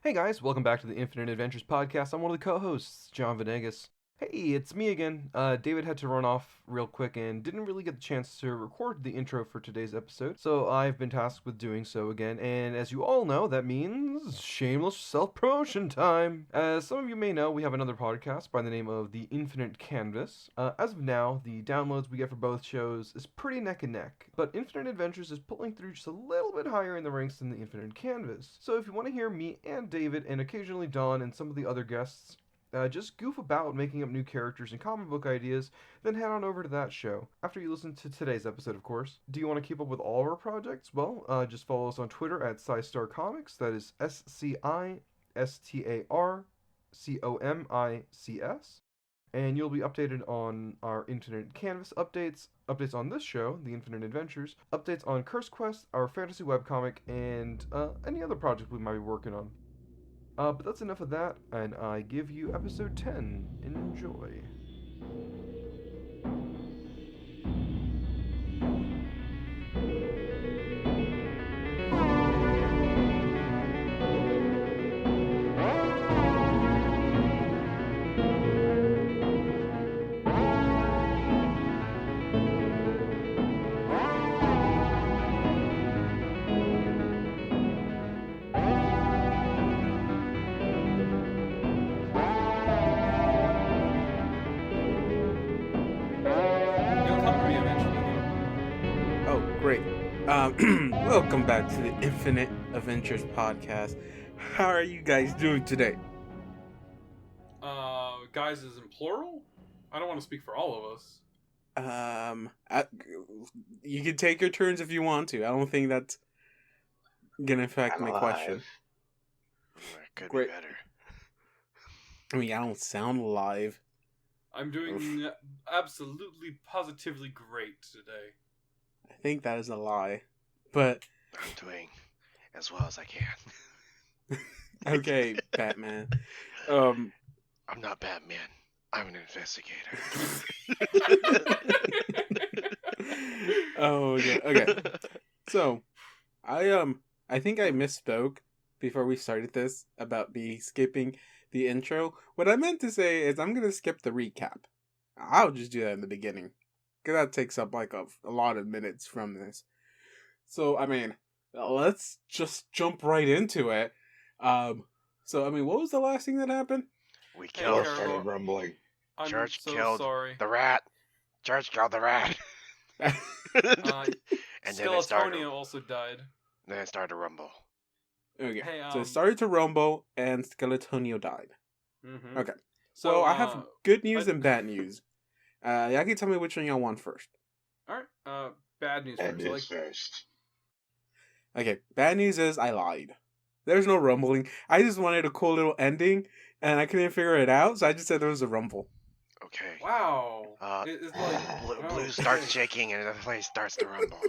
Hey guys, welcome back to the Infinite Adventures podcast. I'm one of the co-hosts, John Venegas. Hey, it's me again. David had to run off real quick and didn't really get the chance to record the intro for today's episode, so I've been tasked with doing so again. And as you all know, that means shameless self-promotion time. As some of you may know, we have another podcast by the name of The Infinite Canvas. As of now, the downloads we get for both shows is pretty neck and neck, but Infinite Adventures is pulling through just a little bit higher in the ranks than The Infinite Canvas. So if you want to hear me and David, and occasionally Don and some of the other guests, just goof about making up new characters and comic book ideas, then head on over to that show. After you listen to today's episode, of course. Do you want to keep up with all of our projects? Well, just follow us on Twitter at Sci-Star Comics. That is SCISTARCOMICS. And you'll be updated on our Infinite Canvas updates, updates on this show, The Infinite Adventures, updates on Curse Quest, our fantasy webcomic, and any other project we might be working on. But that's enough of that, and I give you episode 10. Enjoy. Great. Welcome back to the Infinite Adventures podcast. How are you guys doing today? Guys is in plural? I don't want to speak for all of us. You can take your turns if you want to. I don't think that's gonna affect my question. Could Great. be better. I mean, I don't sound alive. I'm doing absolutely positively great today. I think that is a lie. But I'm doing as well as I can. okay, Batman. I'm not Batman. I'm an investigator. Oh yeah. Okay. So, I think I misspoke before we started this about me skipping the intro. What I meant to say is I'm gonna skip the recap. I'll just do that in the beginning, because that takes up like a lot of minutes from this. So I mean, let's just jump right into it. So I mean, what was the last thing that happened? We Hey, killed. Carol, started rumbling. I'm George so killed sorry. the rat. George killed the rat. Uh, And then it started. Skeletonia also died. Then it started to rumble. Okay, Hey, so it started to rumble, and Skeletonio died. Mm-hmm. Okay. So, Well, I have good news and bad news. Y'all can tell me which one y'all want first. Alright, bad news And first. it's first. Okay, bad news is I lied. There's no rumbling. I just wanted a cool little ending, and I couldn't figure it out, so I just said there was a rumble. Okay. Wow. It's like... Blue starts shaking and the place starts to rumble.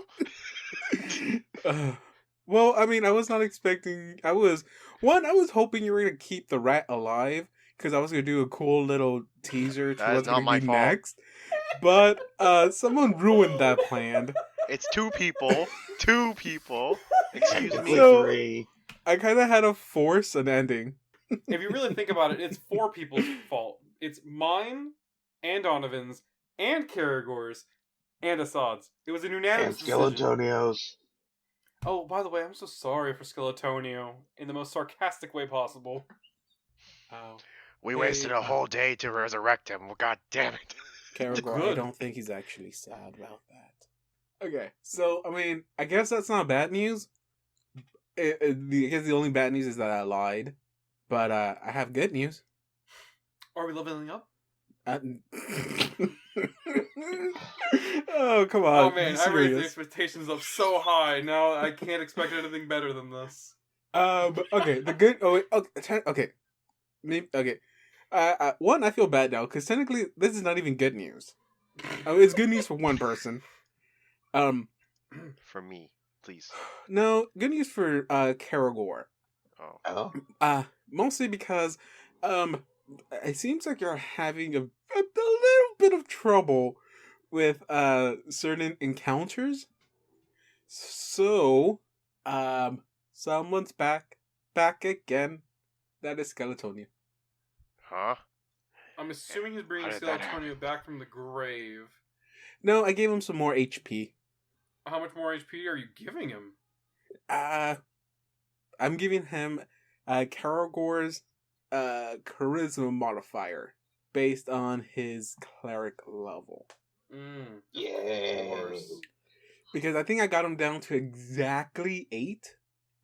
Well, I mean, I was not expecting... I was hoping you were going to keep the rat alive, because I was going to do a cool little teaser to That is what's not going to my be fault. next. But, someone ruined that plan. It's two people. Two people. Excuse me. So- Three. I kind of had to force an ending. If you really think about it, it's four people's fault. It's mine, and Donovan's, and Karagor's, and Assad's. It was an And unanimous decision. Skeletonio's. Oh, by the way, I'm so sorry for Skeletonio in the most sarcastic way possible. Oh. We wasted a whole day to resurrect him. Well, God damn it. Karagor, I Good. don't think he's actually sad about that. Okay, so, I mean, I guess that's not bad news. I guess the only bad news is that I lied. But, I have good news. Are we leveling up? Oh, come on. Oh man, be I raised the serious. expectations up so high. Now I can't expect anything better than this. Okay, the good... Oh, wait, okay. Okay. One, I feel bad now, because technically, this is not even good news. It's good news for one person. For me, please. No, good news for Karagor. Oh. Oh. Mostly because it seems like you're having a little bit of trouble with certain encounters. So, someone's back again. That is Skeletonia. Huh? I'm assuming he's bringing How did that happen? Skeletonia back from the grave. No, I gave him some more HP. How much more HP are you giving him? I'm giving him Karagor's charisma modifier based on his cleric level. Of course. Because I think I got him down to exactly 8.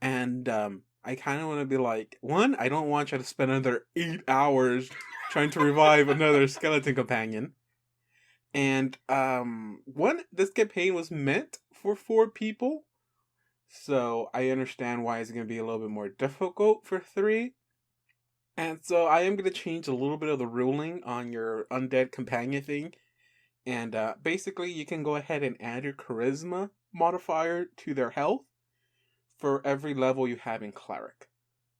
And I kind of want to be like, one, I don't want you to spend another 8 hours trying to revive another skeleton companion. And one, this campaign was meant for 4 people. So I understand why it's going to be a little bit more difficult for 3. And so I am going to change a little bit of the ruling on your undead companion thing. And basically you can go ahead and add your charisma modifier to their health for every level you have in cleric.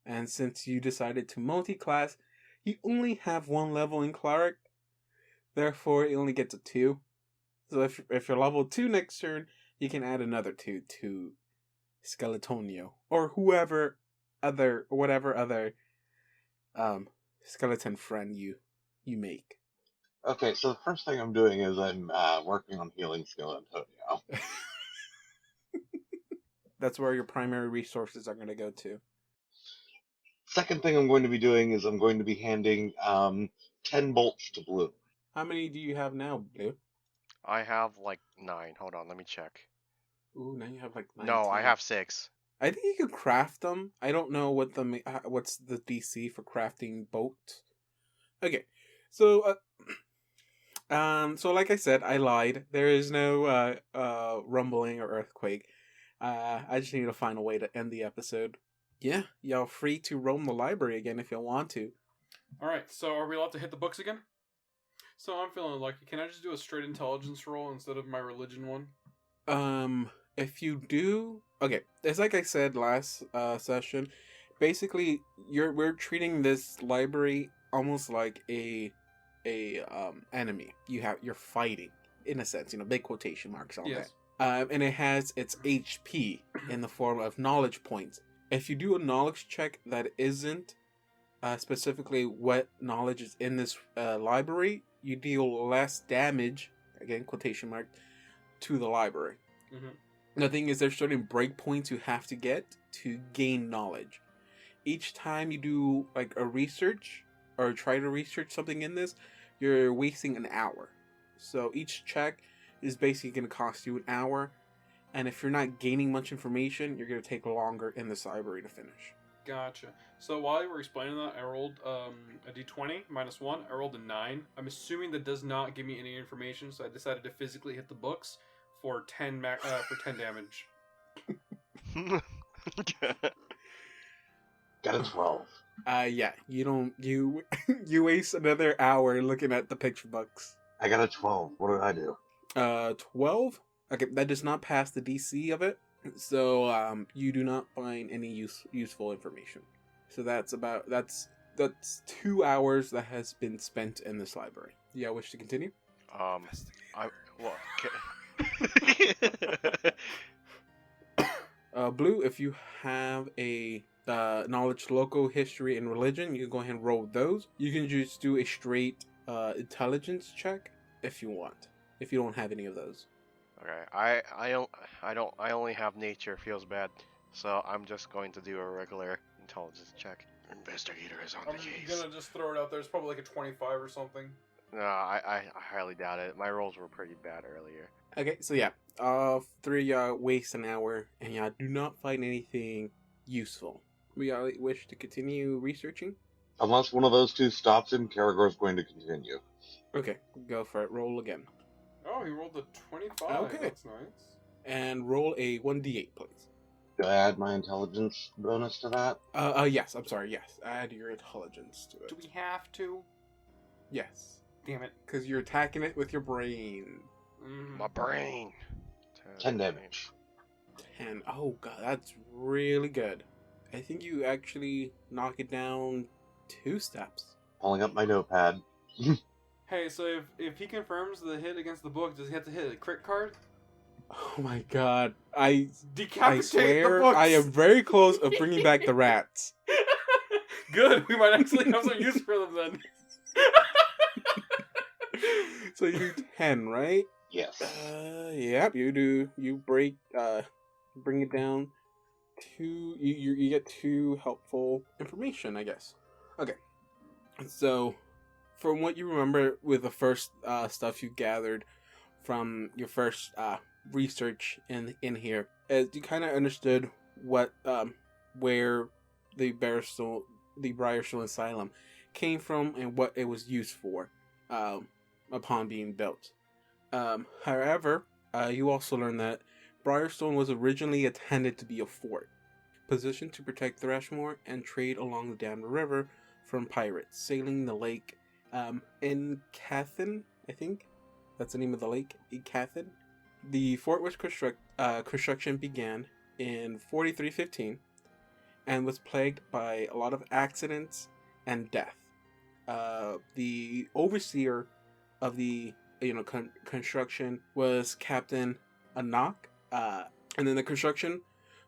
And since you decided to multi-class, you only have 1 level in cleric. Therefore, it only gets a 2. So if you're level 2 next turn, you can add another 2 to Skeletonio. Or whatever other skeleton friend you make. Okay, so the first thing I'm doing is I'm working on healing Skeletonio. That's where your primary resources are going to go to. Second thing I'm going to be doing is I'm going to be handing 10 bolts to Blue. How many do you have now, Blue? I have like 9. Hold on, let me check. Ooh, now you have like 19. No, I have 6. I think you can craft them. I don't know what's the DC for crafting bolts. Okay, so so like I said, I lied. There is no rumbling or earthquake. I just need to find a way to end the episode. Yeah, y'all free to roam the library again if you want to. Alright, so are we allowed to hit the books again? So I'm feeling lucky. Can I just do a straight intelligence roll instead of my religion one? If you do, okay, it's like I said last session. Basically, we're treating this library almost like a enemy. You're fighting in a sense, big quotation marks on Yes. that. And it has its HP in the form of knowledge points. If you do a knowledge check that isn't specifically what knowledge is in this library, you deal less damage, again quotation mark, to the library. Mm-hmm. The thing is, there's certain breakpoints you have to get to gain knowledge. Each time you do like a research or try to research something in this, you're wasting an hour. So each check is basically going to cost you an hour. And if you're not gaining much information, you're going to take longer in this library to finish. Gotcha. So while you were explaining that, I rolled a d20 minus 1. I rolled a 9. I'm assuming that does not give me any information, so I decided to physically hit the books for 10 damage. Got a 12. Yeah, you waste another hour looking at the picture books. I got a 12. What did I do? 12? Okay, that does not pass the DC of it. So, you do not find any useful information. So that's 2 hours that has been spent in this library. Do you wish to continue? Blue, if you have a knowledge, local, history, and religion, you can go ahead and roll those. You can just do a straight intelligence check if you want. If you don't have any of those. Okay, I only have nature, feels bad. So I'm just going to do a regular intelligence check. Investigator is on the I'm case. gonna just throw it out there. It's probably like a 25 or something. No, I highly doubt it. My rolls were pretty bad earlier. Okay, so yeah, 3 waste an hour, and do not find anything useful. We wish to continue researching? Unless one of those two stops him, Karagor's going to continue. Okay, go for it. Roll again. Oh, he rolled a 25. Okay. That's nice. And roll a 1d8, please. Do I add my intelligence bonus to that? Yes, I'm sorry, yes. Add your intelligence to it. Do we have to? Yes. Damn it. Because you're attacking it with your brain. My brain. 10 damage. 10. Oh, God, that's really good. I think you actually knock it down 2 steps. Pulling up my notepad. Hey, so if he confirms the hit against the book, does he have to hit a crit card? Oh my God. I Decapitate swear the books! I am very close of bringing back the rats. Good. We might actually have some use for them then. So you do 10, right? Yes. Yep, you do. You bring it down to you get 2 helpful information, I guess. Okay. So, from what you remember with the first stuff you gathered from your first research in here, as you kind of understood what where the Briarstone Asylum came from and what it was used for upon being built. However, you also learned that Briarstone was originally intended to be a fort, positioned to protect Thrashmore and trade along the Danver River from pirates sailing the lake in Cathin, I think that's the name of the lake, Cathin. The fort was construction began in 4315 and was plagued by a lot of accidents and death. The overseer of the construction was Captain Anak, and then the construction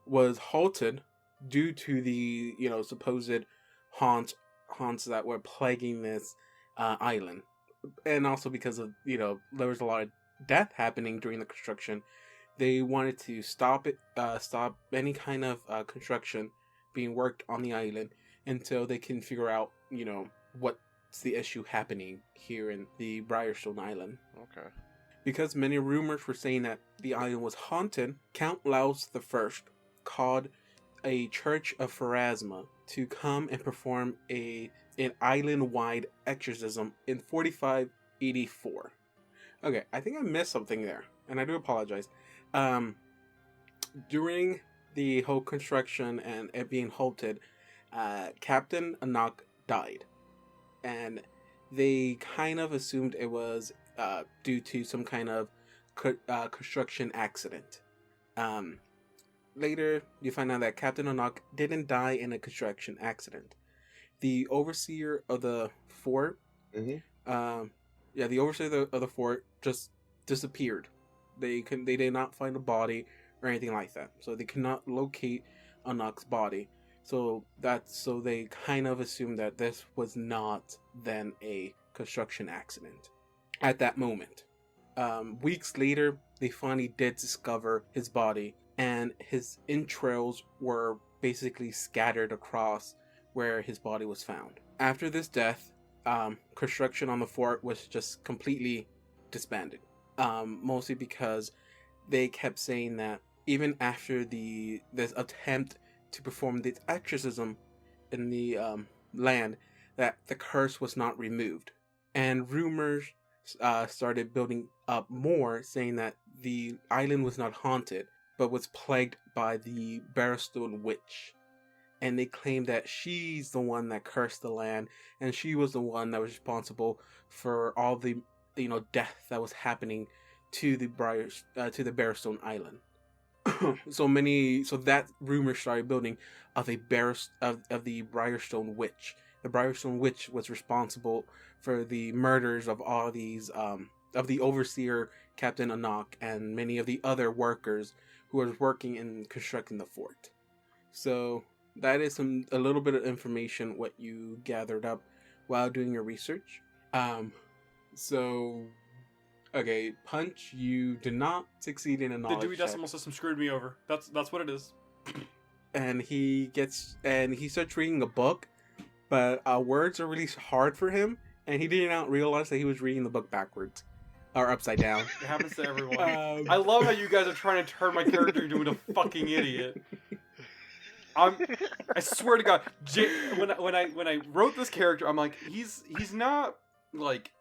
was halted due to the supposed haunts that were plaguing this island, and also because of there was a lot of death happening during the construction. They wanted to stop any kind of construction being worked on the island until they can figure out what's the issue happening here in the Briarstone Island. Okay. Because many rumors were saying that the island was haunted, Count Laus I called a church of Pharasma to come and perform an island-wide exorcism in 4584. Okay, I think I missed something there, and I do apologize. During the whole construction and it being halted, Captain Anak died, and they kind of assumed it was due to some kind of construction accident. Later, you find out that Captain Anak didn't die in a construction accident. The overseer of the fort, the overseer of the fort just disappeared. They did not find a body or anything like that, so they could not locate Anak's body. So they kind of assumed that this was not then a construction accident at that moment. Weeks later, they finally did discover his body, and his entrails were basically scattered across where his body was found. After this death, construction on the fort was just completely disbanded. Mostly because they kept saying that even after this attempt to perform this exorcism in the land, that the curse was not removed. And rumors started building up more, saying that the island was not haunted, but was plagued by the Barrowstone Witch. And they claimed that she's the one that cursed the land, and she was the one that was responsible for all the death that was happening to the Barrowstone Island. So that rumor started building of the Briarstone Witch. The Briarstone Witch was responsible for the murders of all these of the overseer Captain Anak and many of the other workers who were working in constructing the fort. So that is a little bit of information what you gathered up while doing your research. Okay, Punch, you did not succeed in a knowledge The Dewey check. Decimal System screwed me over. That's what it is. And he starts reading a book, but words are really hard for him, and he did not realize that he was reading the book backwards or upside down. It happens to everyone. I love how you guys are trying to turn my character into a fucking idiot. I swear to God, when I wrote this character, I'm like, he's not like.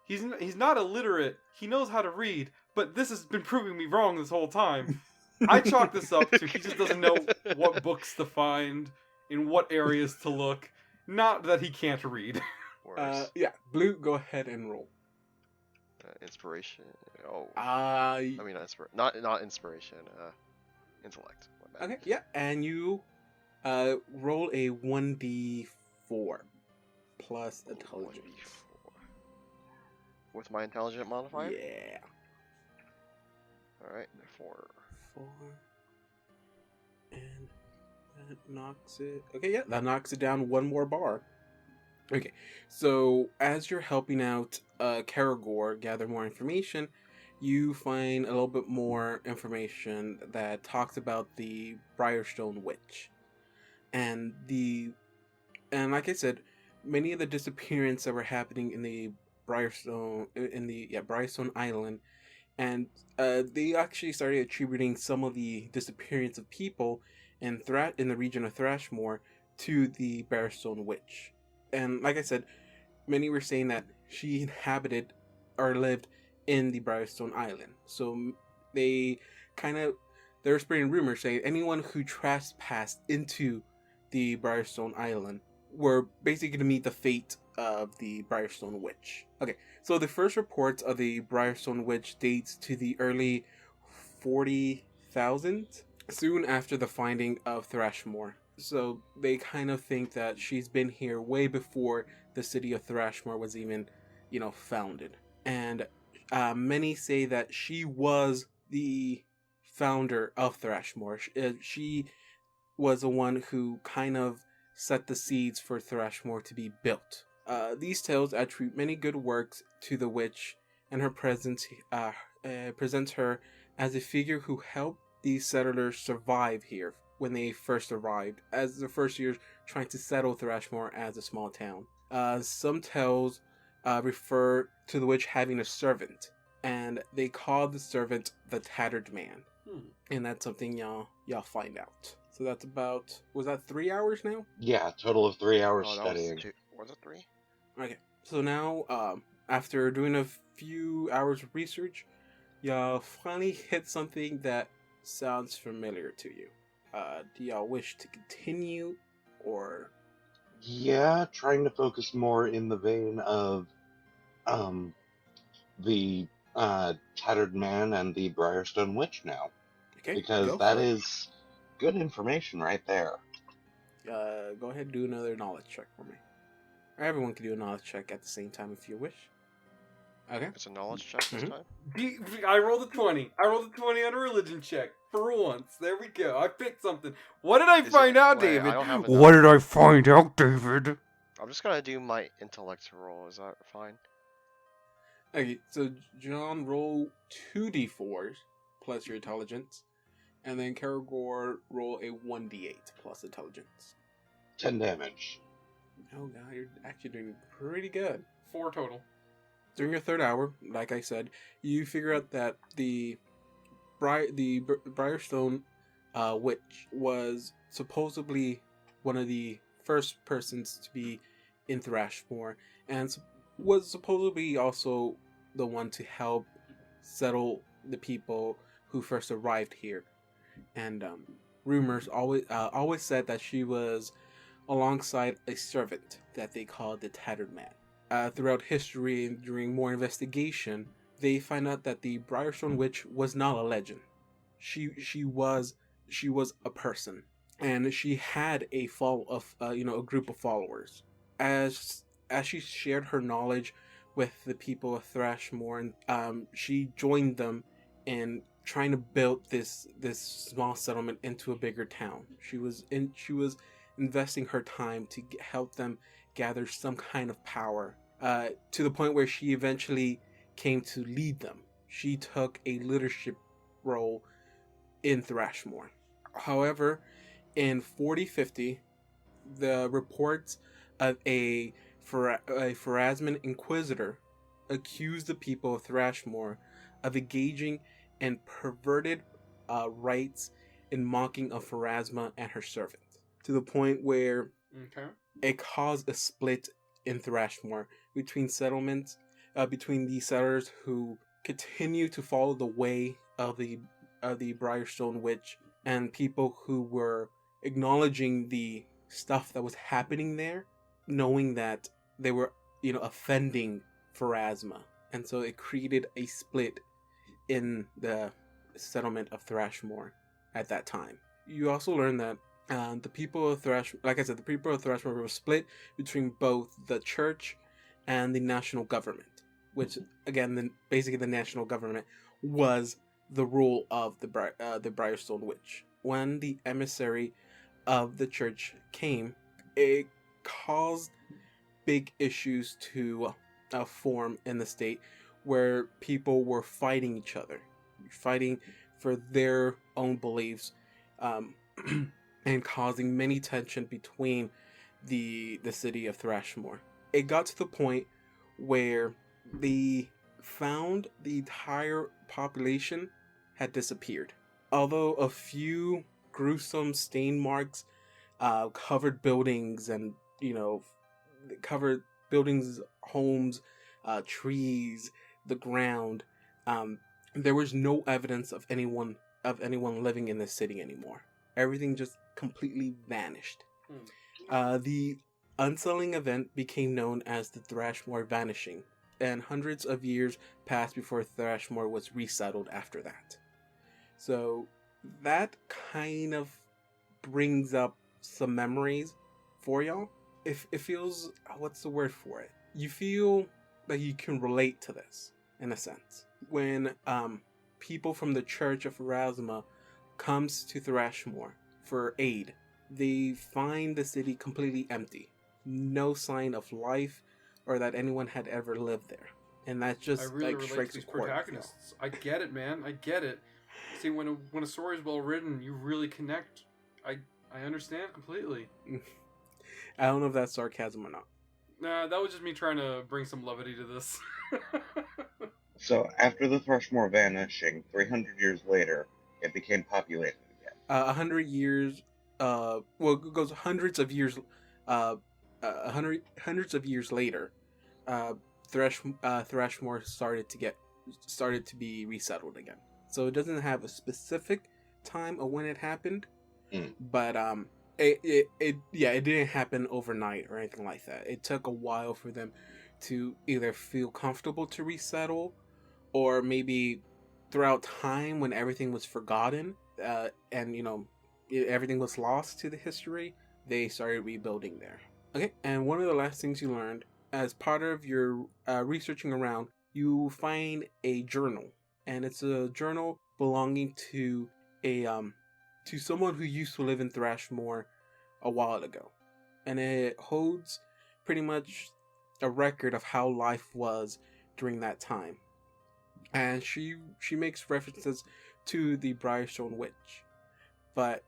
He's not illiterate. He knows how to read, but this has been proving me wrong this whole time. I chalk this up to he just doesn't know what books to find, in what areas to look. Not that he can't read. Yeah, Blue, go ahead and roll. Inspiration. Oh. I mean, not inspiration. Intellect. My bad. Okay, yeah, and you roll a 1d4 plus intelligence. 1d4. With my intelligent modifier? Yeah. Alright, 4. 4 and That knocks it. Okay, yeah, that knocks it down one more bar. Okay, so as you're helping out Karagor gather more information, you find a little bit more information that talks about the Briarstone Witch, and like I said, many of the disappearances that were happening in the Briarstone Island, and they actually started attributing some of the disappearance of people in the region of Thrashmore to the Briarstone Witch. And like I said, many were saying that she inhabited or lived in the Briarstone Island. So they were spreading rumors saying anyone who trespassed into the Briarstone Island were basically going to meet the fate of the Briarstone Witch. Okay, so the first reports of the Briarstone Witch dates to the early 40,000, soon after the finding of Thrashmore. So they kind of think that she's been here way before the city of Thrashmore was even, founded. And many say that she was the founder of Thrashmore. She was the one who kind of set the seeds for Thrashmore to be built. These tales attribute many good works to the witch, and her presence presents her as a figure who helped these settlers survive here when they first arrived, as the first years trying to settle Thrashmore as a small town. Some tales refer to the witch having a servant, and they call the servant the Tattered Man. And that's something y'all find out. So that's about, was that 3 hours now? Yeah, total of 3 hours Oh, that studying. was two. Was it 3? Okay, so now, after doing a few hours of research, y'all finally hit something that sounds familiar to you. Do y'all wish to continue, or? Yeah, trying to focus more in the vein of the Tattered Man and the Briarstone Witch now. Okay, Because go that for it. is good information right there. Go ahead and do another knowledge check for me. Or everyone can do a knowledge check at the same time if you wish. Okay. It's a knowledge check this Mhm. time? I rolled a 20. I rolled a 20 on a religion check. For once. There we go. I picked something. What did I Is find it- out, wait, I David? don't have What enough. did I find out, David? I'm just gonna do my intellect roll. Is that fine? Okay, so John, roll 2d4s plus your intelligence, and then Karagor roll a 1d8 plus intelligence. 10 damage. Oh god, you're actually doing pretty good. 4 total. During your third hour, like I said, you figure out that the Briarstone witch was supposedly one of the first persons to be in Thrashmore, and was supposedly also the one to help settle the people who first arrived here. And rumors always said that she was alongside a servant that they called the Tattered Man. Throughout history and during more investigation, they find out that the Briarstone Witch was not a legend. She was a person, and she had a a group of followers. As she shared her knowledge with the people of Thrashmore, and she joined them in trying to build this small settlement into a bigger town. She was investing her time to help them gather some kind of power, to the point where she eventually came to lead them. She took a leadership role in Thrashmore. However, in 4050, the reports of a Pharasman Inquisitor accused the people of Thrashmore of engaging in perverted rites in mocking of Pharasma and her servant, to the point where Okay. it caused a split in Thrashmore between between the settlers who continue to follow the way of the Briarstone Witch, and people who were acknowledging the stuff that was happening there, knowing that they were, offending Pharasma. And so it created a split in the settlement of Thrashmore at that time. You also learn that the people of Thrashmore, like I said, the people of Thrashmore were split between both the church and the national government, which, again, basically the national government was the rule of the Briarstone Witch. When the emissary of the church came, it caused big issues to form in the state where people were fighting each other, fighting for their own beliefs, and causing many tension between the city of Thrashmore. It got to the point where they found the entire population had disappeared. Although a few gruesome stain marks covered buildings and, covered buildings, homes, trees, the ground. There was no evidence of anyone living in the city anymore. Everything just completely vanished. The unsettling event became known as the Thrashmore Vanishing, and hundreds of years passed before Thrashmore was resettled after that. So that kind of brings up some memories for y'all. It feels, what's the word for it? You feel that you can relate to this in a sense. When people from the Church of Erasma comes to Thrashmore for aid, they find the city completely empty. No sign of life or that anyone had ever lived there. And that just I really relate strikes to these a chord. protagonists. I get it, man. I get it. See, when a story is well written, you really connect. I understand completely. I don't know if that's sarcasm or not. Nah, that was just me trying to bring some levity to this. So after the Thrushmore vanishing, 300 years later, it became populated again. 100 years. It goes hundreds of years. Hundreds of years later, Thrashmore started to be resettled again. So it doesn't have a specific time of when it happened, but it didn't happen overnight or anything like that. It took a while for them to either feel comfortable to resettle, or maybe throughout time when everything was forgotten, and everything was lost to the history, they started rebuilding there. Okay, and one of the last things you learned as part of your researching around, you find a journal, and it's a journal belonging to to someone who used to live in Thrashmore a while ago, and it holds pretty much a record of how life was during that time. And she makes references to the Briarstone Witch, but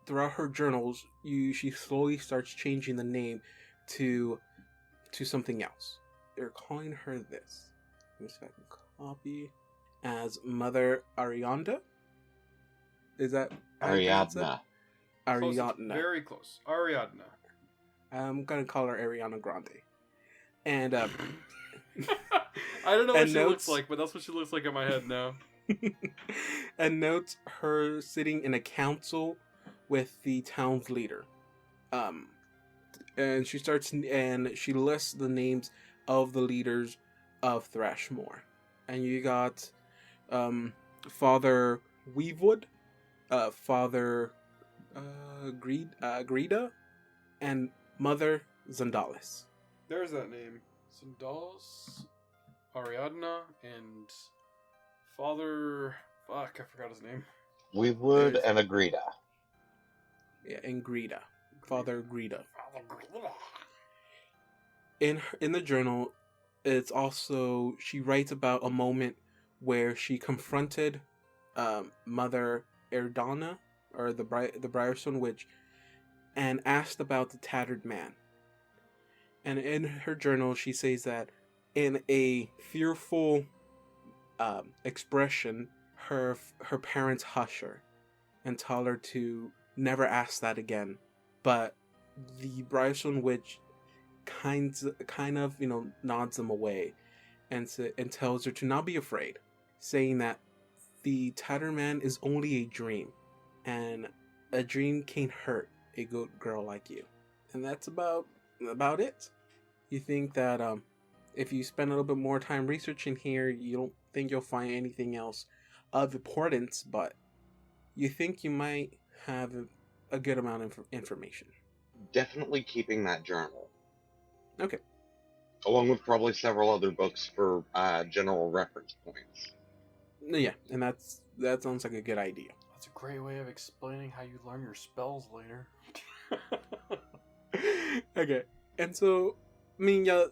throughout her journals, she slowly starts changing the name to something else. They're calling her this. Let me see if I can copy as Mother Arianda. Is that how you pronounce it? Ariadna. Very close. Ariadna. I'm gonna call her Ariana Grande. And I don't know what and she notes- looks like, but that's what she looks like in my head now. and notes her sitting in a council with the town's leader. And she lists the names of the leaders of Thrashmore. And you got Father Weavewood, Father Grida, and Mother Zandalis. There's that name. Sandalis, Ariadna, and Father... Fuck, I forgot his name. Weavewood There's- and Agreda. Yeah, and Grida. Father Grida. In the journal, it's also, she writes about a moment where she confronted Mother Erdana, or the Briarstone Witch, and asked about the tattered man. And in her journal, she says that in a fearful expression, her parents hush her and tell her to never ask that again. But the Briarstone Witch kind of nods them away and tells her to not be afraid, saying that the tattered man is only a dream, and a dream can't hurt a good girl like you. And that's about it. You think that if you spend a little bit more time researching here, you don't think you'll find anything else of importance, but you think you might have a good amount of information. Definitely keeping that journal. Okay. Along with probably several other books for general reference points. Yeah, and that sounds like a good idea. That's a great way of explaining how you learn your spells later. Okay, and so I mean, y'all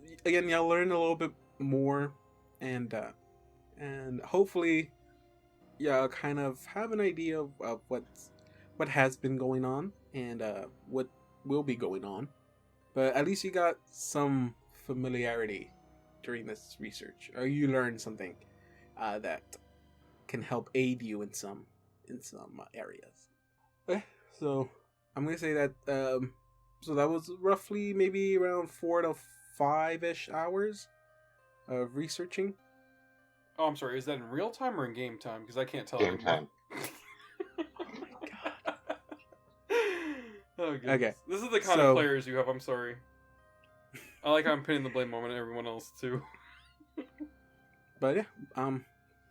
learn a little bit more, and hopefully, y'all kind of have an idea of what has been going on and what will be going on. But at least you got some familiarity during this research, or you learned something that can help aid you in some areas. Okay, so I'm gonna say that so that was roughly maybe around 4 to 5-ish hours of researching. Oh, I'm sorry. Is that in real time or in game time? Because I can't tell. Game time. Oh, goodness. Okay, This is the kind of players you have. I'm sorry. I like how I'm pinning the blame on everyone else too. But yeah,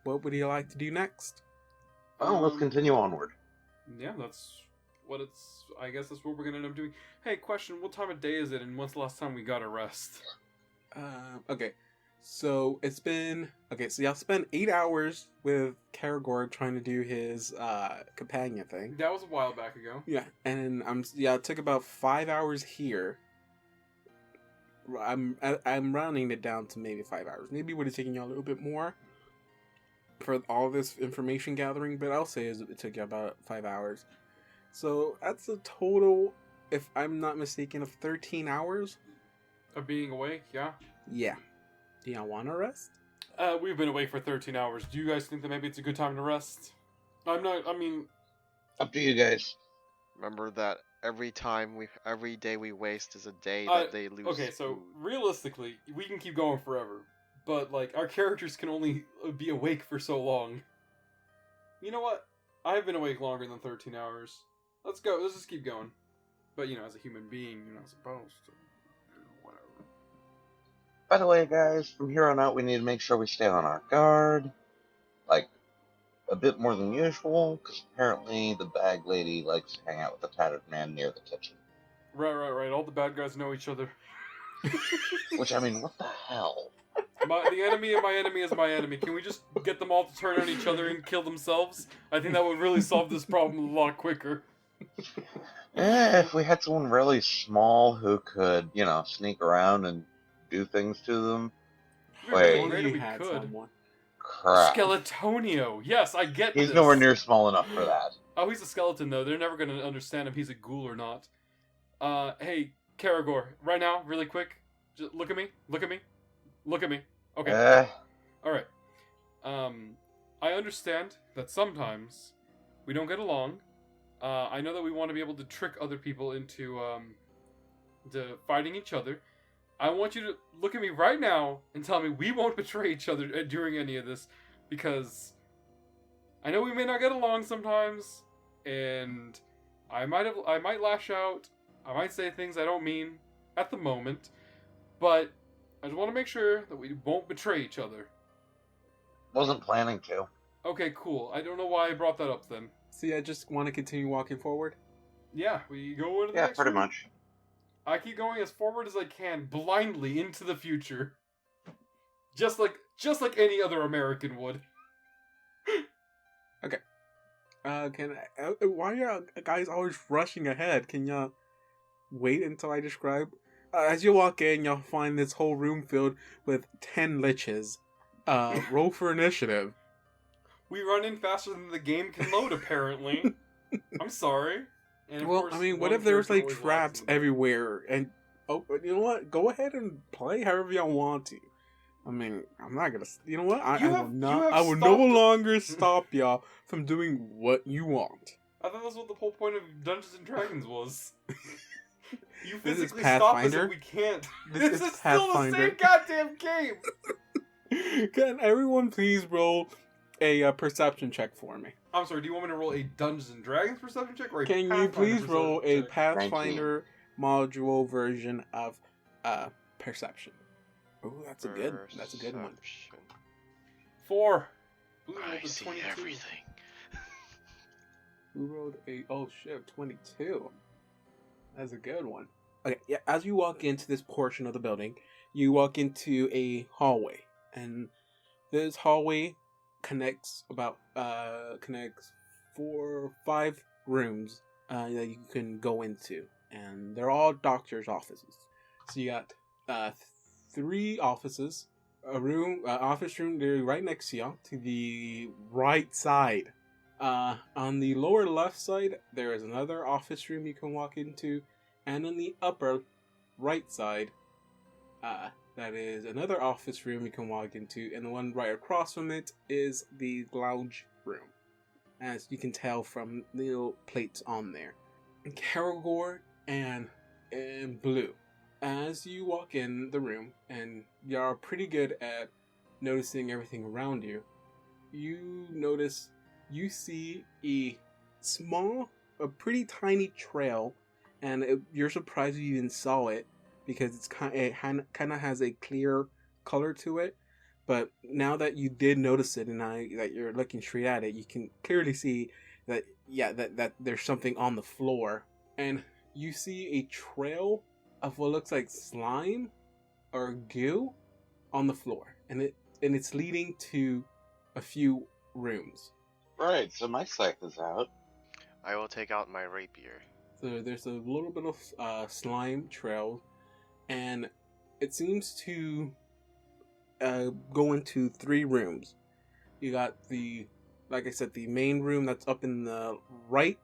what would you like to do next? Well, let's continue onward. Yeah, that's what it's. I guess that's what we're gonna end up doing. Hey, question: what time of day is it, and when's the last time we got a rest? Okay, so it's been so y'all spent 8 hours with Karagor trying to do his companion thing. That was a while back ago. Yeah, and it took about 5 hours here. I'm rounding it down to maybe 5 hours. Maybe it would have taken you a little bit more for all this information gathering, but I'll say it took you about 5 hours. So that's a total, if I'm not mistaken, of 13 hours of being awake. Yeah. Yeah. Do y'all want to rest? We've been awake for 13 hours. Do you guys think that maybe it's a good time to rest? I'm not. I mean, Up to you guys. Remember that every day we waste is a day that they lose. Okay, so food. realistically, we can keep going forever, but like our characters can only be awake for so long. You know what? I've been awake longer than 13 hours. Let's go. Let's just keep going. But as a human being, you're not supposed to. Whatever. By the way, guys, from here on out, we need to make sure we stay on our guard. Like, a bit more than usual, because apparently the bag lady likes to hang out with the tattered man near the kitchen. Right. All the bad guys know each other. Which, I mean, what the hell? The enemy of my enemy is my enemy. Can we just get them all to turn on each other and kill themselves? I think that would really solve this problem a lot quicker. If we had someone really small who could, sneak around and do things to them. Wait. Really great if we had could. someone. Crap. Skeletonio. Yes, I get He's this. nowhere near small enough for that. Oh, he's a skeleton, though. They're never going to understand if he's a ghoul or not. Hey, Karagor, right now, really quick, just look at me. Okay. Alright. I understand that sometimes we don't get along. I know that we want to be able to trick other people into fighting each other. I want you to look at me right now and tell me we won't betray each other during any of this, because I know we may not get along sometimes, and I might lash out, I might say things I don't mean at the moment, but I just want to make sure that we won't betray each other. Wasn't planning to. Okay, cool. I don't know why I brought that up then. See, I just want to continue walking forward. Yeah, we go into the Yeah, next pretty room. much. I keep going as forward as I can, blindly into the future. Just like any other American would. Okay. Why are you guys always rushing ahead? Can y'all wait until I describe? As you walk in, you'll find this whole room filled with 10 liches. Roll for initiative. We run in faster than the game can load, apparently. I'm sorry. And of Well, course, I mean, what one if there's character like always traps lags in the game. everywhere? And you know what? Go ahead and play however y'all want to. I mean, I'm not gonna. You know what? I will not. I will no longer stop y'all from doing what you want. I thought that's what the whole point of Dungeons and Dragons was. You This is physically stop us Pathfinder. and we can't. This is is still the Pathfinder. same goddamn game. Can everyone please roll a perception check for me? I'm sorry. Do you want me to roll a Dungeons and Dragons perception check or a Can you Pathfinder please roll a perception check? Pathfinder module version of perception? Oh, that's a good one. Perception. 4. Blue I rolled a see 22. everything. Who rolled a 22? That's a good one. Okay, yeah. As you walk into this portion of the building, you walk into a hallway, and this hallway connects 5 rooms that you can go into, and they're all doctors' offices. So you got 3 offices, a room, office room. They're right next to you, to the right side. On the lower left side, there is another office room you can walk into, and on the upper right side, that is another office room you can walk into, and the one right across from it is the lounge room, as you can tell from the little plates on there. Karagor and Blue. As you walk in the room, and you're pretty good at noticing everything around you, you see a pretty tiny trail, and you're surprised you even saw it, because it kind of has a clear color to it. But now that you did notice it, and that you're looking straight at it, you can clearly see that that there's something on the floor, and you see a trail of what looks like slime or goo on the floor, and it's leading to a few rooms. Right, so my scythe is out. I will take out my rapier. So there's a little bit of slime trail, and it seems to go into 3 rooms. You got like I said, the main room that's up in the right.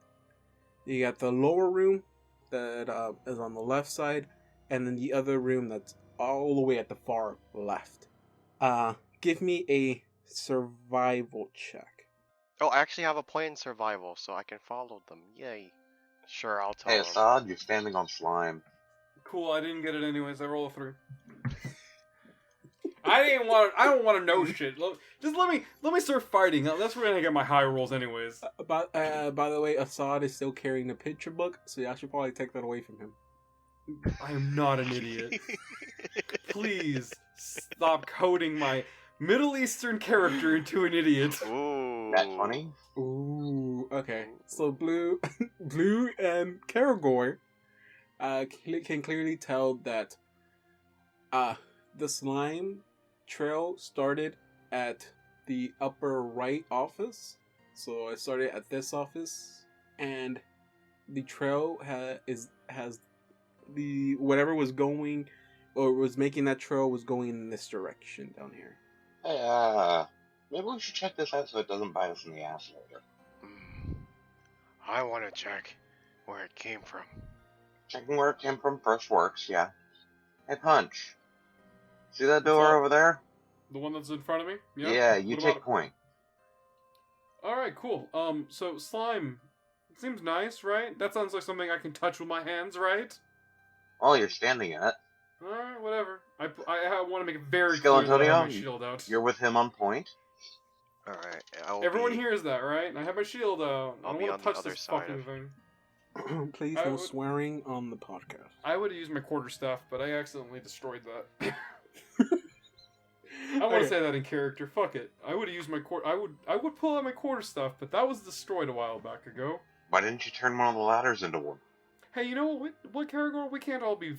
You got the lower room that is on the left side, and then the other room that's all the way at the far left. Give me a survival check. Oh, I actually have a point in survival, so I can follow them. Yay. Sure, I'll tell Hey, them. Assad, you're standing on slime. Cool, I didn't get it anyways. I roll a 3. I don't want to know shit. Just let me start fighting. That's where I get my high rolls anyways. By the way, Assad is still carrying the picture book, so I should probably take that away from him. I am not an idiot. Please stop coding my Middle Eastern character into an idiot. Ooh. That funny? Ooh, okay. So Blue and Karagor can clearly tell that the slime trail started at the upper right office. So it started at this office, and the trail has the whatever was going or was making that trail was going in this direction down here. Hey, maybe we should check this out so it doesn't bite us in the ass later. I want to check where it came from. Checking where it came from first works, yeah. Hey, Punch. See that door over there? The one that's in front of me? Yeah, you What take about it? point. Alright, cool. So slime seems nice, right? That sounds like something I can touch with my hands, right? Oh, you're standing in it. Alright, whatever. I want to make it very Skill clear that I have my Antonio, shield out. You're with him on point. Alright, Everyone hears that, right? I have my shield out. I I'll don't be want on to the touch other this side fucking of- thing. Please, I no would- swearing on the podcast. I would have used my quarterstaff, but I accidentally destroyed that. I want Okay. to say that in character. Fuck it. I would have used my I would pull out my quarterstaff, but that was destroyed a while back ago. Why didn't you turn one of the ladders into one? Hey, you know what, Karagor? We can't all be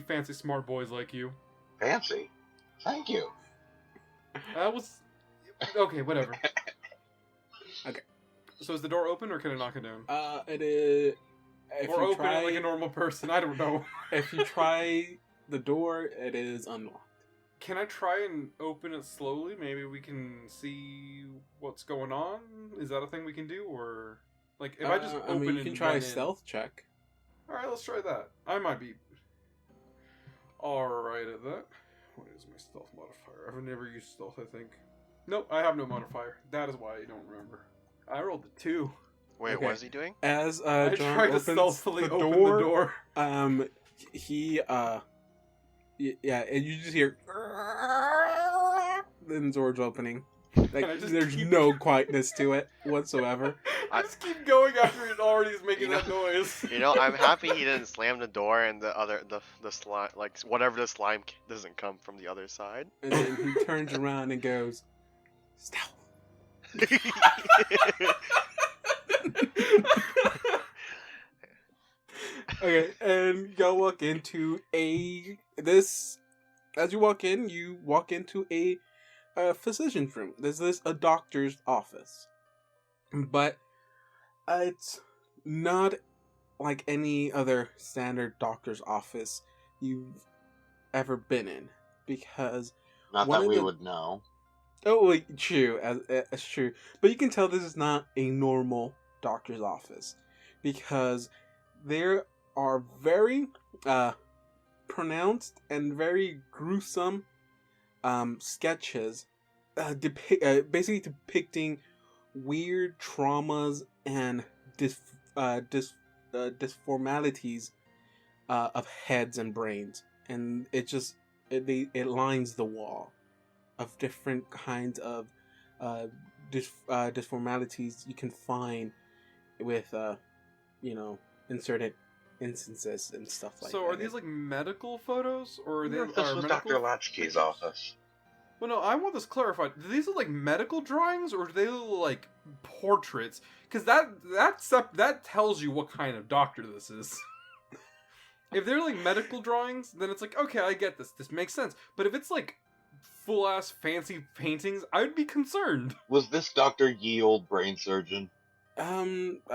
fancy smart boys like you. Fancy. Thank you. That was okay. Whatever. Okay. So is the door open, or can I knock it down? It is. If Or you open try, it like a normal person? I don't know. if you try the door, it is unlocked. Can I try and open it slowly? Maybe we can see what's going on. Is that a thing we can do, or like if I just open you it? can try a stealth check. All right, let's try that. I might be all right at that. What is my stealth modifier? I've never used stealth. I think. Nope, I have no modifier. That is why I don't remember. I rolled a 2. Wait, Okay. what is he doing? As I John tried to opens stealthily the open door, the door. he yeah, and you just hear then Zor's opening. Like I just there's keep- no quietness to it whatsoever. I just keep going after it already is making You know- that noise. You know, I'm happy he didn't slam the door and the slime, like whatever the slime doesn't come from the other side. And then he turns around and goes, "Stealth." Okay, and y'all walk into this. As you walk into a physician's room. This is a doctor's office, but It's not like any other standard doctor's office you've ever been in, because Not one that of we the would know. oh wait, true, as true, but you can tell this is not a normal doctor's office, because there are very pronounced and very gruesome sketches basically depicting weird traumas and disformalities of heads and brains, and it lines the wall of different kinds of disformalities you can find with in certain instances and stuff like that. So are these like medical photos, or are they This are was medical Dr. Latchkey's pictures? office. Well, no, I want this clarified. Do these look like medical drawings, or do they look like portraits? Because that tells you what kind of doctor this is. If they're like medical drawings, then it's like, okay, I get this. This makes sense. But if it's like full ass fancy paintings, I would be concerned. Was this Dr. Ye Old Brain Surgeon? I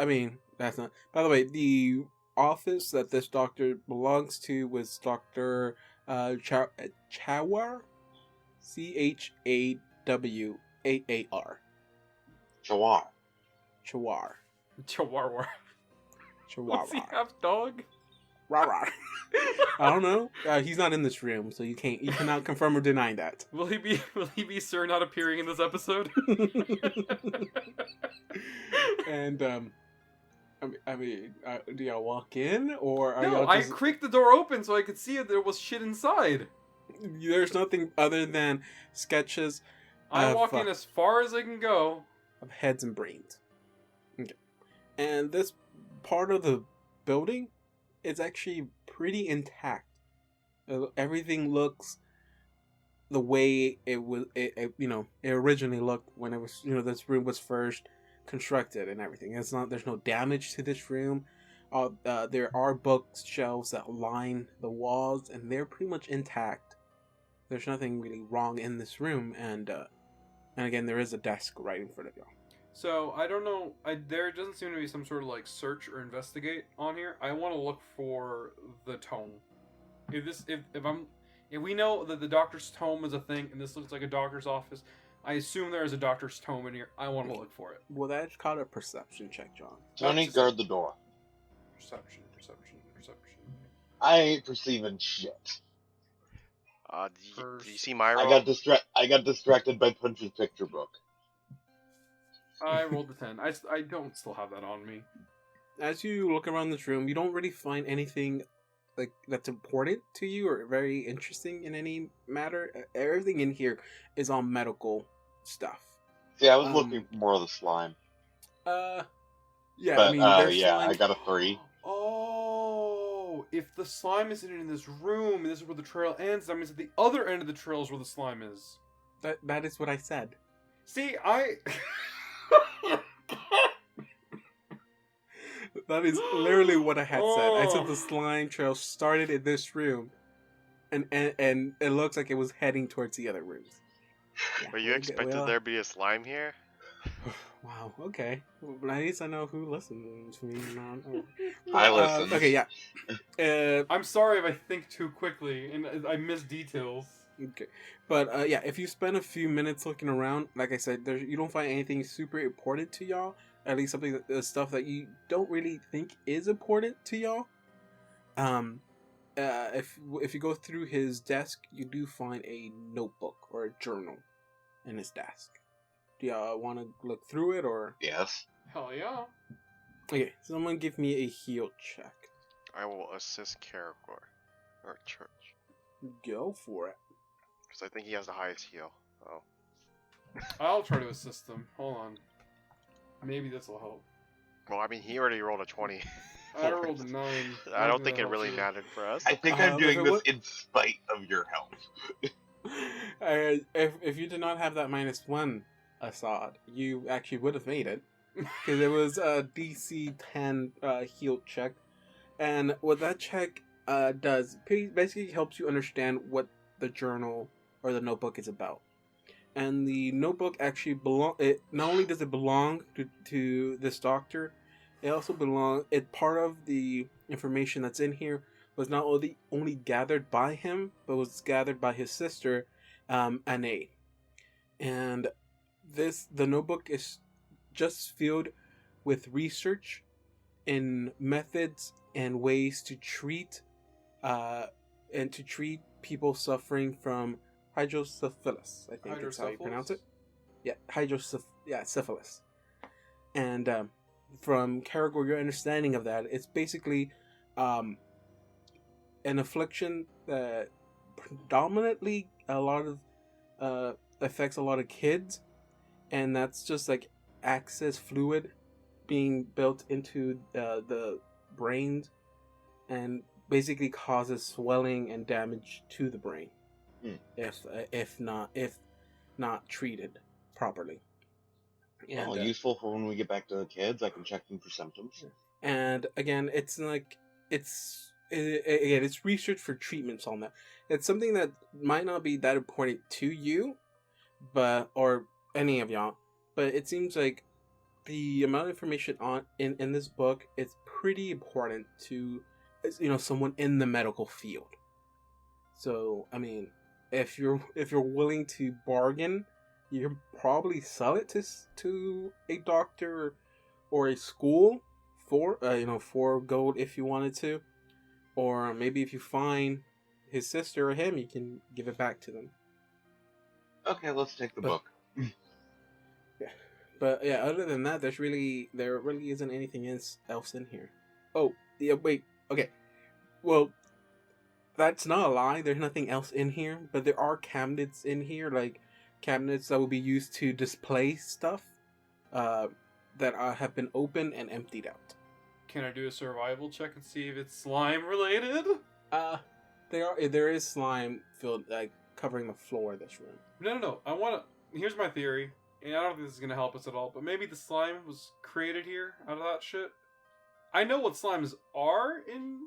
mean, that's not. By the way, the office that this doctor belongs to was Doctor Chawar, Chawar, Chawar. Chawar, Chihuahua. Chawar. What's he half dog? Rah, rah. I don't know. He's not in this room, so you cannot confirm or deny that. Will he be Sir not appearing in this episode? And I mean, do y'all walk in, or are No, y'all I just... creaked the door open so I could see if there was shit inside. There's nothing other than sketches I of, walk in as far as I can go. of heads and brains. Okay, and this part of the building is actually pretty intact. Everything looks the way it originally looked when it was, this room was first constructed and everything. There's no damage to this room. There are bookshelves that line the walls, and they're pretty much intact. There's nothing really wrong in this room, and again, there is a desk right in front of y'all. So I don't know. There doesn't seem to be some sort of like search or investigate on here. I want to look for the tome. If we know that the doctor's tome is a thing, and this looks like a doctor's office, I assume there is a doctor's tome in here. I want to look for it. Well, that's called a perception check, John. Tony, guard the door. Perception. I ain't perceiving shit. Do you see my roll? I got distracted by Punch's picture book. I rolled a 10. I don't still have that on me. As you look around this room, you don't really find anything like that's important to you or very interesting in any matter. Everything in here is all medical stuff. See, I was looking for more of the slime. Yeah, But, I mean, there's yeah, slime. I got a 3. Oh, if the slime isn't in this room, and this is where the trail ends, that means at the other end of the trail is where the slime is. That is what I said. See, I... That is literally what I had said. I said Oh. the slime trail started in this room, and it looks like it was heading towards the other rooms. Yeah, But you expected there to be a slime here? Wow. Okay. Well, at least I know who listens to me. I listened. Okay. Yeah. I'm sorry if I think too quickly and I miss details. Okay. But yeah, if you spend a few minutes looking around, like I said, you don't find anything super important to y'all. At least stuff that you don't really think is important to y'all. If you go through his desk, you do find a notebook or a journal in his desk. Do y'all want to look through it, or? Yes. Hell yeah. Okay, someone give me a heal check. I will assist Caragor. Or Church. Go for it. Because I think he has the highest heal. Oh. I'll try to assist him. Hold on. Maybe this will help. Well, I mean, he already rolled a 20. I rolled a 9. I don't think it really mattered for us. I think I'm doing this what- in spite of your help. If you did not have that -1, Assad, you actually would have made it. Because it was a DC 10 heal check. And what that check does, basically helps you understand what the journal or the notebook is about. And the notebook actually not only does it belong to this doctor, It also part of the information that's in here was not only gathered by him, but was gathered by his sister, Anne. And the notebook is just filled with research in methods and ways to treat people suffering from hydrocephalus. I think that's how you pronounce it. Yeah, syphilis. And from Karagor, your understanding of that, it's basically an affliction that predominantly affects a lot of kids, and that's just like excess fluid being built into the brains, and basically causes swelling and damage to the brain if not treated properly. And, useful for when we get back to the kids. I can check them for symptoms. And again, it's research for treatments on that. It's something that might not be that important to you, or any of y'all, but it seems like the amount of information in this book is pretty important to someone in the medical field. So I mean, if you're willing to bargain, you can probably sell it to a doctor or a school for for gold if you wanted to, or maybe if you find his sister or him, you can give it back to them. Okay, let's take the book. Yeah, but yeah, other than that, there really isn't anything else in here. Oh yeah, wait. Okay, well, that's not a lie. There's nothing else in here, but there are cabinets in here, like cabinets that will be used to display stuff that have been opened and emptied out. Can I do a survival check and see if it's slime related? There is slime filled, like, covering the floor of this room. No. Here's my theory, and I don't think this is gonna help us at all, but maybe the slime was created here out of that shit. I know what slimes are in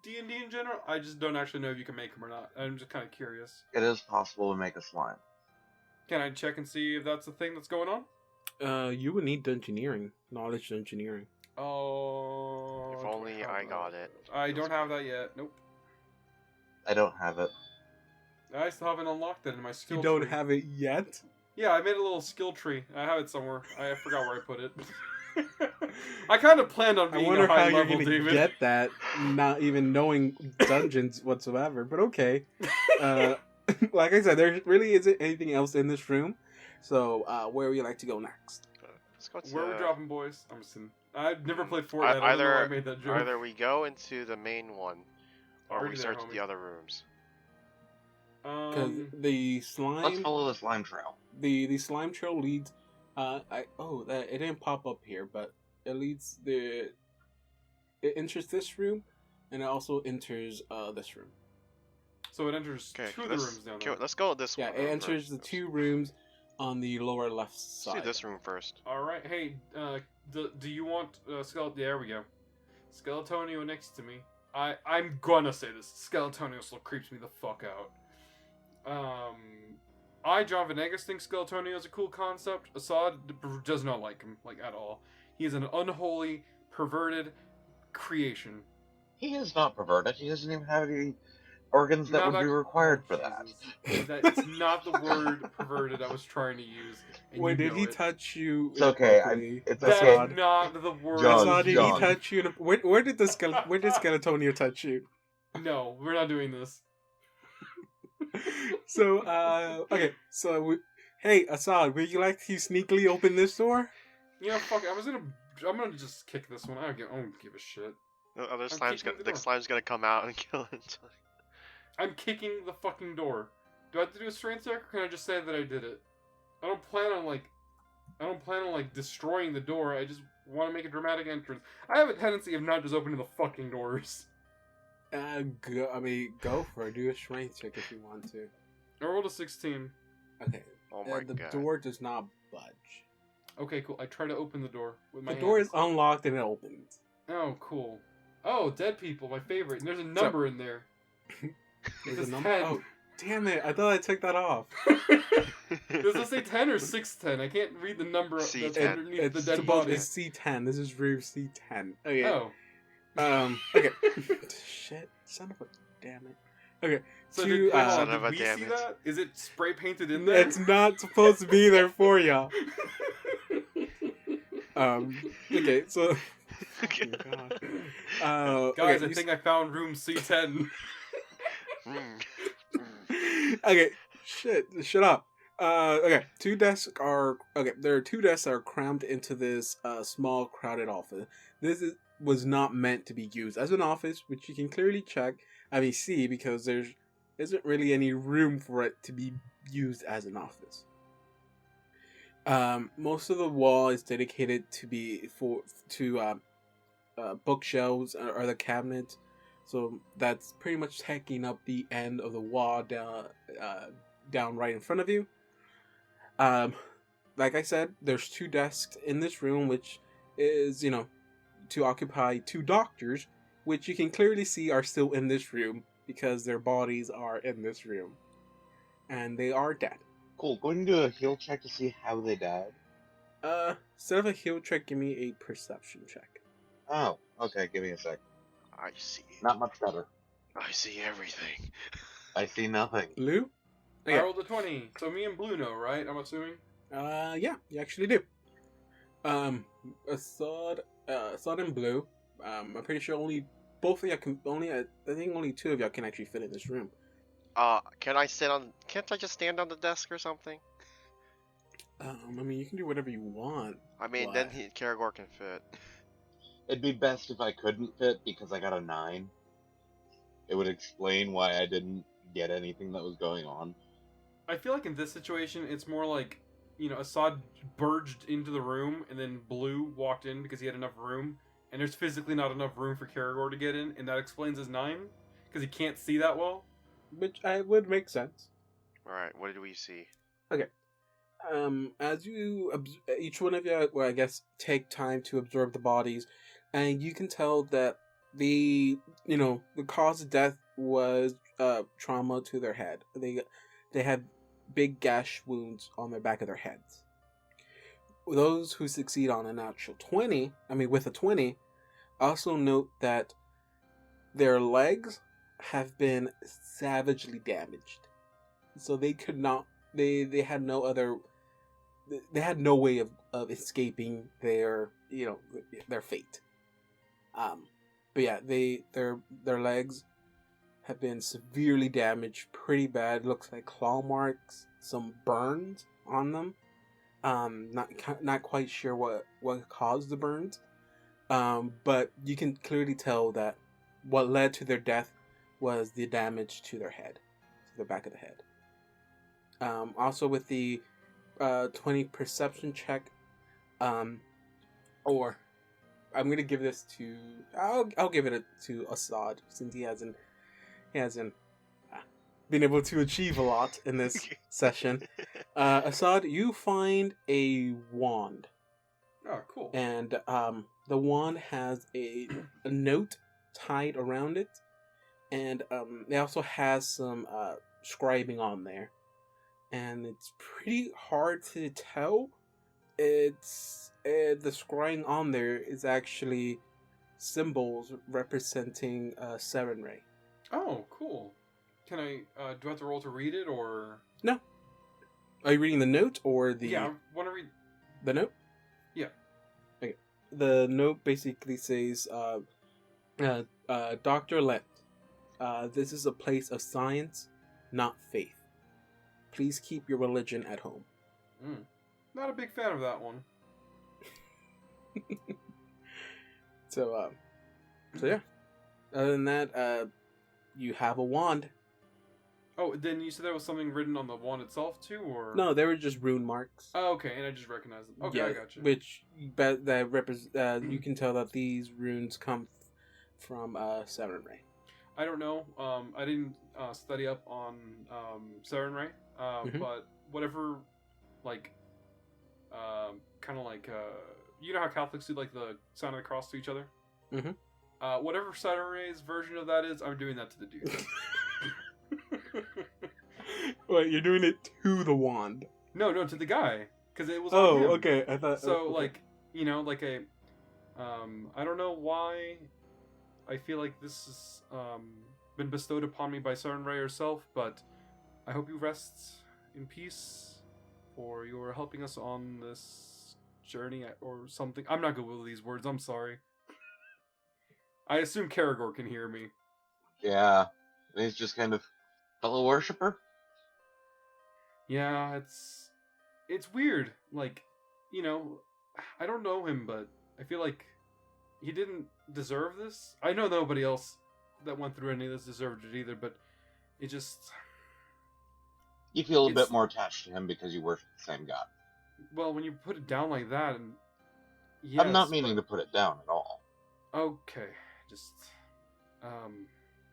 D&D in general. I just don't actually know if you can make them or not. I'm just kind of curious. It is possible to make a slime. Can I check and see if that's the thing that's going on? You would need knowledge engineering. Oh. If only I got it. I don't have that yet. Nope. I don't have it. I still haven't unlocked it in my skill You don't tree. have it yet? Yeah, I made a little skill tree. I have it somewhere. I forgot where I put it. I kind of planned on I being wonder a high how you're level, going to David. get that, not even knowing dungeons whatsoever. But okay. Like I said, there really isn't anything else in this room. So, where would you like to go next? Let's go to Where are we dropping, boys? I'm just kidding. I've never played Fortnite. I don't know why I made that joke. Either we go into the main one, or Already we there, search homie. the other rooms. Because the slime... Let's follow the slime trail. The slime trail leads... it didn't pop up here, but it leads it enters this room, and it also enters this room. So it enters two of the rooms down there. Let's go with this one. Yeah, it enters the two rooms on the lower left Let's side. do this room first. Alright, hey, do you want there we go. Skeletonio next to me. I'm gonna say this. Skeletonio still creeps me the fuck out. John Venegas thinks Skeletonio is a cool concept. Assad does not like him, like, at all. He is an unholy, perverted creation. He is not perverted. He doesn't even have any organs that would be required for that. That's not the word perverted I was trying to use. Wait, did he touch you? It's okay. It's okay. That's not the word. John, did he touch you? Where did Skeletonio touch you? No, we're not doing this. So, okay. So, hey, Assad, would you like to sneakily open this door? You know, fuck it. I'm gonna just kick this one. I don't give a shit. The other slime's gonna come out and kill it. I'm kicking the fucking door. Do I have to do a strength check, or can I just say that I did it? I don't plan on destroying the door. I just want to make a dramatic entrance. I have a tendency of not just opening the fucking doors. Go for it. Do a strength check if you want to. I rolled a 16. Okay. Oh my the god. door does not budge. Okay, cool. I try to open the door with my The door hands. is unlocked and it opens. Oh, cool. Oh, dead people, my favorite. And there's a number in there. There's It a says number. 10. Oh, Damn it! I thought I took that off. Does it say 10 or 610? I can't read the number that's C10. underneath the It's dead supposed body. it's C10. This is room C10. Okay. Oh. Okay. Shit. Son of a damn it. Okay. So Two, did, hold on, Son of did a we damn see it. that? Is it spray painted in there? It's not supposed to be there for y'all. Okay, so oh God. Guys, okay, I think I found room C10. okay, shut up. Okay, there are two desks that are crammed into this small crowded office. Was not meant to be used as an office, which you can clearly see because there isn't really any room for it to be used as an office. Most of the wall is dedicated to bookshelves or the cabinets, so that's pretty much taking up the end of the wall down right in front of you. Like I said, there's two desks in this room, which is to occupy two doctors, which you can clearly see are still in this room because their bodies are in this room, and they are dead. Cool. Going to do a heal check to see how they died. Instead of a heal check, give me a perception check. Oh, okay. Give me a sec. I see. Not much better. I see everything. I see nothing. Lou? I rolled a 20. So me and Blue know, right? I'm assuming. Yeah, you actually do. Assad and Blue. I'm pretty sure only both of y'all can. I think only two of y'all can actually fit in this room. Can't I just stand on the desk or something? I mean, you can do whatever you want. I mean, but- then Karagor can fit. It'd be best if I couldn't fit because I got a 9. It would explain why I didn't get anything that was going on. I feel like in this situation, it's more like, Assad burged into the room, and then Blue walked in because he had enough room, and there's physically not enough room for Karagor to get in, and that explains his 9, because he can't see that well. Which would make sense. Alright, what did we see? As you each one of you, well, I guess, take time to absorb the bodies, and you can tell that the cause of death was trauma to their head. They had big gash wounds on the back of their heads. Those who succeed on a natural 20, with a 20, also note that their legs have been savagely damaged. So they could not, they had no other, they had no way of escaping their fate. But yeah, their legs have been severely damaged, pretty bad. Looks like claw marks, some burns on them. Not quite sure what caused the burns. But you can clearly tell that what led to their death was the damage to their head, to the back of the head. Also with the 20 perception check, or I'm gonna give this to I'll give it to Assad since he hasn't been able to achieve a lot in this session. Assad, you find a wand. Oh, cool. And the wand has a note tied around it, and it also has some scribing on there, and it's pretty hard to tell. It's the scribing on there is actually symbols representing Seren Ray. Oh, cool. Can I, do I have to roll to read it, or? No. Are you reading the note or the... Yeah, I want to read... The note? Yeah. Okay. The note basically says, Dr. Lent, this is a place of science, not faith. Please keep your religion at home. Not a big fan of that one. So yeah. Other than that, you have a wand. Oh, then you said there was something written on the wand itself too, or? No, they were just rune marks. Oh, okay, and I just recognized them. Okay, Yeah, I got you. Which you can tell that these runes come from Seren Ray. I don't know. I didn't study up on Seren Ray, but whatever, like, kind of like, you know how Catholics do like the sign of the cross to each other. Whatever Seren Ray's version of that is, I'm doing that to the dude. Wait, you're doing it to the wand. No, to the guy, because it was Oh, on him. okay. I thought So okay. like, you know, like a, I don't know why. I feel like this has been bestowed upon me by Sunray herself, but I hope you rest in peace, for you are helping us on this journey or something. I'm not good with these words. I'm sorry. I assume Karagor can hear me. Yeah. And he's just kind of fellow worshiper. Yeah, it's weird. Like, you know, I don't know him, but I feel like he didn't deserve this. I know nobody else that went through any of this deserved it either, but it just, You feel a It's- bit more attached to him because you worship the same god. well, when you put it down like that, and yes, I'm not meaning to put it down at all. Okay, just,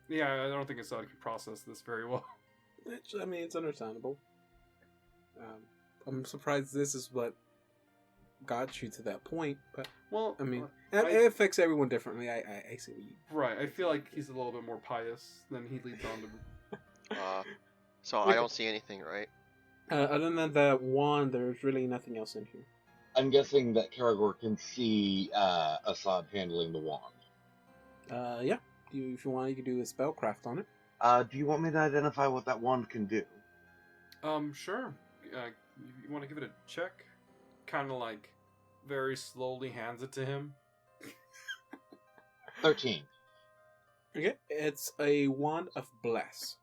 yeah, I don't think Assad can process this very well. I mean, it's understandable. I'm surprised this is what got you to that point, but Well, I mean, I- it affects everyone differently. I see what you. right. I feel like he's a little bit more pious than he leads on to. So Okay. I don't see anything, right? Other than that wand, there's really nothing else in here. I'm guessing that Karagor can see Assad handling the wand. Yeah. If you want, you can do a spellcraft on it. Do you want me to identify what that wand can do? Sure. You want to give it a check? Kind of like very slowly hands it to him. 13. Okay. It's a wand of bless.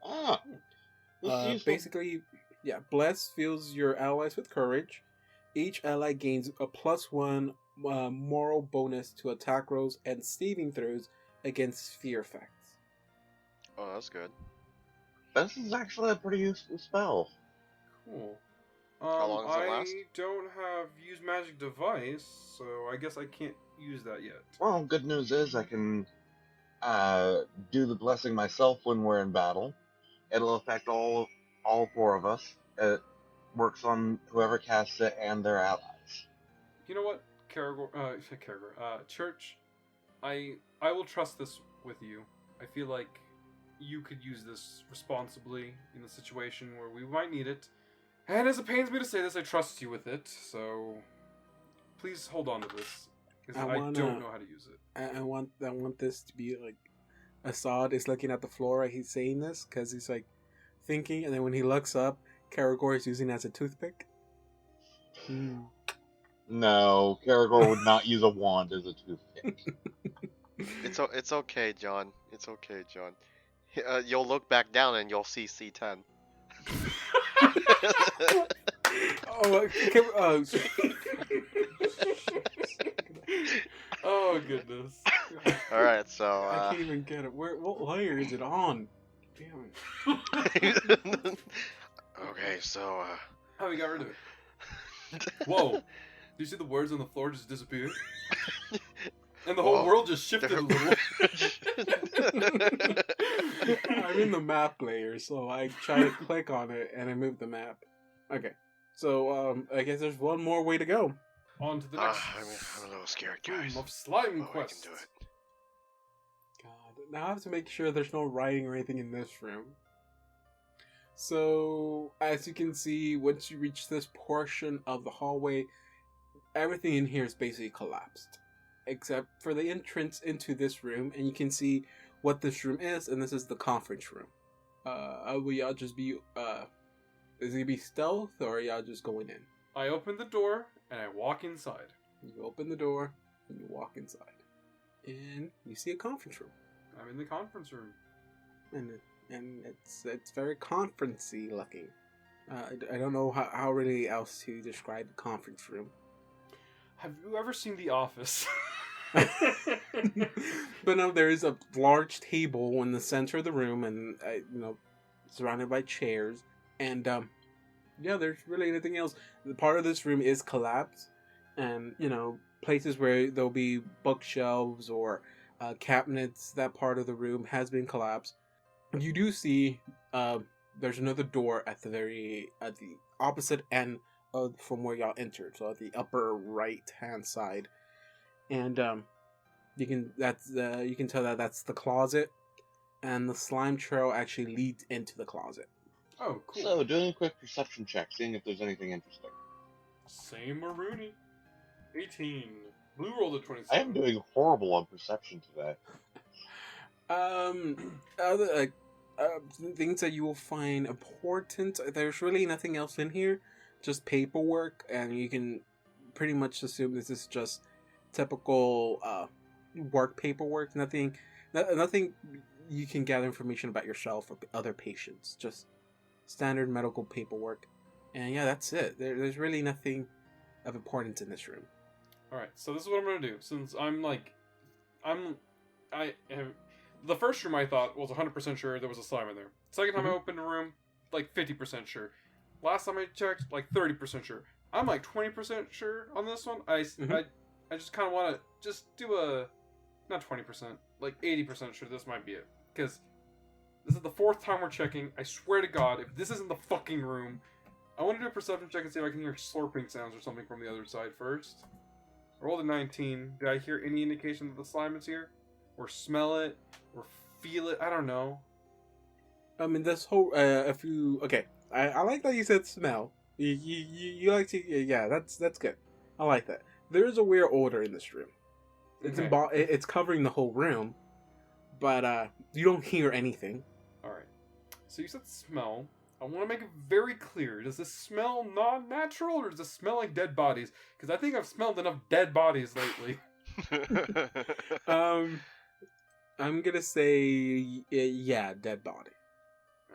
Ah. This useful. Basically, yeah, bless fills your allies with courage. Each ally gains a +1 moral bonus to attack rolls and saving throws against fear effects. Oh, that's good. This is actually a pretty useful spell. Cool. How long does it I last? don't have use magic device, so I guess I can't use that yet. Well, good news is I can do the blessing myself when we're in battle. It'll affect all four of us. It works on whoever casts it and their allies. You know what, Church, I will trust this with you. I feel like you could use this responsibly in a situation where we might need it. And as it pains me to say this, I trust you with it, so please hold on to this, because I don't know how to use it. I want this to be like Assad is looking at the floor while he's saying this, because he's like thinking, and then when he looks up, Karagor is using it as a toothpick. No, Karagor would not use a wand as a toothpick. It's okay, John. It's okay, John. You'll look back down and you'll see C10. Oh goodness. All right, so I can't even get it. What layer is it on? Damn it. okay, so How we got rid of it? Whoa. Do you see the words on the floor just disappear? And the whole Whoa. world just shifted a little. I'm in the map layer, so I try to click on it and I move the map. Okay, so I guess there's one more way to go. On to the next I'm a little scared, room guys. of slime Oh, I can quest. do it. God, now I have to make sure there's no writing or anything in this room. So, as you can see, once you reach this portion of the hallway, everything in here is basically collapsed. Except for the entrance into this room, and you can see what this room is, and this is the conference room. Will y'all just be, is it gonna be stealth, or are y'all just going in? I open the door and I walk inside. You open the door, and you walk inside. And you see a conference room. I'm in the conference room. And it's very conference-y looking. I don't know how really else to describe the conference room. Have you ever seen The Office? But no, there is a large table in the center of the room, and surrounded by chairs. And yeah, there's really anything else. The part of this room is collapsed, and places where there'll be bookshelves or cabinets. That part of the room has been collapsed. You do see there's another door at the opposite end from where y'all entered, so at the upper right hand side, and you can tell that that's the closet, and the slime trail actually leads into the closet. Oh, cool. So, doing a quick perception check, seeing if there's anything interesting. Same Marooney. 18. Blue rolled a 27. I am doing horrible on perception today. Other things that you will find important. There's really nothing else in here, just paperwork, and you can pretty much assume this is just typical work paperwork. Nothing you can gather information about yourself or other patients. Just standard medical paperwork, and yeah, that's it. There's really nothing of importance in this room. Alright, so this is what I'm gonna do. Since the first room I thought was 100% sure there was a slime in there. Second time I opened the room, like 50% sure. Last time I checked, like 30% sure. I'm like 20% sure on this one. I just kind of want to just do not 20%, like 80% sure this might be it. Because this is the fourth time we're checking. I swear to God, if this isn't the fucking room, I want to do a perception check and see if I can hear slurping sounds or something from the other side first. I rolled a 19. Did I hear any indication that the slime is here? Or smell it? Or feel it? I don't know. I mean, this whole okay. I like that you said smell. You like to that's good. I like that. There is a weird odor in this room. It's it's covering the whole room, but you don't hear anything. All right. So you said smell. I want to make it very clear. Does this smell non-natural or does it smell like dead bodies? Because I think I've smelled enough dead bodies lately. I'm gonna say yeah, dead body.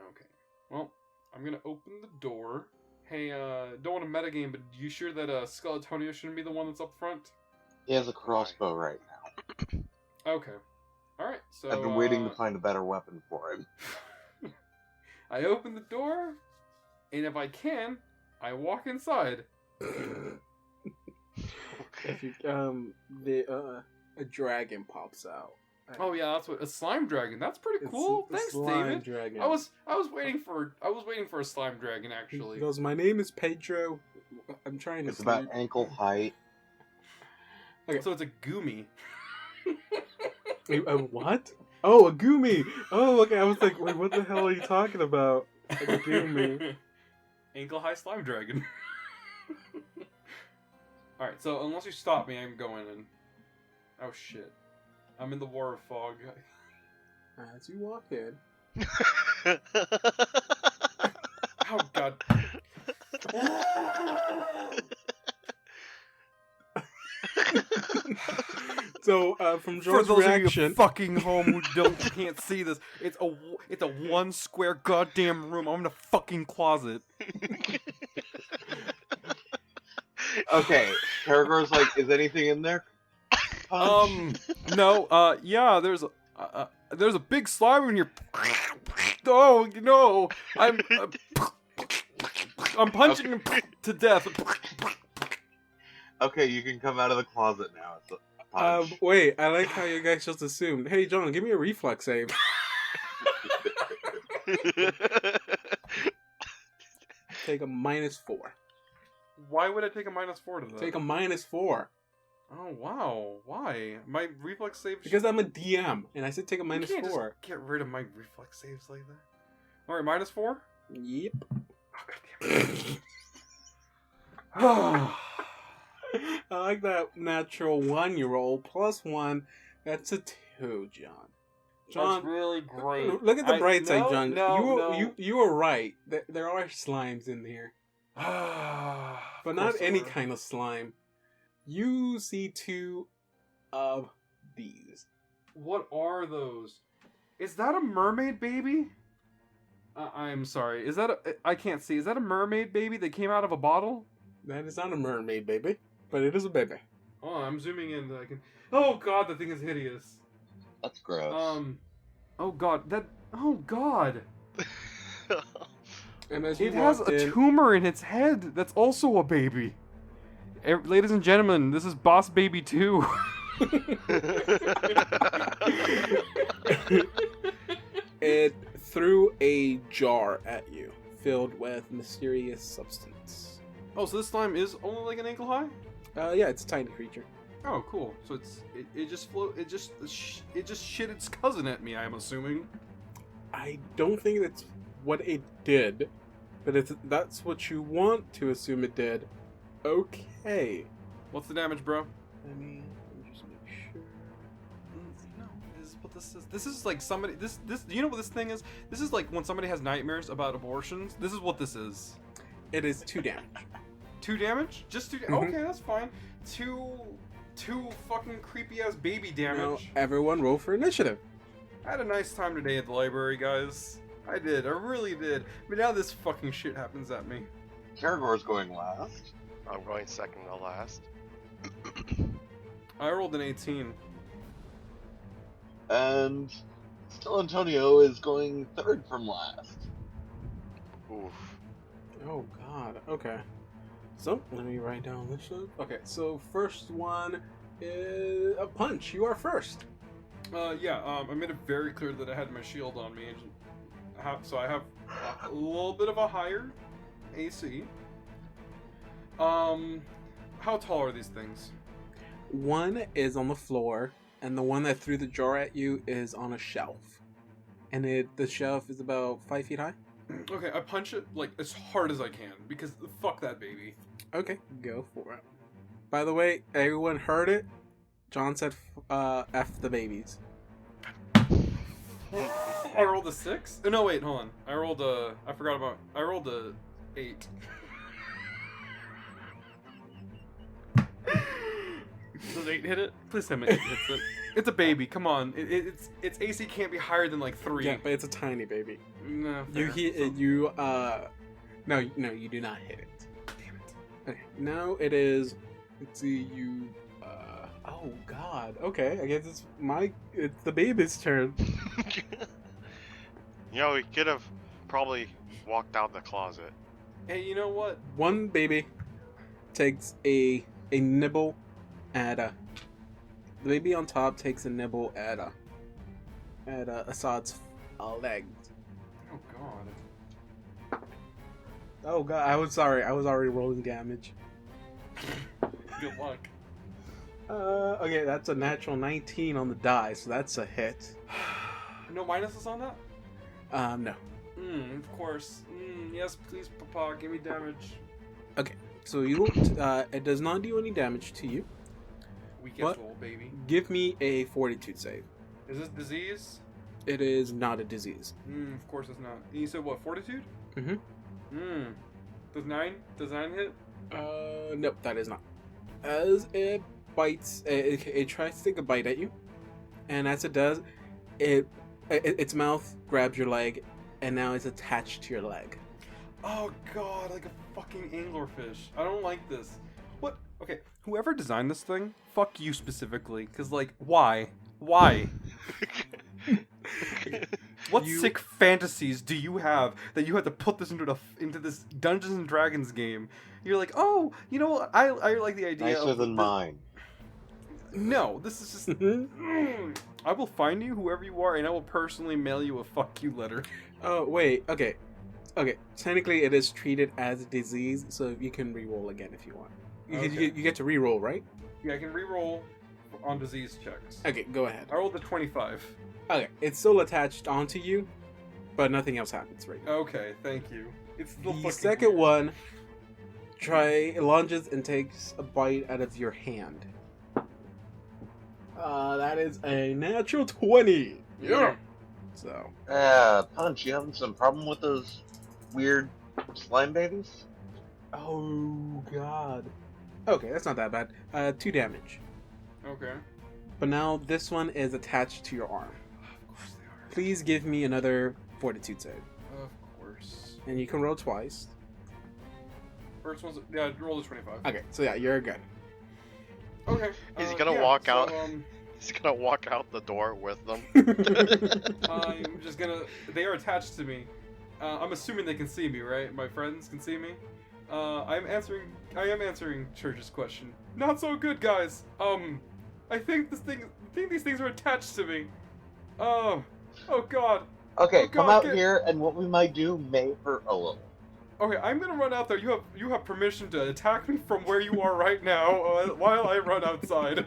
Okay. Well, I'm gonna open the door. Hey, don't want to metagame, but you sure that Skeletonio shouldn't be the one that's up front? He has a crossbow right now. Okay. All right. So I've been waiting to find a better weapon for him. I open the door, and if I can, I walk inside. If you, a dragon pops out. Oh yeah, that's what a slime dragon. That's pretty cool. Thanks, David. Dragon. I was waiting for a slime dragon actually. He goes, "My name is Pedro. I'm trying to." It's about ankle height. Okay. So it's a goomy. A what? Oh, a goomy. Oh, okay. I was like, wait, what the hell are you talking about? A goomy. Ankle high slime dragon. All right. So unless you stop me, I'm going in. Oh shit. I'm in the War of Fog. As you walk in. Oh god. So from For Joe's those reaction, of you fucking home who can't see this, it's a one square goddamn room. I'm in a fucking closet. Okay, Karagor's like, is anything in there? No, yeah, there's a big slime in here. Oh, no, I'm punching him to death. Okay, you can come out of the closet now. It's a punch. wait, I like how you guys just assumed. Hey, John, give me a reflex save. Take a -4. Why would I take a -4 to that? Take a -4. Oh wow, why? My reflex save. Because I'm a DM, and I said take a You can't -4. just get rid of my reflex saves like that. All right, -4. Yep. Oh god Oh, I like that natural 1 you roll +1. That's a 2, John. John, That's really great. look at the bright side, John. No. You were right. There are slimes in here, but not any kind of slime. You see 2 of these. What are those? Is that a mermaid baby? I'm sorry. Is that I can't see. Is that a mermaid baby that came out of a bottle? That is not a mermaid baby, but it is a baby. Oh, I'm zooming in. I can. Oh god, the thing is hideous. That's gross. Oh god, that. Oh god. And as you it has walked a in, tumor in its head. That's also a baby. Ladies and gentlemen, this is Boss Baby 2. it threw a jar at you, filled with mysterious substance. Oh, so this slime is only like an ankle high? Yeah, it's a tiny creature. Oh, cool. So it just shit its cousin at me. I'm assuming. I don't think that's what it did, but if that's what you want to assume it did, okay. What's the damage, bro? Let me just make sure. No, this is what this is. This is like somebody. This. You know what this thing is? This is like when somebody has nightmares about abortions. This is what this is. It is 2 damage. 2 damage? Just 2. Mhm. Okay, that's fine. Two fucking creepy ass baby Now, damage. everyone roll for initiative. I had a nice time today at the library, guys. I did. I really did. But now this fucking shit happens at me. Karagor's going last. I'm going second to last. I rolled an 18. And still Antonio is going third from last. Oof. Oh god, okay. So, let me write down this shit. Okay, so first one is a punch. You are first. I made it very clear that I had my shield on me. So I have a little bit of a higher AC. How tall are these things? One is on the floor, and the one that threw the jar at you is on a shelf. And the shelf is about 5 feet high? Okay, I punch it like as hard as I can because fuck that baby. Okay, go for it. By the way, everyone heard it. John said, F the babies. I rolled a 6? Oh, no, wait, hold on. I rolled a 8. Does 8 hit it? Please tell me 8 hits it. It's a baby. Come on. Its AC can't be higher than like 3. Yeah, but it's a tiny baby. No. You fair. hit it. No, you do not hit it. Damn it. Okay, now it is. Let's see, you. Oh God. Okay, I guess it's the baby's turn. You know, we could have probably walked out the closet. Hey, you know what? One baby takes a nibble at the baby on top takes a nibble at Assad's leg. Oh god. Oh God, I was sorry. I was already rolling damage. Good luck. Okay, that's a natural 19 on the die, so that's a hit. No minuses on that? No. Of course. Yes, please, Papa, give me damage. So you, it does not do any damage to you. Weakest What? roll, baby. Give me a fortitude save. Is this disease? It is not a disease. Of course it's not. You said what, fortitude? Mhm. Does 9 hit? Nope, that is not. As it bites, it tries to take a bite at you, and as it does, its mouth grabs your leg, and now it's attached to your leg. Oh god, like a fucking anglerfish. I don't like this. What? Okay, whoever designed this thing, fuck you specifically. Cause like, why? Why? What sick fantasies do you have that you had to put this into this Dungeons and Dragons game? You're like, oh, you know what? I like the idea. Nicer than mine. No, this is just. I will find you, whoever you are, and I will personally mail you a fuck you letter. Oh wait, okay. Technically, it is treated as a disease, so you can re-roll again if you want. You get to re-roll, right? Yeah, I can re-roll on disease checks. Okay, go ahead. I rolled a 25. Okay, it's still attached onto you, but nothing else happens right now. Okay, thank you. It's still The fucking second weird. one lunges and takes a bite out of your hand. That is a natural 20. Yeah. So, Punch, you having some problem with those weird slime babies? oh god. Okay, that's not that bad. 2 damage. Okay. But now this one is attached to your arm. Of course they are. Please give me another fortitude save. Of course. And you can roll twice. First one's roll a 25. Okay, so yeah, you're good. Okay. Is he gonna walk out? He's gonna walk out the door with them. I'm just gonna. They are attached to me. I'm assuming they can see me, right? My friends can see me. I am answering Church's question. Not so good, guys. I think these things are attached to me. Oh God. Okay, Oh, come God, out here, and what we might do may hurt a little. Okay, I'm gonna run out there. You have permission to attack me from where you are right now while I run outside.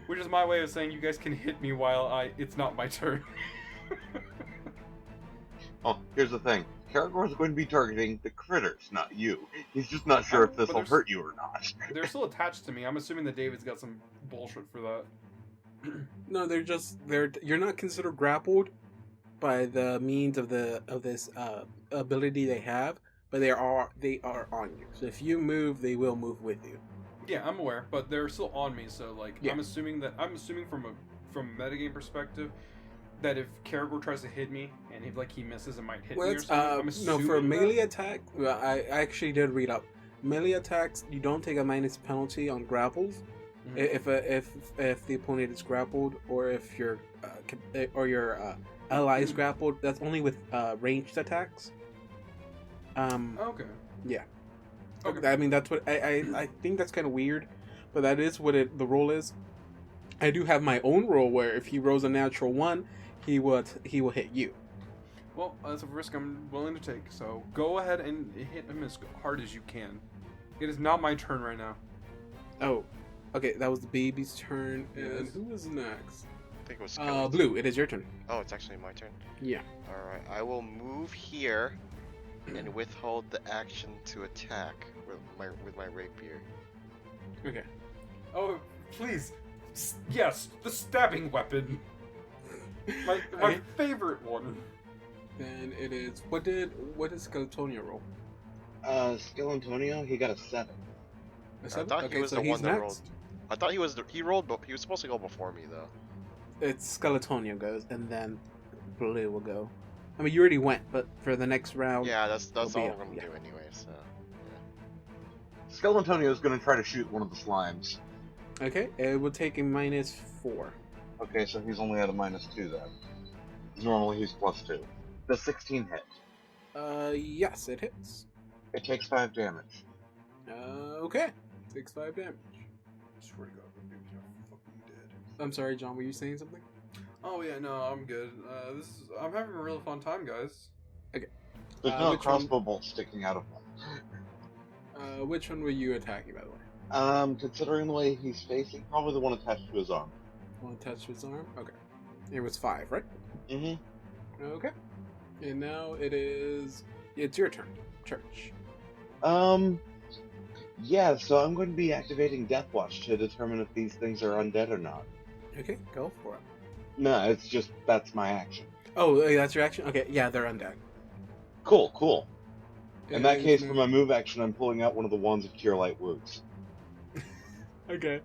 Which is my way of saying you guys can hit me while it's not my turn. Oh, here's the thing. Karagor's going to be targeting the critters, not you. He's just not sure if But this will there's- hurt you or not. They're still attached to me. I'm assuming that David's got some bullshit for that. No, you're not considered grappled by the means of this ability they have, but they are on you. So if you move, they will move with you. Yeah, I'm aware, but they're still on me. So like, Yeah. I'm assuming from a metagame perspective that if Karagor tries to hit me and if he misses, it might hit me or something. I'm no, assuming for that- melee attack, well, I actually did read up. Melee attacks, you don't take a minus penalty on grapples. Mhm. If the opponent is grappled, or if your ally is grappled, that's only with ranged attacks. Okay. Yeah. Okay. I mean, that's what I think that's kind of weird, but that is what the role is. I do have my own role where if he rolls a natural 1, he will hit you. Well, that's a risk I'm willing to take. So go ahead and hit him as hard as you can. It is not my turn right now. Oh, okay, that was the baby's turn, and Yes. who was next? I think it was skeleton. Blue. It is your turn. Oh, it's actually my turn. Yeah. Alright, I will move here and withhold the action to attack with my rapier. Okay. Oh, please. Yes, the stabbing weapon. My Okay. favorite one. Then it is what did Skeletonia roll? Skelentonio, he got a 7. A 7? thought he Okay, was so the he's one that next. rolled. I thought he rolled, but he was supposed to go before me though. It's Skeletonia goes, and then Blue will go. I mean, you already went, but for the next round. Yeah, that's It'll be all a- I'm gonna yeah. do anyway. So Skelentonio is going to try to shoot one of the slimes. Okay, it will take a -4. Okay, so he's only at a -2 then. 'Cause normally he's +2. The 16 hit. Yes, it hits. It takes 5 damage. Okay. 6-5 damage. Swear to God, my baby's not fucking dead. I'm sorry, John, were you saying something? Oh yeah, no, I'm good. I'm having a real fun time, guys. There's no which crossbow bolt sticking out of him. Which one were you attacking, by the way? Considering the way he's facing, probably the one attached to his arm. One touch his arm? Okay. It was 5, right? Mm-hmm. Okay. And now it's your turn, Church. Yeah, so I'm going to be activating Death Watch to determine if these things are undead or not. Okay, go for it. No, it's just, that's my action. Oh, that's your action? Okay, yeah, they're undead. Cool. In that case, And- for my move action, I'm pulling out one of the wands of Cure Light Wounds. Okay.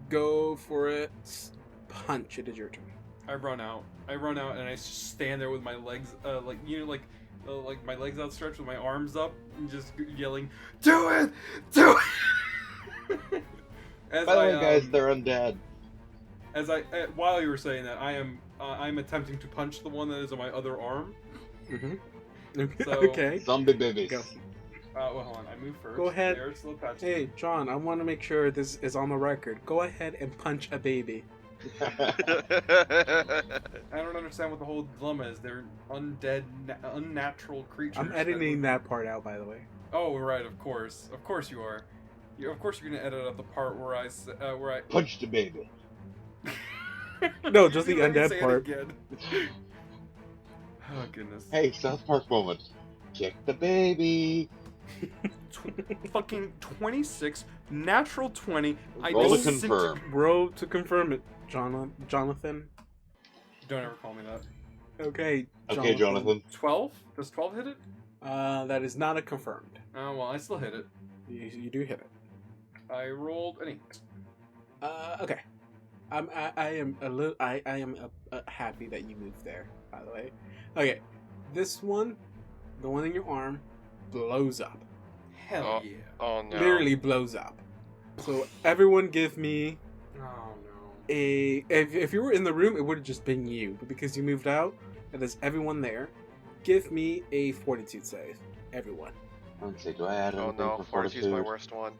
Go for it. Punch. It is your turn. I run out and I just stand there with my legs, like my legs outstretched with my arms up and just yelling, "Do it! Do it!" As By the way, guys, they're undead. while you were saying that, I'm attempting to punch the one that is on my other arm. Mm-hmm. So- Okay. Zombie babies. Go. Well, hold on. I move first. Go ahead. They're still attached. Hey, John, I want to make sure this is on the record. Go ahead and punch a baby. I don't understand what the whole dilemma is. They're undead, unnatural creatures. I'm editing that part out, by the way. Oh, right. Of course you are. Of course you're gonna edit out the part where I Punch the baby. No, just the You let me undead say it part. again. Oh goodness. Hey, South Park moment. Kick the baby. Fucking 26, natural 20. Roll to disintegr- confirm. Roll to confirm it, Jonathan. Don't ever call me that. Okay, Okay, Jonathan. 12? Does 12 hit it? That is not a confirmed. Oh well, I still hit it. You do hit it. I rolled an 8. Okay. I am a little. I am happy that you moved there. By the way. Okay. This one, the one in your arm, blows up. Hell yeah. Oh no. Literally blows up. So everyone, give me Oh no. a. If you were in the room, it would have just been you, but because you moved out, and there's everyone there, give me a fortitude save. Everyone. Let's see, do I add Oh anything no, for Fortitude's my fortitude? worst one.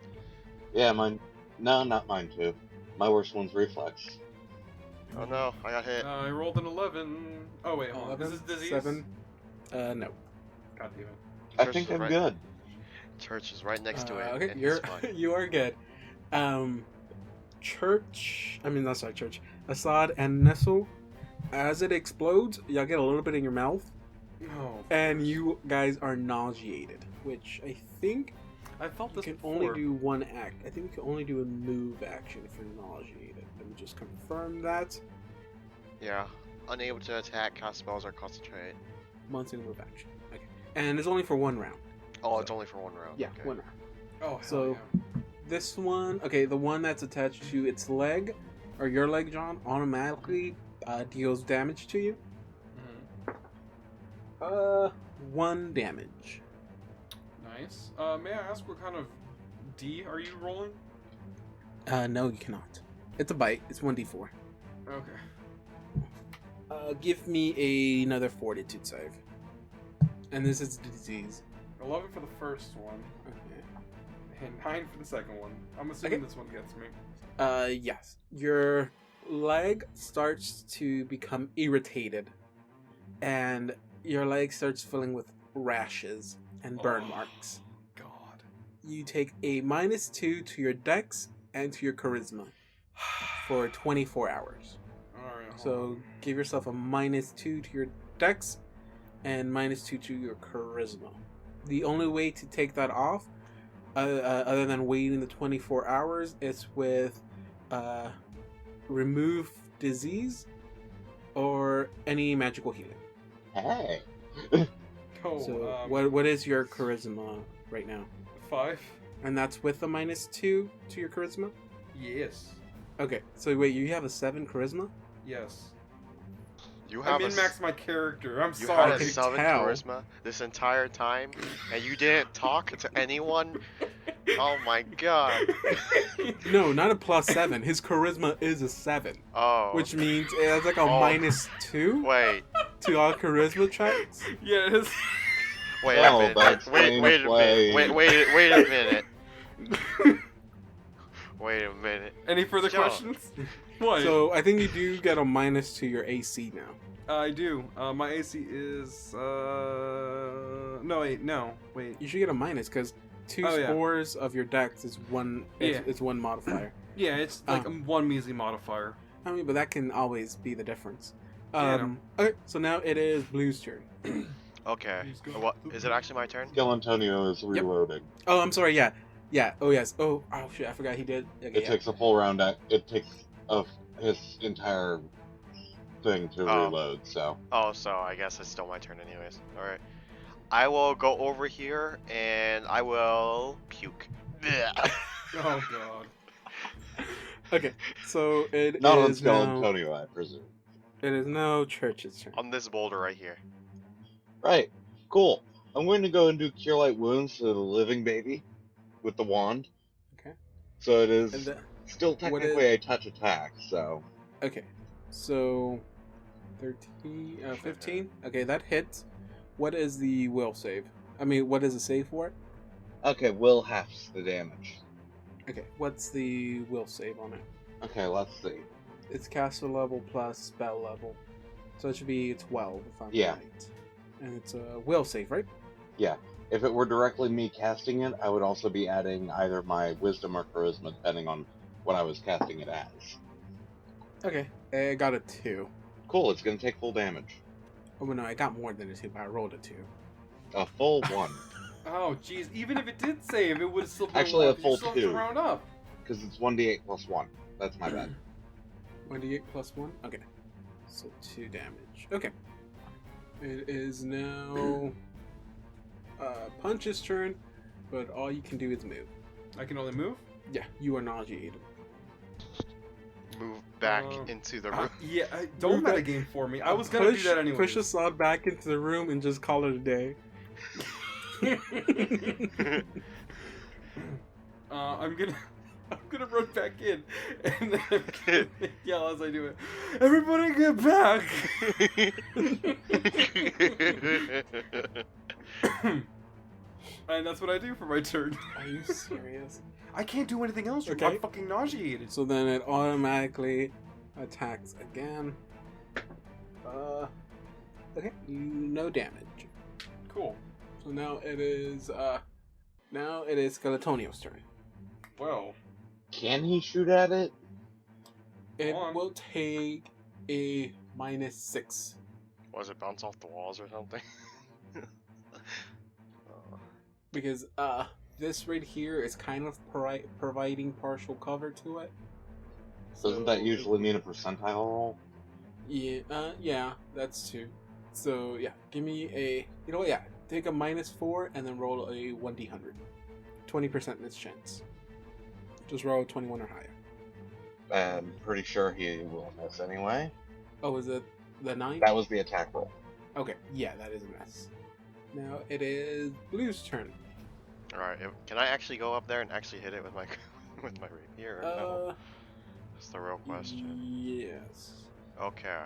Yeah, mine. No, not mine too. My worst one's reflex. Oh no, I got hit. I rolled an 11. Oh wait, hold on. This is disease. 7. No. God damn it. I Church think is I'm right- good. Church is right next to it. Okay, and you're he's fine. you are good. Church. I mean, not sorry, Church. Assad and Nestle. As it explodes, y'all get a little bit in your mouth, Oh, and you guys are nauseated, which I think I felt you this can before. only do one act. I think you can only do a move action if you're nauseated. Let me just confirm that. Yeah. Unable to attack, cast spells, or concentrate. Once in a move action. Okay. And it's only for 1 round. Oh, it's only for 1 round. Yeah, Okay. 1 round. Oh, hell So- yeah. This one, okay, the one that's attached to its leg, or your leg, John, automatically deals damage to you. Mhm. 1 damage. Nice. May I ask what kind of D are you rolling? No, you cannot. It's a bite. It's 1d4. Okay. Give me another fortitude save. And this is disease. 11 for the first one, Okay. and 9 for the second one. I'm assuming Okay. this one gets me. Yes. Your leg starts to become irritated, and your leg starts filling with rashes and burn Oh. marks. God. You take a -2 to your dex and to your charisma for 24 hours. Alright. So give yourself a -2 to your dex and -2 to your charisma. The only way to take that off, other than waiting the 24 hours, is with remove disease or any magical healing. Hey. Oh, So what is your charisma right now? 5? And that's with a -2 to your charisma? Yes. Okay, so wait, you have a 7 charisma? Yes. You I have min-maxed my character. I'm you sorry. had a can 7 tell. charisma this entire time, and you didn't talk to anyone? Oh my god. No, not a +7. His charisma is a 7. Oh. Which means it has like a Oh. -2 Wait. to all charisma checks. Yeah, it is. Wait Well, a minute. that's Wait a minute. gameplay. Wait a minute. Wait a minute. Any further John. questions? What? So I think you do get a minus to your AC now. I do. My AC is no wait. You should get a minus because 2 Oh, yeah. scores of your dex is one. It's, Yeah. it's 1 modifier. Yeah, it's like Oh. one measly modifier. I mean, but that can always be the difference. Yeah, I know. Okay, so now it is Blue's turn. Okay. He's going What to is it actually my turn? Gil Antonio is reloading. Oh, I'm sorry. Yeah, yeah. Oh yes. Oh shit. I forgot he did. Okay, It takes a full round. It takes his entire thing to Oh. reload. So Oh, so I guess it's still my turn anyways. Alright. I will go over here and I will puke. Oh god. Okay, so it not on is Gil now. Antonio, I presume. It is now Church's turn. On this boulder right here. Right. Cool. I'm going to go and do Cure Light Wounds to the living baby with the wand. Okay. So it is And the- still what technically a touch attack. So Okay, so 13, 15. Okay, that hits. What is the will save? I mean, what is the save for it? okay, will halves the damage. Okay, what's the will save on it? Okay, let's see. It's caster level plus spell level, so it should be 12 if I'm Yeah. right. And it's a will save, right? Yeah. If it were directly me casting it, I would also be adding either my wisdom or charisma, depending on what I was casting it as. Okay, I got a 2. Cool, it's going to take full damage. Oh no, I got more than a 2, but I rolled a 2. A full 1. Oh jeez. Even if it did save, it would still be Actually, a one, 'cause you full still have to 2. round up. Because it's 1d8 plus 1. That's my bad. 1d8 plus 1? Okay. So 2 damage. Okay. It is now Punch's turn, but all you can do is move. I can only move. Yeah, you are nauseated. Move back Uh, into the room. Yeah, don't Move back- metagame for me. I was gonna do that anyway. Push Assad back into the room and just call it a day. I'm gonna run back in, and then I'm gonna yell as I do it. Everybody get back! And that's what I do for my turn. Are you serious? I can't do anything else. Okay. I'm fucking nauseated. So then it automatically attacks again. Okay, no damage. Cool. So now it is Skeletonio's turn. Well, Can he shoot at it? It Go on. will take a -6. Was it bounce off the walls or something? Because this right here is kind of providing partial cover to it. Doesn't that usually mean a percentile roll? Yeah, that's true. So yeah, give me a, you know what? Yeah, take a -4 and then roll a 1d100. 20% miss chance. Just roll 21 or higher. I'm pretty sure he will miss anyway. Oh, is it the 9? That was the attack roll. Okay, yeah, that is a miss. Now it is Blue's turn. All right, can I actually go up there and actually hit it with my with my rapier? Or no? That's the real question. Yes. Okay.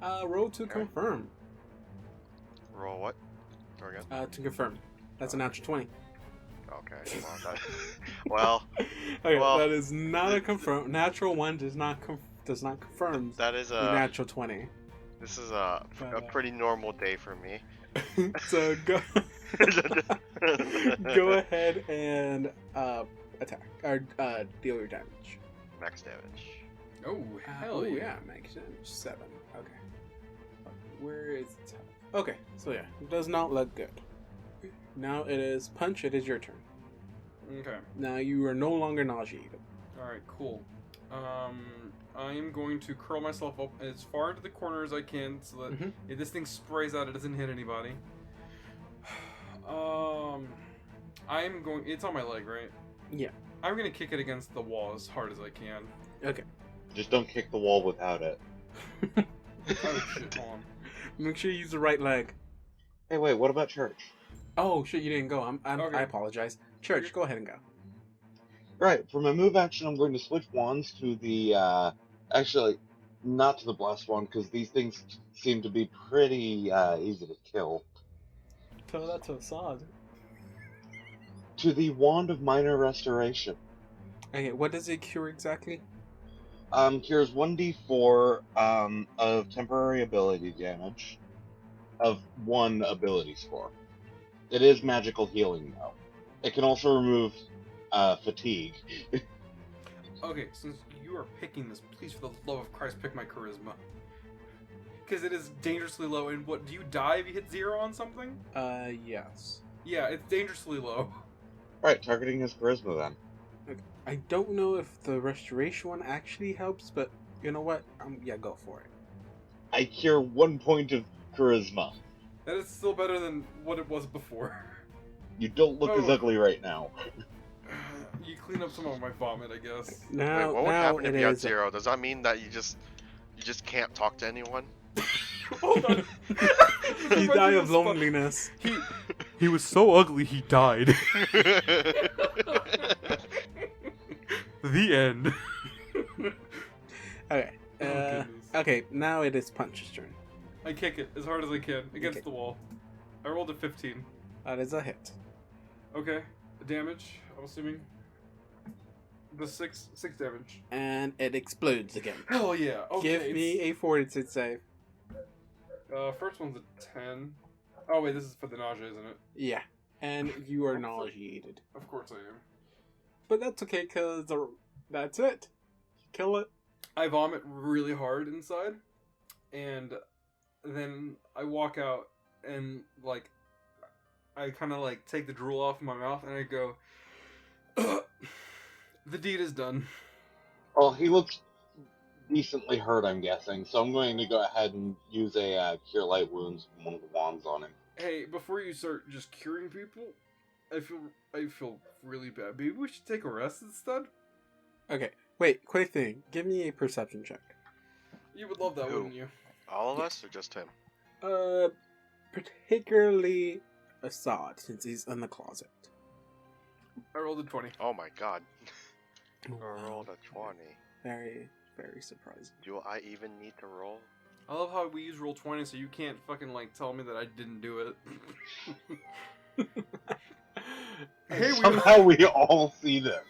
Roll to confirm. Roll what? Or again? To confirm. That's a natural 20. Okay. Well, that, well. Okay, well, that is not a confirm. Natural 1 does not confirm that is the a natural 20. This is a pretty normal day for me. So go go ahead and attack or deal your damage. Max damage. Oh, hell yeah, max damage 7. Okay. Where is it? Okay, so yeah, it does not look good. Now it is Punch. It is your turn. Okay. Now you are no longer nauseated. Alright, cool. I am going to curl myself up as far into the corner as I can so that if this thing sprays out, it doesn't hit anybody. I'm going... It's on my leg, right? Yeah. I'm going to kick it against the wall as hard as I can. Okay. Just don't kick the wall without it. Oh, shit, hold on. Make sure you use the right leg. Hey, wait, what about Church? Oh, shit, you didn't go. Okay. I apologize. Church, go ahead and go. Right, for my move action, I'm going to switch wands to the, actually, not to the blessed one, because these things seem to be pretty, easy to kill. Tell that to Assad. To the Wand of Minor Restoration. Okay, what does it cure exactly? Cures 1d4, of temporary ability damage of 1 ability score. It is magical healing, though. It can also remove, fatigue. Okay, since you are picking this, please, for the love of Christ, pick my charisma. Because it is dangerously low, and what, do you die if you hit 0 on something? Yes. Yeah, it's dangerously low. Right, targeting his charisma then. Okay. I don't know if the restoration one actually helps, but you know what? Yeah, go for it. I cure 1 point of charisma. That is still better than what it was before. You don't look as ugly right now. You clean up some of my vomit, I guess. Now, Wait, what would happen if it you had is 0? Does that mean that you just can't talk to anyone? Hold on. You die of loneliness. He was so ugly he died. The end. Okay. goodness. Okay, now it is Punch's turn. I kick it as hard as I can against the wall. I rolled a 15. That is a hit. Okay. Damage, I'm assuming. The 6 damage. And it explodes again. Hell yeah. Okay. Give me a fortitude save. First one's a 10. Oh wait, this is for the nausea, isn't it? Yeah. And you are nauseated. Of course I am. But that's okay, because that's it. Kill it. I vomit really hard inside, and then I walk out and like I kind of like take the drool off my mouth and I go, the deed is done. Well, he looks decently hurt, I'm guessing, so I'm going to go ahead and use a Cure Light Wounds from one of the wands on him. Hey, before you start just curing people, I feel really bad. Maybe we should take a rest instead? Okay. Wait, quick thing. Give me a perception check. You would love that, Who? wouldn't you? All of us or just him? Particularly Assad, since he's in the closet. I rolled a 20. Oh my god. Oh, I rolled a 20. Very, very surprising. Do I even need to roll? I love how we use roll 20 so you can't fucking like tell me that I didn't do it. Hey, Somehow we all see this.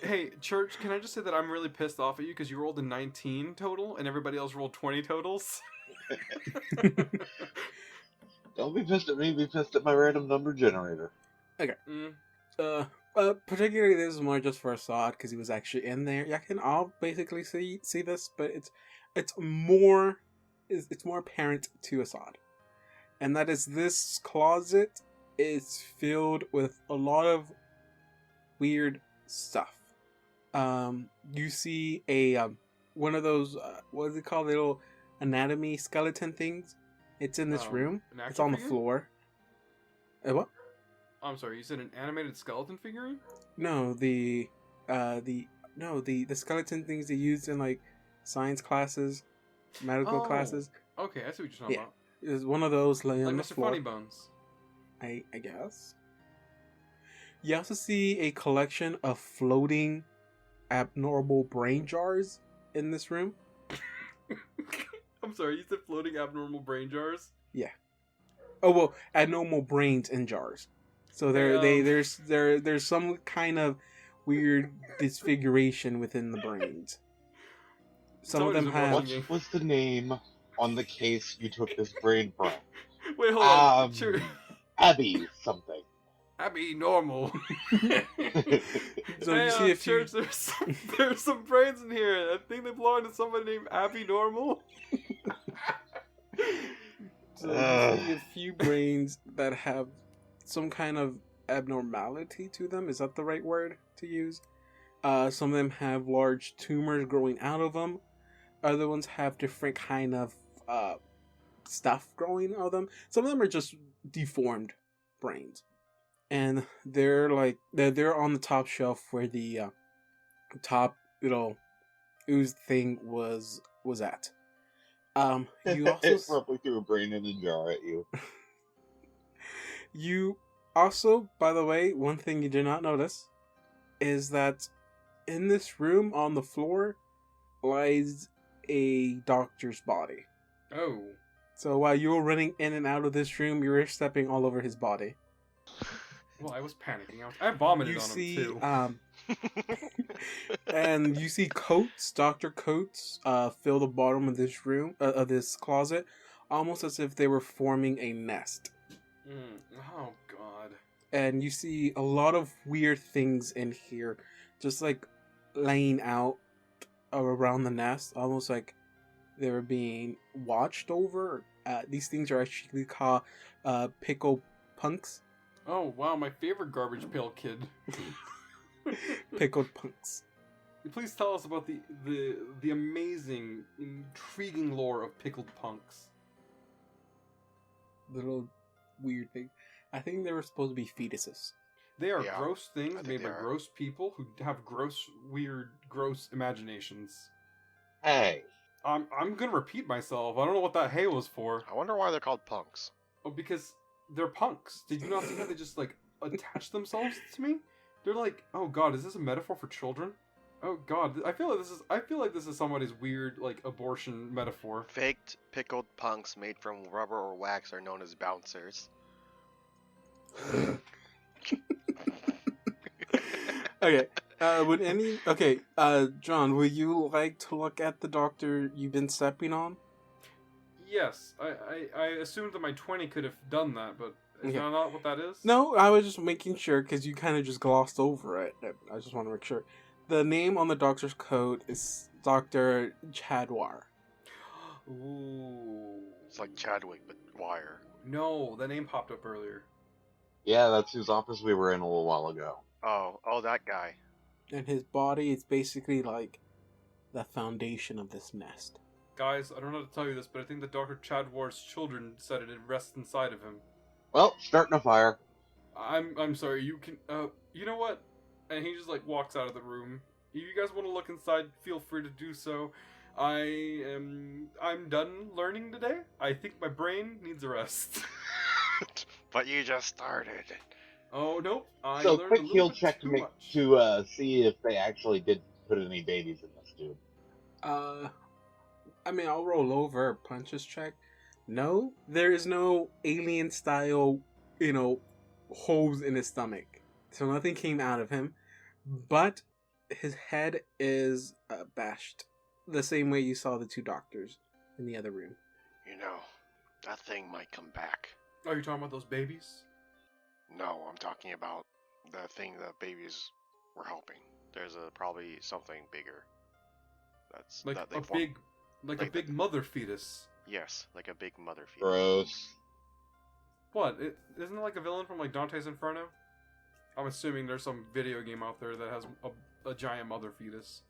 Hey, Church, can I just say that I'm really pissed off at you because you rolled a 19 total and everybody else rolled 20 totals? Don't be pissed at me, be pissed at my random number generator. Okay. Mm. Particularly this is more just for Assad because he was actually in there. Yeah, I can all basically see this, but it's it's more apparent to Assad, and that is this closet is filled with a lot of weird stuff. You see a one of those what is it called, little anatomy skeleton things. It's in this room. An action It's on the figure? floor. What? I'm sorry, you said an animated skeleton figurine? No, the skeleton things they use in like science classes, medical classes. Okay, I see what you're talking Yeah, about. there's one of those laying Like on the Mr. floor. Funny Bones. I guess. You also see a collection of floating abnormal brain jars in this room. I'm sorry, you said floating abnormal brain jars? Oh well, abnormal brains in jars. So there's some kind of weird disfiguration within the brains. Some of them Somebody's have. What watching was the name on the case you took this brain from? Wait, hold on. Abby something. Abby normal. So Hey, you see a few. Church, there's some brains in here. I think they belong to somebody named Abby Normal. So you see a few brains that have some kind of abnormality to them. Is that the right word to use? Some of them have large tumors growing out of them. Other ones have different kind of stuff growing out of them. Some of them are just deformed brains, and they're on the top shelf where the top ooze thing was at. You also Probably threw a brain in a jar at you. You also, by the way, one thing you did not notice is that in this room on the floor lies a doctor's body. Oh. So while you were running in and out of this room, you were stepping all over his body. Well, I was panicking. I vomited You on see, him, too. and you see coats, doctor coats, fill the bottom of this room, of this closet, almost as if they were forming a nest. Oh, God. And you see a lot of weird things in here, just like laying out around the nest, almost like they were being watched over. These things are actually called pickle punks. Oh, wow, my favorite garbage pail kid. Pickled punks. Please tell us about the amazing, intriguing lore of pickled punks. Little weird thing. I think they were supposed to be fetuses. They are Yeah, gross I things think made they by are. gross people who have gross, weird, gross imaginations. Hey, I'm gonna repeat myself. I don't know what that hey was for. I wonder why they're called punks. Oh, because they're punks. Did you not see how they just like attach themselves to me? They're like, oh god, is this a metaphor for children? Oh god, I feel like this is somebody's weird like abortion metaphor. Faked pickled punks made from rubber or wax are known as bouncers. Okay. John, would you like to look at the doctor you've been stepping on? Yes, I assumed that my 20 could have done that, but is Okay. that not what that is? No, I was just making sure because you kind of just glossed over it. I just want to make sure. The name on the doctor's coat is Dr. Chadwar. Ooh. It's like Chadwick, but wire. No, that name popped up earlier. yeah, that's whose office we were in a little while ago. Oh, that guy. And his body is basically like the foundation of this nest. Guys, I don't know how to tell you this, but I think that Dr. Chadwar's children decided to rest inside of him. Well, starting a fire. I'm sorry, you can you know what? And he just like walks out of the room. If you guys want to look inside, feel free to do so. I'm done learning today. I think my brain needs a rest. But you just started. Oh nope. I So learned quick a little heal bit check too to much. see if they actually did put any babies in this dude. I mean, I'll roll over a punches check. No, there is no alien style, holes in his stomach. So nothing came out of him. But his head is bashed. The same way you saw the two doctors in the other room. You know, that thing might come back. Are you talking about those babies? No, I'm talking about the thing the babies were helping. There's probably something bigger. Like that they a formed. big Like a Like big mother fetus. Yes, like a big mother fetus. Gross. What? Isn't it like a villain from like Dante's Inferno? I'm assuming there's some video game out there that has a giant mother fetus.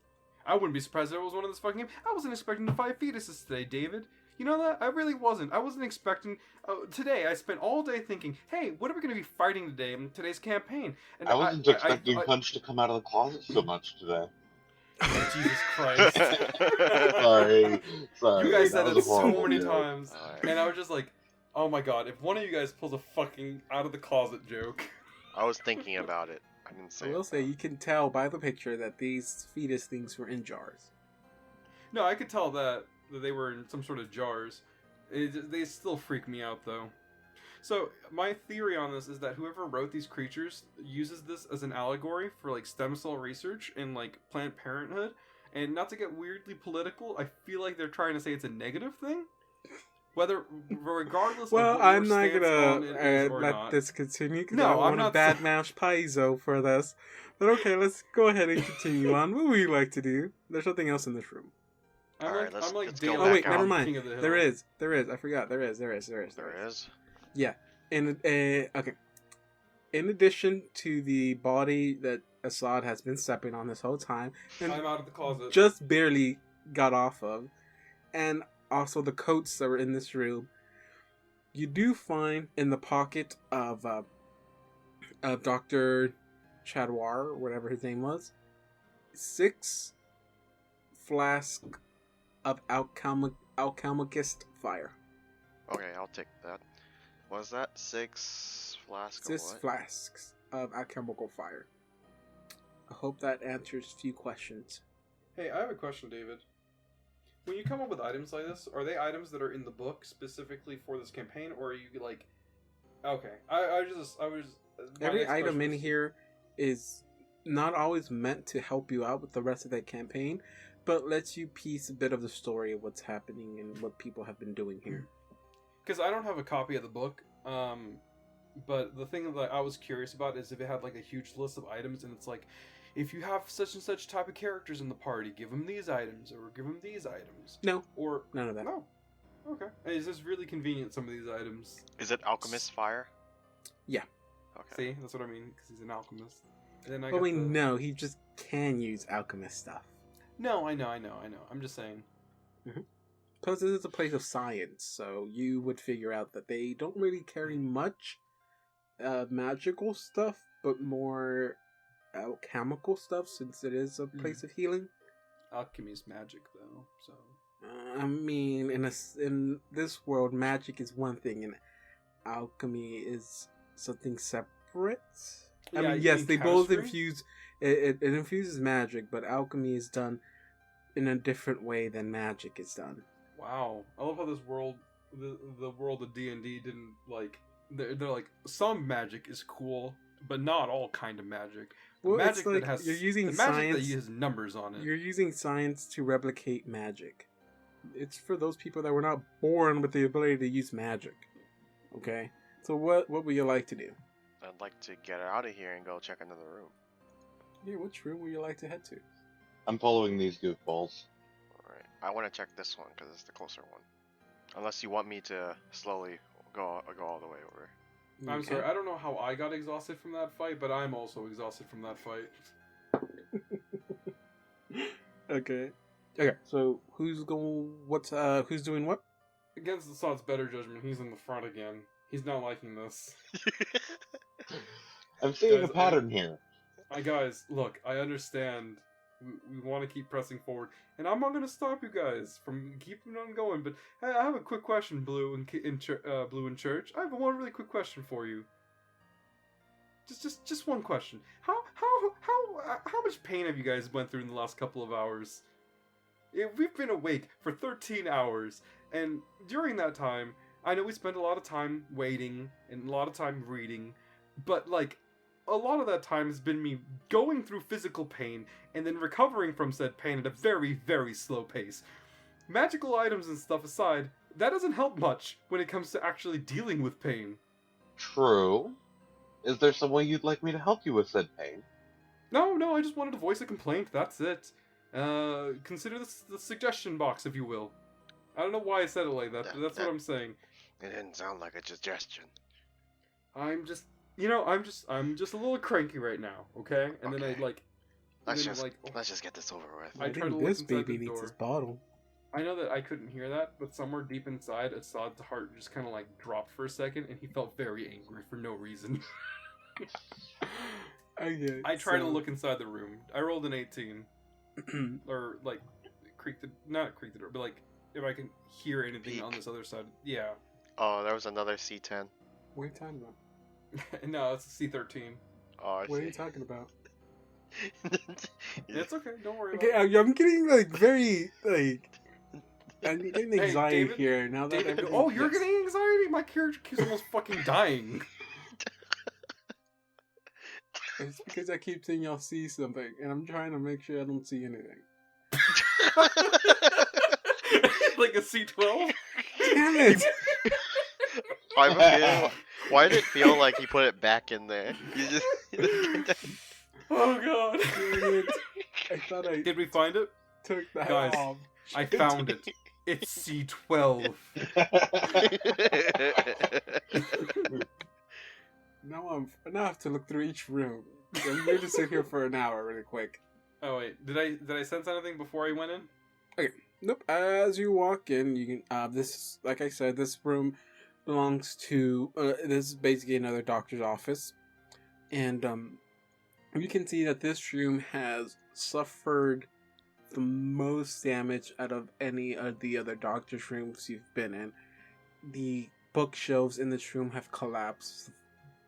I wouldn't be surprised if it was one of this fucking game. I wasn't expecting to fight fetuses today, David. You know that? I really wasn't. I wasn't expecting... today, I spent all day thinking, hey, what are we going to be fighting today in today's campaign? And I wasn't expecting Punch to come out of the closet so much today. Jesus Christ. Sorry. You guys said that it was a so horrible many joke. times. Alright. And I was just like, oh my god, if one of you guys pulls a fucking out of the closet joke. I was thinking about it. I didn't say I it. will say you can tell by the picture that these fetus things were in jars. No, I could tell that they were in some sort of jars. They still freak me out, though. So, my theory on this is that whoever wrote these creatures uses this as an allegory for, like, stem cell research and, like, Planned Parenthood. And not to get weirdly political, I feel like they're trying to say it's a negative thing. Regardless Well, of what I'm your not stance on it gonna is or let not. this continue because No, I I'm want to not badmouth Paizo for this. But okay, let's go ahead and continue on. What would you like to do? There's nothing else in this room. Alright, let's I'm like go Dale Oh wait, back never out. mind. King of the Hill. There is. I forgot. There is. There is? Yeah. Okay. In addition to the body that Assad has been stepping on this whole time, and I'm out of the closet. just barely got off of, and also the coats that were in this room, you do find in the pocket of Dr. Chadwar, or whatever his name was, 6 flasks of alchemist fire. Okay, I'll take that. What is that? 6 flasks of 6 what? flasks of alchemical fire. I hope that answers a few questions. Hey, I have a question, David. When you come up with items like this, are they items that are in the book specifically for this campaign, or are you like, okay? I was. My Every next item question in was- here is not always meant to help you out with the rest of that campaign, but lets you piece a bit of the story of what's happening and what people have been doing here. Because I don't have a copy of the book, but the thing that I was curious about is if it had like a huge list of items, and it's like, if you have such and such type of characters in the party, give them these items, or give them these items. No, Or none of that. no. Okay. It's just really convenient, some of these items. Is it alchemist fire? Yeah. Okay. See, that's what I mean, because he's an alchemist. And then Well, no, he just can use alchemist stuff. No, I know. I'm just saying. Plus, this is a place of science, so you would figure out that they don't really carry much magical stuff, but more alchemical stuff, since it is a place of healing. Alchemy is magic, though, so... I mean, in this world, magic is one thing, and alchemy is something separate. I Yeah, mean, you yes, mean they both chemistry? infuse. It infuses magic, but alchemy is done in a different way than magic is done. Wow. I love how this world, the world of D&D didn't, like... They're like, some magic is cool, but not all kind of magic. The Well, magic it's like that has... you're using the magic science. that uses numbers on it. You're using science to replicate magic. It's for those people that were not born with the ability to use magic. Okay? So what would you like to do? I'd like to get out of here and go check another room. Yeah, which room would you like to head to? I'm following these goofballs. Alright. I want to check this one because it's the closer one. Unless you want me to slowly go all the way over. I'm Okay. sorry, I don't know how I got exhausted from that fight, but I'm also exhausted from that fight. Okay. Okay. So who's who's doing what? Against the Sod's better judgment, he's in the front again. He's not liking this. I'm seeing a Guys, pattern here. Guys, look, I understand. We want to keep pressing forward, and I'm not going to stop you guys from keeping on going. But I have a quick question, Blue Blue in Church. I have one really quick question for you. Just one question. How much pain have you guys went through in the last couple of hours? We've been awake for 13 hours, and during that time, I know we spent a lot of time waiting and a lot of time reading, but like, a lot of that time has been me going through physical pain and then recovering from said pain at a very, very slow pace. Magical items and stuff aside, that doesn't help much when it comes to actually dealing with pain. True. Is there some way you'd like me to help you with said pain? No, I just wanted to voice a complaint, that's it. Consider this the suggestion box, if you will. I don't know why I said it like that, but that's what I'm saying. It didn't sound like a suggestion. I'm just a little cranky right now, okay? And then I Okay. like, Let's then, just like, let's just get this over with. I I tried think to look this inside baby the needs door. his bottle. I know that I couldn't hear that, but somewhere deep inside, Assad's heart just kind of like dropped for a second, and he felt very angry for no reason. Okay. I tried to look inside the room. I rolled an 18, or like not creak the door, but like if I can hear anything Peek. on this other side. Yeah. Oh, there was another C10. What are you talking about? No, it's a C13. Oh, I What are you see. talking about? It's okay. Don't worry. Okay, About it. I'm getting like very like. I'm getting Hey, anxiety David? here now that David, everything. oh, you're Yes. getting anxiety. My character keeps almost fucking dying. It's because I keep saying y'all see something, and I'm trying to make sure I don't see anything. Like a C12. Damn it! Why did it feel like he put it back in there? You just Oh god. Damn it! I thought I Did we find it? took that Guys, off. I found it. It's C12. Now I have to look through each room. I'm going to sit here for an hour, really quick. Oh wait, did I sense anything before I went in? Nope. As you walk in, you can. This, like I said, this room belongs to. This is basically another doctor's office, and you can see that this room has suffered the most damage out of any of the other doctor's rooms you've been in. The bookshelves in this room have collapsed.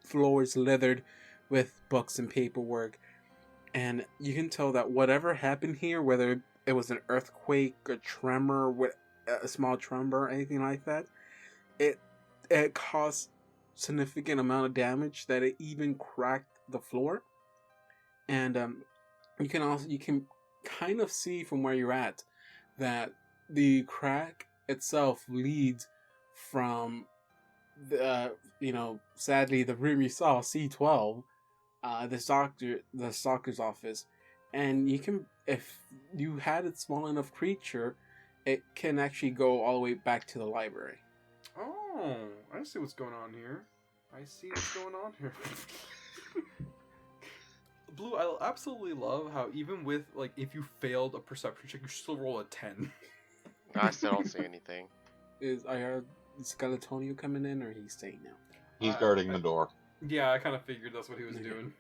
The floor is littered with books and paperwork, and you can tell that whatever happened here, whether it was an earthquake, a tremor, a small tremor, anything like that, it caused significant amount of damage that it even cracked the floor. And you can kind of see from where you're at that the crack itself leads from the sadly the room you saw, C12, the doctor's office, and you can, if you had a small enough creature, it can actually go all the way back to the library. Oh, I see what's going on here. I see what's going on here. Blue, I absolutely love how even with, like, if you failed a perception check, you still roll a 10. I still don't see anything. Is Skeletonio coming in, or he's staying now? He's guarding the door. Yeah, I kind of figured that's what he was doing.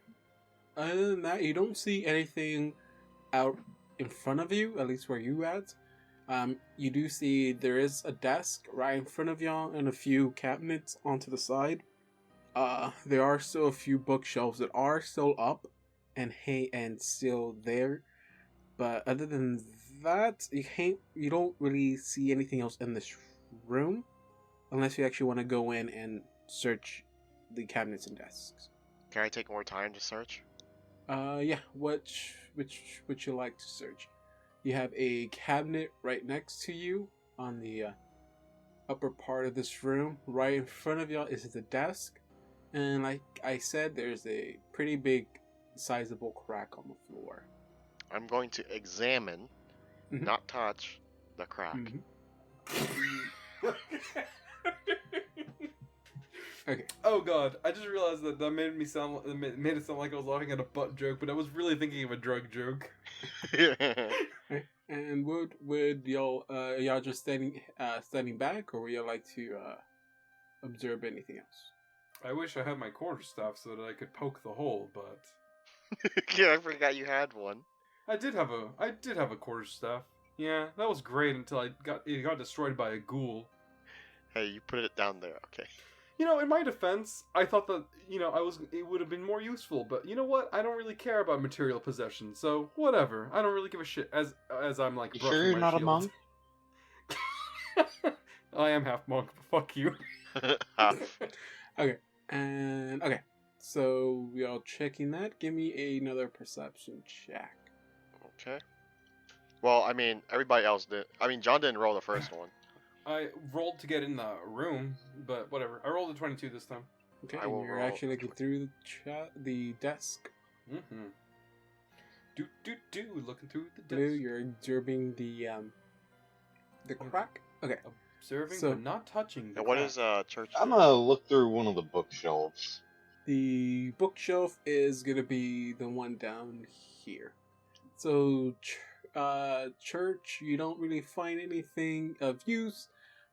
Other than that, you don't see anything out in front of you, at least where you at. You do see there is a desk right in front of y'all and a few cabinets onto the side. There are still a few bookshelves that are still up and still there. But other than that, you don't really see anything else in this room, unless you actually want to go in and search the cabinets and desks. Can I take more time to search? Yeah. Which would you like to search? You have a cabinet right next to you on the upper part of this room. Right in front of y'all is the desk, and like I said, there's a pretty big, sizable crack on the floor. I'm going to examine, Mhm. not touch, the crack. Mhm. Okay. Oh god, I just realized that made it sound like I was laughing at a butt joke, but I was really thinking of a drug joke. And would y'all just standing back, or would y'all like to observe anything else? I wish I had my quarterstaff so that I could poke the hole, but Yeah, I forgot you had one. I did have a quarterstaff. Yeah, that was great until it got destroyed by a ghoul. Hey, you put it down there, okay. You know, in my defense, I thought that, it would have been more useful, but you know what? I don't really care about material possessions, so whatever. I don't really give a shit as I'm like You brushing sure you're my not a shield. monk? I am half monk, but fuck you. Half. Okay, so we all checking that. Give me another perception check. Okay. Well, I mean, everybody else did. I mean, John didn't roll the first one. I rolled to get in the room, but whatever. I rolled a 22 this time. Okay, I and will you're roll actually looking through the desk. Mm-hmm. Looking through the Blue, dust. you're observing the crack. Okay. Observing So- but not touching. And what is church? I'm gonna look through one of the bookshelves. The bookshelf is gonna be the one down here. So, church, you don't really find anything of use.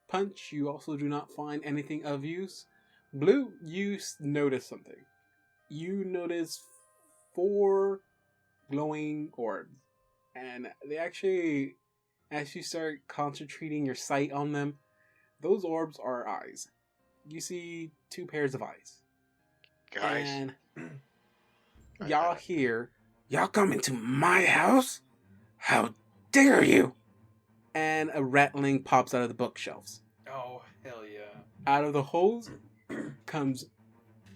Punch, you also do not find anything of use. Blue, you notice something. You notice 4 glowing orbs. And they actually, as you start concentrating your sight on them, those orbs are eyes. You see 2 pairs of eyes. Guys, And y'all hear, y'all come into my house? How dare you? And a rattling pops out of the bookshelves. Oh, hell yeah. Out of the holes comes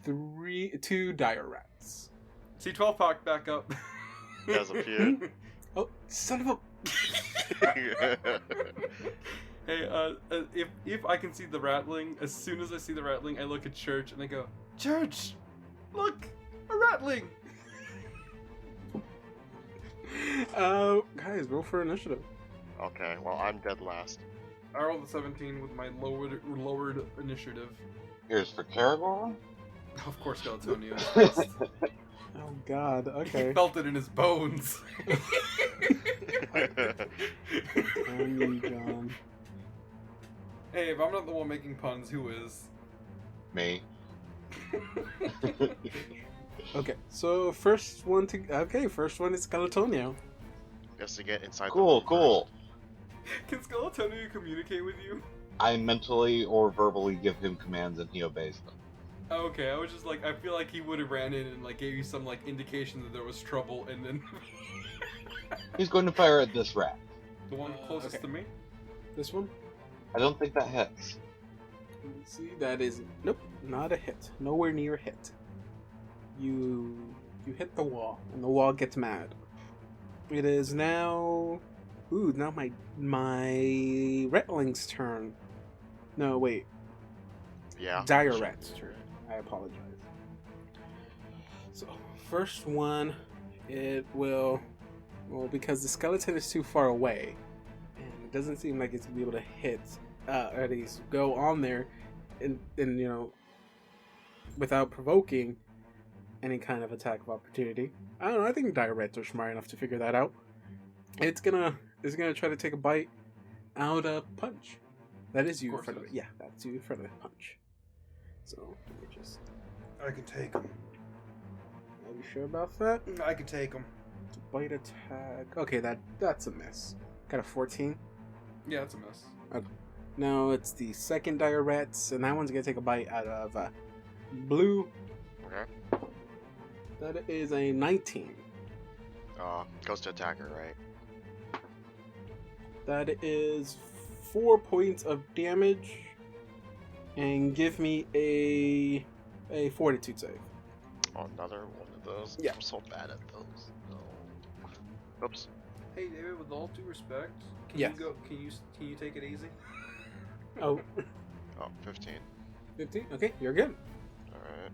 2 dire rats. C12 pack back up. Has appeared. Oh, son of a... Hey, if I can see the rattling, as soon as I see the rattling, I look at Church and I go, Church, look, a rattling. Guys, roll for initiative. Okay, well I'm dead last. I rolled a 17 with my lowered initiative. Here's for Karagor. Of course, Skeletonio. Oh God. He Okay. felt it in his bones. John. Hey, if I'm not the one making puns, who is? Me. Okay, so first one is Skeletonio. Just to get inside. Cool. Can Skeletonio communicate with you? I mentally or verbally give him commands and he obeys them. Okay, I was just like, I feel like he would have ran in and like gave you some like indication that there was trouble, and then He's going to fire at this rat. the one closest okay. to me. This one? I don't think that hits. Let me see, that is nope, not a hit. Nowhere near a hit. You hit the wall, and the wall gets mad. It is now now my Ratling's turn. No, wait. Yeah. Dire Rat's turn. I apologize. So, first one, it will... Well, because the skeleton is too far away, and it doesn't seem like it's going to be able to hit, or at least go on there, and without provoking any kind of attack of opportunity. I don't know, I think Dire Rats are smart enough to figure that out. It's gonna try to take a bite out of Punch. That is you in course front it of it. is. Yeah, that's you in front of the Punch. So, let me just... I can take him. Are you sure about that? I can take him. It's a bite attack. Okay, that's a miss. Got a 14. Yeah, that's a miss. Now it's the second Dire Rats, and that one's gonna take a bite out of Blue. Okay. That is a 19. Goes to attacker, right? That is 4 points of damage, and give me a fortitude save. Oh, another one of those. Yeah. I'm so bad at those. No. Oops. Hey, David, with all due respect, can Yes. Can you take it easy? Oh, Oh, 15. 15? Okay, you're good. Alright.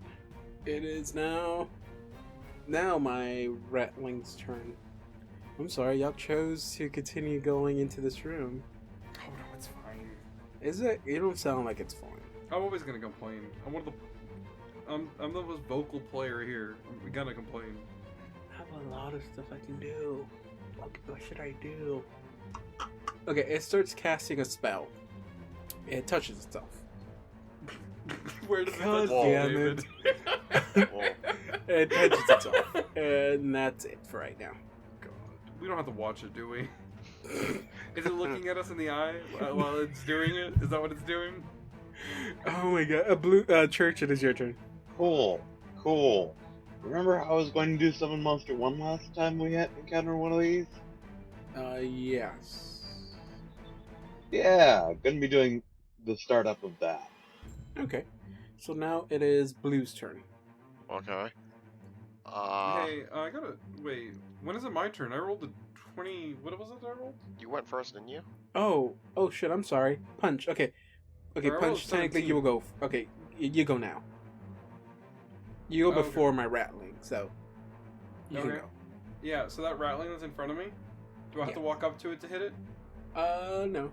It is now my Ratling's turn. I'm sorry, y'all chose to continue going into this room. Oh no, it's fine. Is it? You don't sound like it's fine. I'm always gonna complain. I'm the most vocal player here. I'm gonna complain. I have a lot of stuff I can do. What should I do? Okay, it starts casting a spell. It touches itself. Where does God it touch damn David? Whoa. It touches itself. And that's it for right now. God, we don't have to watch it, do we? Is it looking at us in the eye while it's doing it? Is that what it's doing? Oh my god. Church, it is your turn. Cool. Remember how I was going to do Summon Monster 1 last time we had encountered one of these? Yes. Yeah, gonna be doing the startup of that. Okay. So now it is Blue's turn. Okay. Hey, I gotta wait. When is it my turn? I rolled a 20. What was it I rolled? You went first, didn't you? Oh shit, I'm sorry. Punch. Okay, I rolled Punch, technically 17. you will go. Okay, you go now. You go Okay. before my rattling, so you can Okay. go. Yeah, so that rattling that's in front of me, do I have to walk up to it to hit it? No.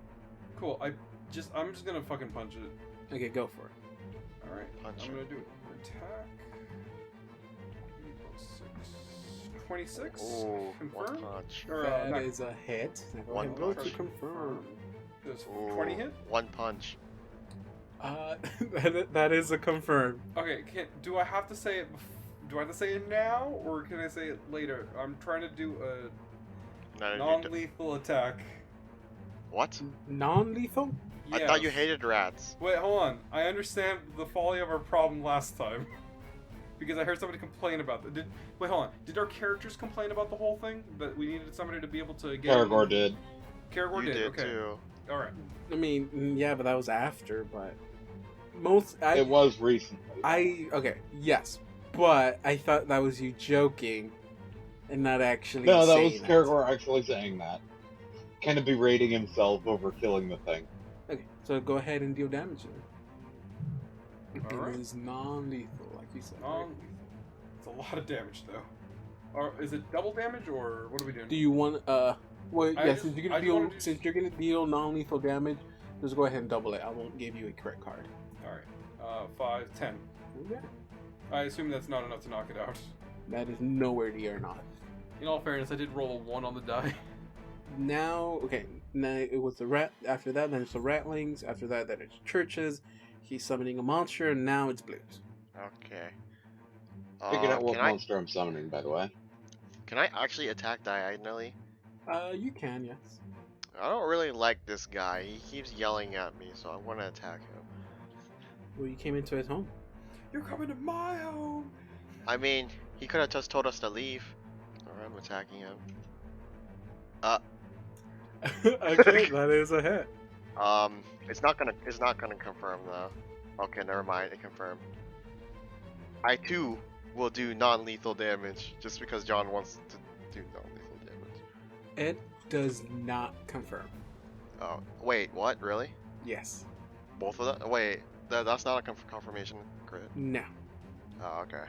Cool. I'm just gonna fucking punch it. Okay, go for it. Alright. Punch I'm it. gonna do attack. 26? Ooh, one Confirm? punch. Or, That not- is a hit. Now go One ahead and roll to punch. confirm. Does Ooh, 20 hit? One punch. That is a confirm. Okay, do I have to say it do I have to say it now, or can I say it later? I'm trying to do a No, you non-lethal attack. what? Non-lethal? I thought you Yes. hated rats. Wait, hold on. I understand the folly of our problem last time. Because I heard somebody complain about that. Wait, hold on. Did our characters complain about the whole thing? That we needed somebody to be able to get... Karagor did. Karagor You did okay. too. Alright. I mean, yeah, but that was after, but... It was recently. Okay, yes. But I thought that was you joking and not actually No, that was saying Karagor actually saying that. Kind of berating himself over killing the thing. Okay, so go ahead and deal damage then. Alright. It is non-lethal, like you said. It's a lot of damage, though. Or is it double damage, or what are we doing? Do you want, well, I yeah, just- since you're I gonna just wanna deal, do- since you're gonna deal non-lethal damage, just go ahead and double it. I won't give you a crit card. Alright. 5, 10. Okay. I assume that's not enough to knock it out. That is nowhere near enough. In all fairness, I did roll a 1 on the die. Now, okay, now it was the rat. After that, then it's the rattlings. After that, then it's churches. He's summoning a monster, and now it's blues. Okay. Figured out what can monster I'm summoning, by the way. Can I actually attack diagonally? You can, yes. I don't really like this guy. He keeps yelling at me, so I want to attack him. Well, you came into his home. You're coming to my home! I mean, he could have just told us to leave. Alright, I'm attacking him. Okay, that is a hit. It's not gonna confirm though. Okay, never mind. It confirmed. I too will do non-lethal damage just because John wants to do non-lethal damage. It does not confirm. Oh, wait, what? Really? Yes. Both of them? Wait, that's not a confirmation crit. No. Oh, okay.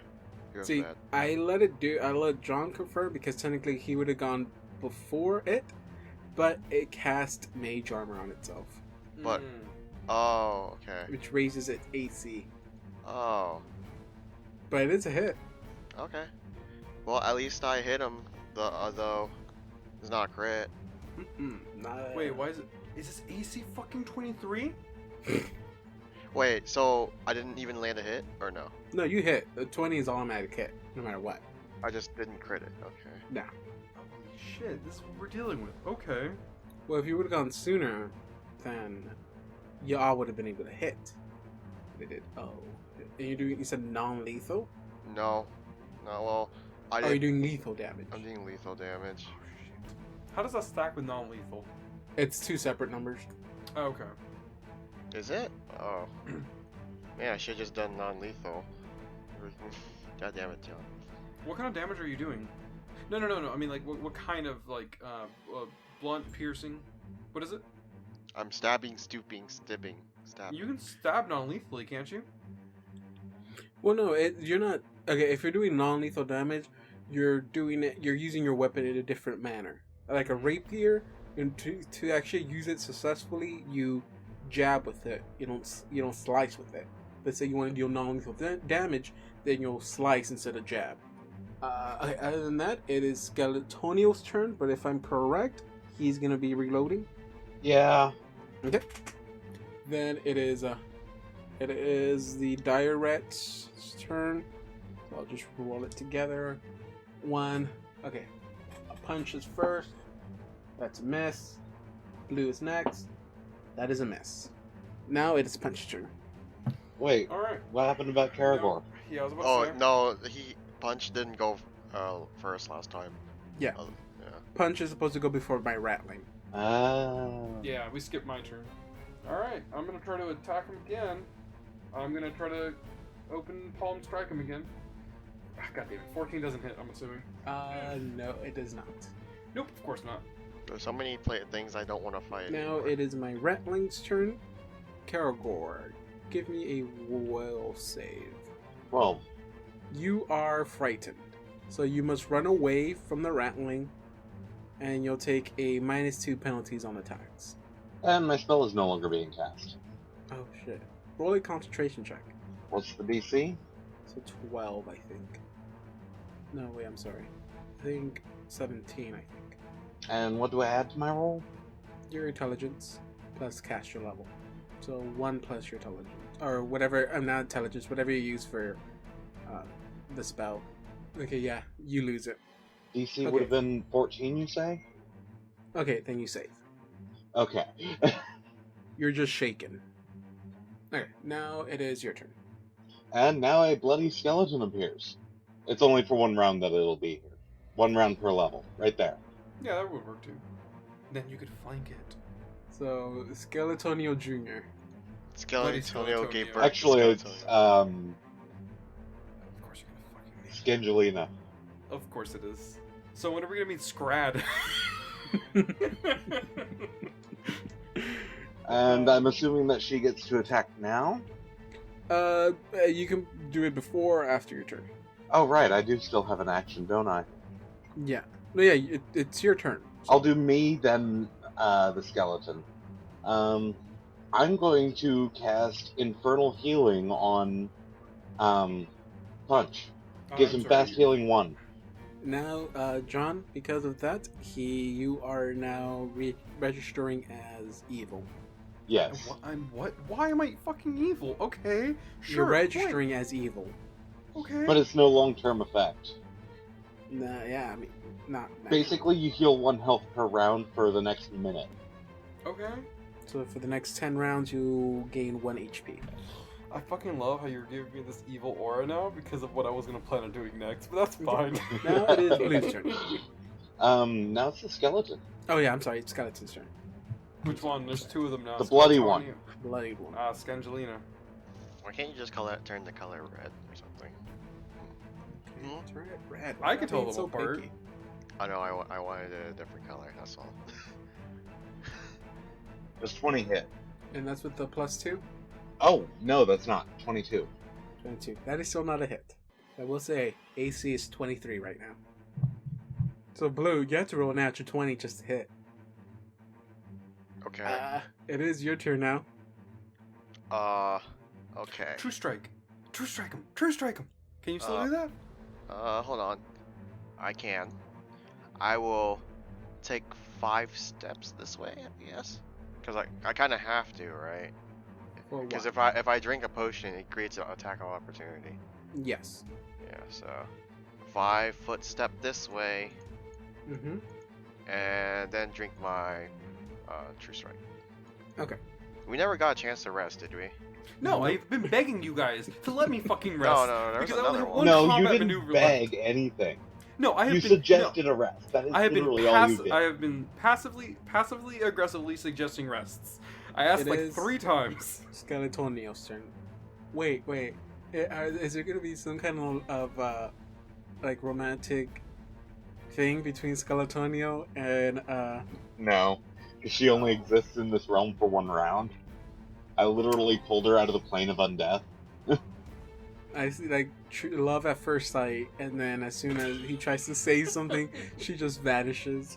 Feels See, bad. I let John confirm because technically he would have gone before it, but it cast mage armor on itself, But- Mm. Oh, okay. which raises its AC. Oh, But it is a hit. okay. Well, at least I hit him. Though it's not a crit. Not Wait, why is it... Is this AC fucking 23? Wait, so I didn't even land a hit, or no? No, you hit. The 20 is automatic hit, no matter what. I just didn't crit it. Okay. No. Holy shit, this is what we're dealing with. Okay. Well, if you would have gone sooner, then y'all would have been able to hit. They did. Oh. And you said non-lethal? No. No. Well, I Oh, did. you're doing lethal damage. I'm doing lethal damage. Oh, shit. How does that stack with non-lethal? It's two separate numbers. Oh, okay. Is it? Oh. Man, I should have just done non-lethal. God damn it, John. What kind of damage are you doing? No. I mean, like, what kind of, like, blunt, piercing? What is it? I'm stabbing, stooping, stabbing. You can stab non-lethally, can't you? Well, no, you're not. Okay, if you're doing non-lethal damage, you're doing it. You're using your weapon in a different manner. Like a rapier, and to actually use it successfully, you jab with it. You don't slice with it. Let's say you want to deal non-lethal damage, then you'll slice instead of jab. Okay, other than that, it is Skeletonio's turn. But if I'm correct, he's gonna be reloading. Yeah. Okay. Then it is the dire rat's turn. So I'll just roll it together. One. Okay. A punch is first. That's a miss. Blue is next. That is a miss. Now it is punch turn. Wait, Alright. what happened about Karagor? Yeah, I was about Oh to say. no, punch didn't go first last time. Yeah. Yeah. Punch is supposed to go before my rattling. Ah. Yeah, we skipped my turn. Alright, I'm gonna try to attack him again. I'm gonna try to open palm strike him again. Ah, God damn it, 14 doesn't hit, I'm assuming. No, it does not. Nope, of course not. There's so many things I don't want to fight. Now anymore. it is my rattling's turn. Karagor, give me a will save. 12. You are frightened. So you must run away from the rattling, and you'll take a -2 penalties on attacks. And my spell is no longer being cast. Oh shit. Roll a concentration check. What's the DC? So 12, I think. No, wait, I'm sorry. I think 17, I think. And what do I add to my roll? Your intelligence plus caster level. So 1 plus your intelligence. Or whatever, not intelligence, whatever you use for the spell. Okay, yeah, you lose it. DC Okay. would have been 14, you say? Okay, then you save. Okay. You're just shaken. Okay, now it is your turn. And now a bloody skeleton appears. It's only for 1 round that it'll be here. 1 round per level, right there. Yeah, that would work too. Then you could flank it. So, Skeletonio Jr. Skeletonio gave Skeletonio. birth. Actually, to it's, Skeletonio. Of course you're gonna fucking meet. Scangelina. Of course it is. So when are we gonna meet Scrad? And I'm assuming that she gets to attack now? You can do it before or after your turn. Oh, right, I do still have an action, don't I? Yeah. No, yeah, it's your turn. So- I'll do me, then the skeleton. I'm going to cast Infernal Healing on Punch. Gives him fast healing 1. Now, John, because of that, you are now registering as evil. Yes. I'm what? Why am I fucking evil? Okay, sure. You're registering as evil. Okay. But it's no long-term effect. Nah, yeah, I mean, not. Basically, you heal 1 health per round for the next minute. Okay. So for the next 10 rounds, you gain 1 HP. I fucking love how you're giving me this evil aura now because of what I was gonna plan on doing next, but that's fine. Now it is Blue's turn. Now it's the skeleton. Oh yeah, I'm sorry, it's Skeleton's turn. Which one? There's 2 of them now. The bloody Skeletonio. one. Bloody one. Scangelina. Why can't you just turn the color red or something? Okay, turn it red. I could tell Why them being apart. picky? I know, I wanted a different color, that's all. Does 20 hit? And that's with the +2? Oh, no, that's not. 22. 22. That is still not a hit. I will say, AC is 23 right now. So, Blue, you have to roll an natural 20 just to hit. Okay. It is your turn now. Okay. True strike. True strike him. True strike him. Can you still do that? Hold on. I can. I will take 5 steps this way, I guess. Because I kind of have to, right? For Because what? if I drink a potion, it creates an attack of opportunity. Yes. Yeah, so 5 foot step this way, Mm-hmm. and then drink my true strike. Okay. We never got a chance to rest, did we? No, I've been begging you guys to let me fucking rest. No, there's because I only another have one. one No, you combat didn't maneuver beg left. anything. No, I have You been suggested a rest. That is I have been literally all you did. I have been passively aggressively suggesting rests. I asked It like is- 3 times. Skeletonio's turn. Wait. Is there gonna be some kind of like romantic thing between Skeletonio and No, because she only exists in this realm for 1 round. I literally pulled her out of the plane of undeath. I see like love at first sight, and then as soon as he tries to say something, she just vanishes.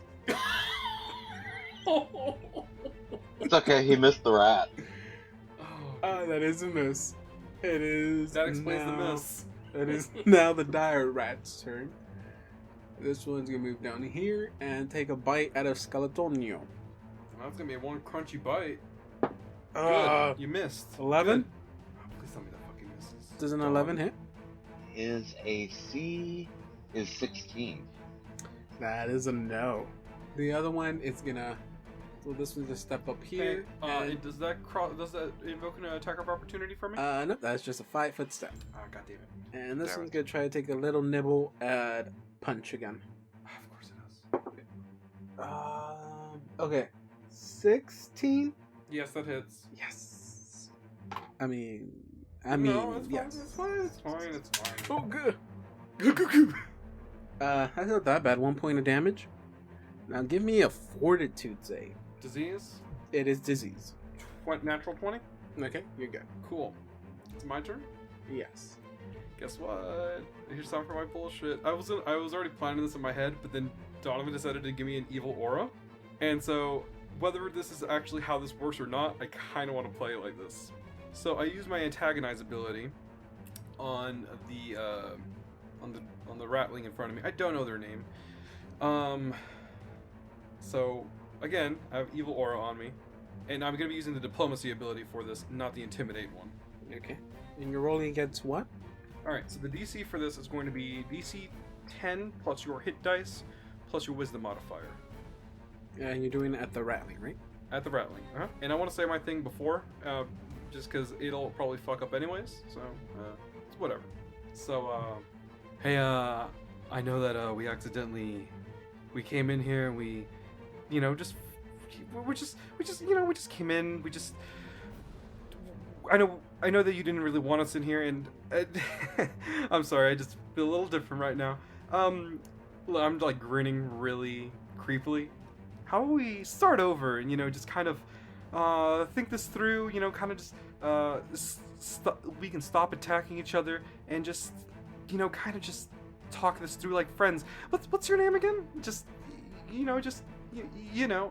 It's okay, he missed the rat. That is a miss. It is. That explains the now- miss. It is now the dire rat's turn. This one's gonna move down here and take a bite out of Skeletonio. That's gonna be one crunchy bite. Uh, Good. You missed. 11? Good. Oh, please tell me that fucking misses. Does an Dog. 11 hit? His AC is 16. That is a no. The other one is gonna. So this one's gonna step up here. Hey, and, does that invoke an attack of opportunity for me? no, that's just a 5-foot step. Oh, god damn it. And this Damn one's it. gonna try to take a little nibble at Punch again. Of course it does. Okay. 16? Yes, that hits. Yes. I mean, No, it's fine. yes. It's fine. It's fine. It's fine. Oh, good. Goo. That's not that bad. 1 point of damage. Now give me a fortitude save. Disease. It is disease. Natural 20. Okay, you're good. Cool. It's my turn. Yes. Guess what? Here's time for my bullshit. I was already planning this in my head, but then Donovan decided to give me an evil aura, and so whether this is actually how this works or not, I kind of want to play it like this. So I use my antagonize ability on the ratling in front of me. I don't know their name. So again, I have evil aura on me, and I'm gonna be using the diplomacy ability for this, not the intimidate one. Okay. And you're rolling against what? All right. So the DC for this is going to be DC 10 plus your hit dice plus your wisdom modifier And you're doing it at the rattling, right? at the rattling. And I want to say my thing before, just because it'll probably fuck up anyways. So it's whatever. So hey, I know that we came in here and we just came in. I know that you didn't really want us in here, and I'm sorry. I just feel a little different right now. I'm like grinning really creepily. How about we start over and just kind of think this through? Kind of just we can stop attacking each other and just kind of just talk this through like friends. What's your name again?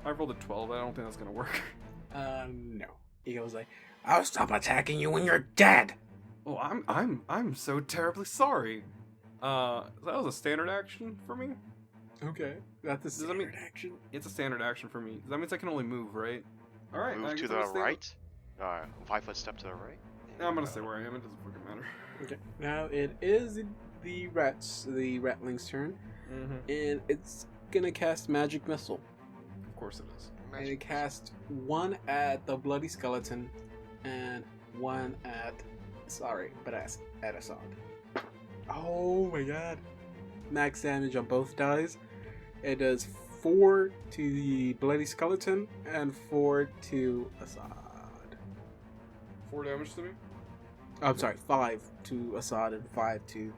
I rolled a 12. I don't think that's gonna work. No. He goes like, I'll stop attacking you when you're dead. Oh, I'm so terribly sorry. That was a standard action for me. Okay. That's a Does that mean- standard action. It's a standard action for me. That means I can only move, right? All right. I Move guess to I'm the gonna stay- right. 5-foot step to the right. I'm gonna stay where I am. It doesn't fucking matter. Okay. Now it is the ratling's turn, Mm-hmm. and it's gonna cast magic missile. Of course it is. And it casts one at the bloody skeleton, and one at Assad. Oh my god! Max damage on both dies. It does 4 to the bloody skeleton and 4 to Assad. 4 damage to me. Oh, I'm sorry, 5 to Assad and 5 to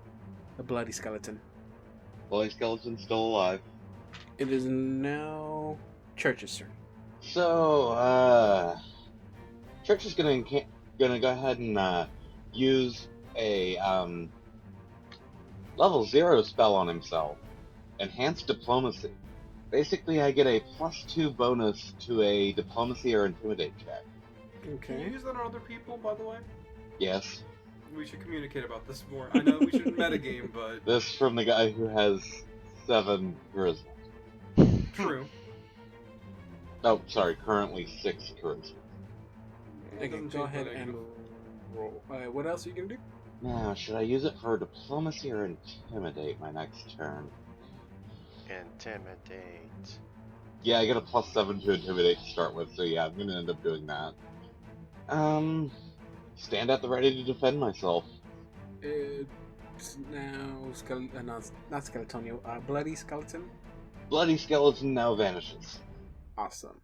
the bloody skeleton. Bloody skeleton's still alive. It is now Church's turn. So, Church is gonna go ahead and use a level 0 spell on himself. Enhanced Diplomacy. Basically, I get a +2 bonus to a Diplomacy or Intimidate check. Can you use that on other people, by the way? Yes. We should communicate about this more. I know we shouldn't metagame, but This from the guy who has 7 charisma. true. Oh, sorry, currently 6 charisma. It Okay, doesn't go change ahead my and negative. roll. What else are you gonna do? Now, should I use it for Diplomacy or Intimidate my next turn? Intimidate. Yeah, I get a +7 to Intimidate to start with, so yeah, I'm gonna end up doing that. Stand at the ready to defend myself. It's now not Skeletonio, bloody skeleton. Bloody skeleton now vanishes. Awesome.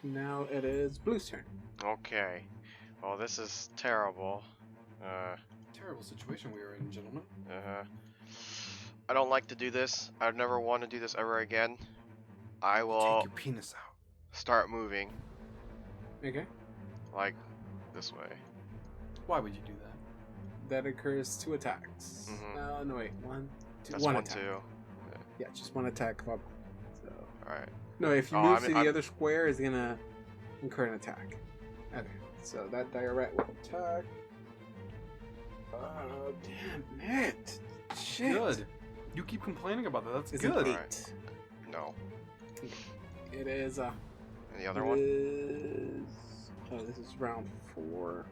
Now it is Blue's turn. Okay. Well, this is terrible. Terrible situation we are in, gentlemen. I don't like to do this. I'd never want to do this ever again. I Take will your penis out. start moving, Okay. like this way. Why would you do that? That occurs 2 attacks. Mhm. No, wait. 1, 2, That's 1 one, attack. 2. Yeah, just 1 attack. So Alright. no, if you Oh, move I'm- to the I'm- other square, it's gonna incur an attack. Okay. So that dire rat will attack. Damn it! Shit. Good. You keep complaining about that. That's It's good. an 8. Alright. No. It is. And the other it one? is- Oh, this is round 4.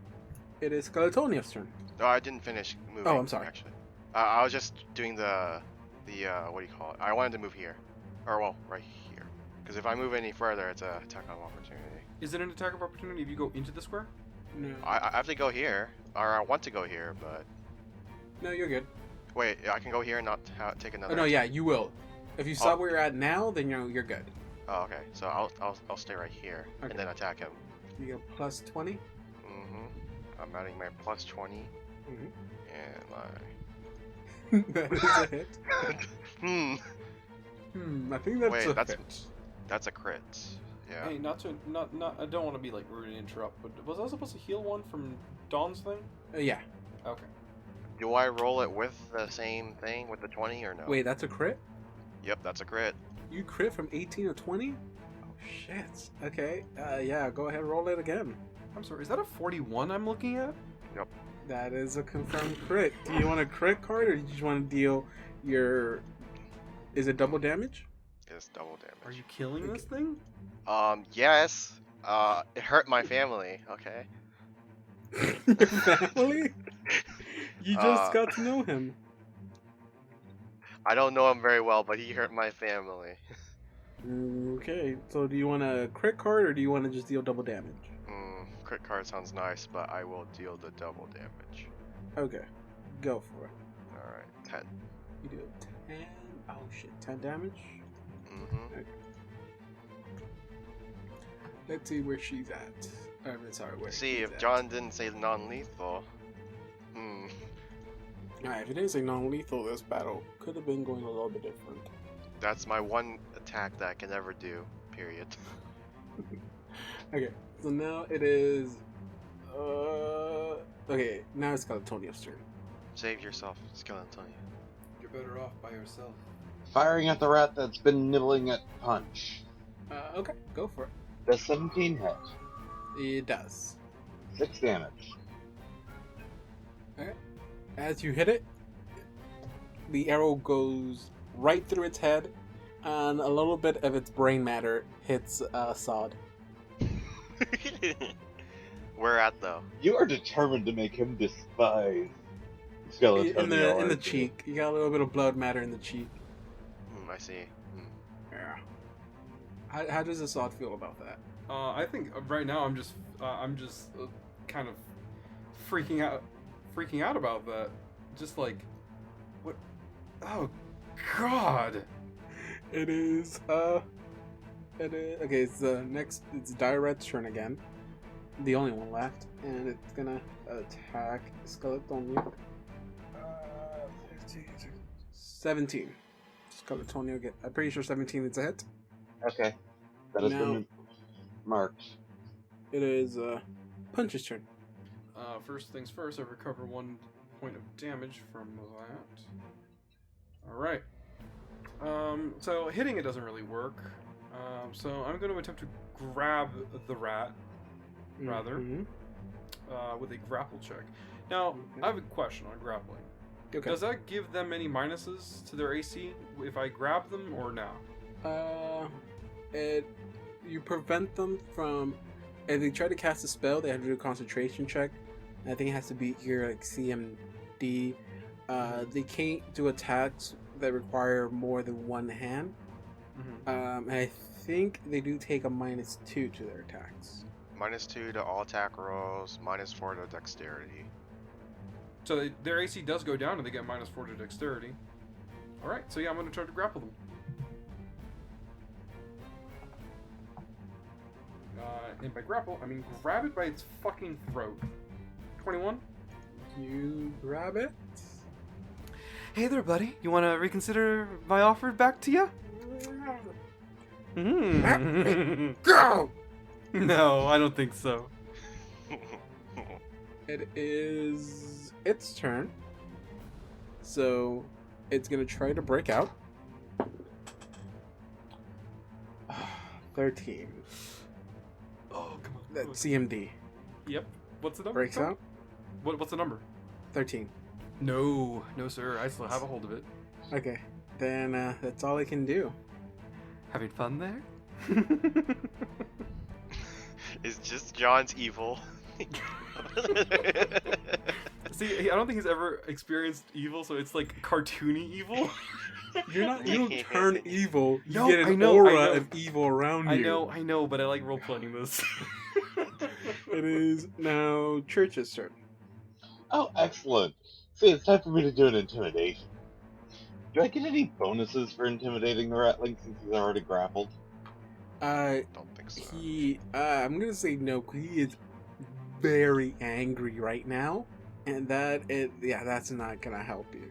It is Skeletonio's turn. No, I didn't finish moving. Oh, I'm sorry. Actually, I was just doing the what do you call it? I wanted to move here, or well, right here. Because if I move any further, it's a attack of opportunity. Is it an attack of opportunity if you go into the square? No. I have to go here, or I want to go here, but No, you're good. wait, I can go here and not take another. Oh, no, attack? yeah, you will. If you stop where you're at now, then you're good. Oh, okay. So I'll stay right here Okay. and then attack him. You get plus 20. I'm adding my +20 Mhm. and my. That is a hit. I think that's Wait, a that's- hit. That's a crit. Yeah. Hey, not. I don't want to be like rude and interrupt, but was I supposed to heal one from Dawn's thing? Yeah. Okay. Do I roll it with the same thing with the 20 or no? Wait, that's a crit? Yep, that's a crit. You crit from 18 to 20? Oh shit. Okay. Yeah, go ahead and roll it again. I'm sorry, is that a 41 I'm looking at? That is a confirmed crit. Do you want a crit card or do you just want to deal your... Is it double damage? It's double damage. Are you killing this thing? Yes. It hurt my family, okay? Your family? You just got to know him. I don't know him very well, but he hurt my family. Okay, so do you want a crit card or do you want to just deal double damage? Crit card sounds nice, but I will deal the double damage. Okay, go for it. Alright, 10. You do 10. Oh shit, 10 damage? Mm-hmm. Okay. Let's see where she's at. Sorry, where See, she's if at. John didn't say non-lethal. Alright, if it didn't say non-lethal, this battle could have been going a little bit different. That's my one attack that I can ever do, period. Okay, so now it is... Okay, now it's Skeletonio's turn. Save yourself, Skeleton. You're better off by yourself. Firing at the rat that's been nibbling at punch. Okay, go for it. Does 17 hit? It does. 6 damage. As you hit it, the arrow goes right through its head, and a little bit of its brain matter hits Sod. Where at though? You are determined to make him despise Skeleton. In the cheek. You got a little bit of blood matter in the cheek. I see. Yeah. How does the Sod feel about that? I think right now I'm just kind of freaking out about that. Just like, what? Oh, God! It is okay. It's It's Diret's turn again. The only one left, and it's gonna attack Skeletonio. 17. Skeletonio get. I'm pretty sure 17 is a hit. Okay. That has Now- been marked. It is Punch's turn. First things first, I recover 1 point of damage from that. Alright. So hitting it doesn't really work. So I'm going to attempt to grab the rat, rather, Mhm. with a grapple check. Now, Okay. I have a question on grappling. Okay. Does that give them any minuses to their AC if I grab them, or no? You prevent them from. If they try to cast a spell, they have to do a concentration check. I think it has to be here like CMD. They can't do attacks that require more than one hand. Mm-hmm. And I think they do take a -2 to their attacks. -2 to all attack rolls, -4 to dexterity. So their AC does go down and they get -4 to dexterity. Alright, so yeah, I'm going to try to grapple them. And by grapple, I mean grab it by its fucking throat. 21? You grab it. Hey there, buddy. You want to reconsider my offer back to you? Go! No, I don't think so. It is its turn. So it's gonna try to break out. 13. Oh, come on. That's CMD. Yep. What's the number? Breaks out. What's the number? 13. No, sir. I still have a hold of it. Okay. Then that's all I can do. Having fun there? It's just John's evil. See, I don't think he's ever experienced evil, so it's like cartoony evil. You don't turn evil. You No, get I an know, aura of evil around you. I know, but I like role playing this. It is now Church's turn. Oh, excellent. See, it's time for me to do an intimidation. Do I get any bonuses for intimidating the ratling since he's already grappled? Uh, Don't think so. I'm gonna say no. He is very angry right now, and that's not gonna help you.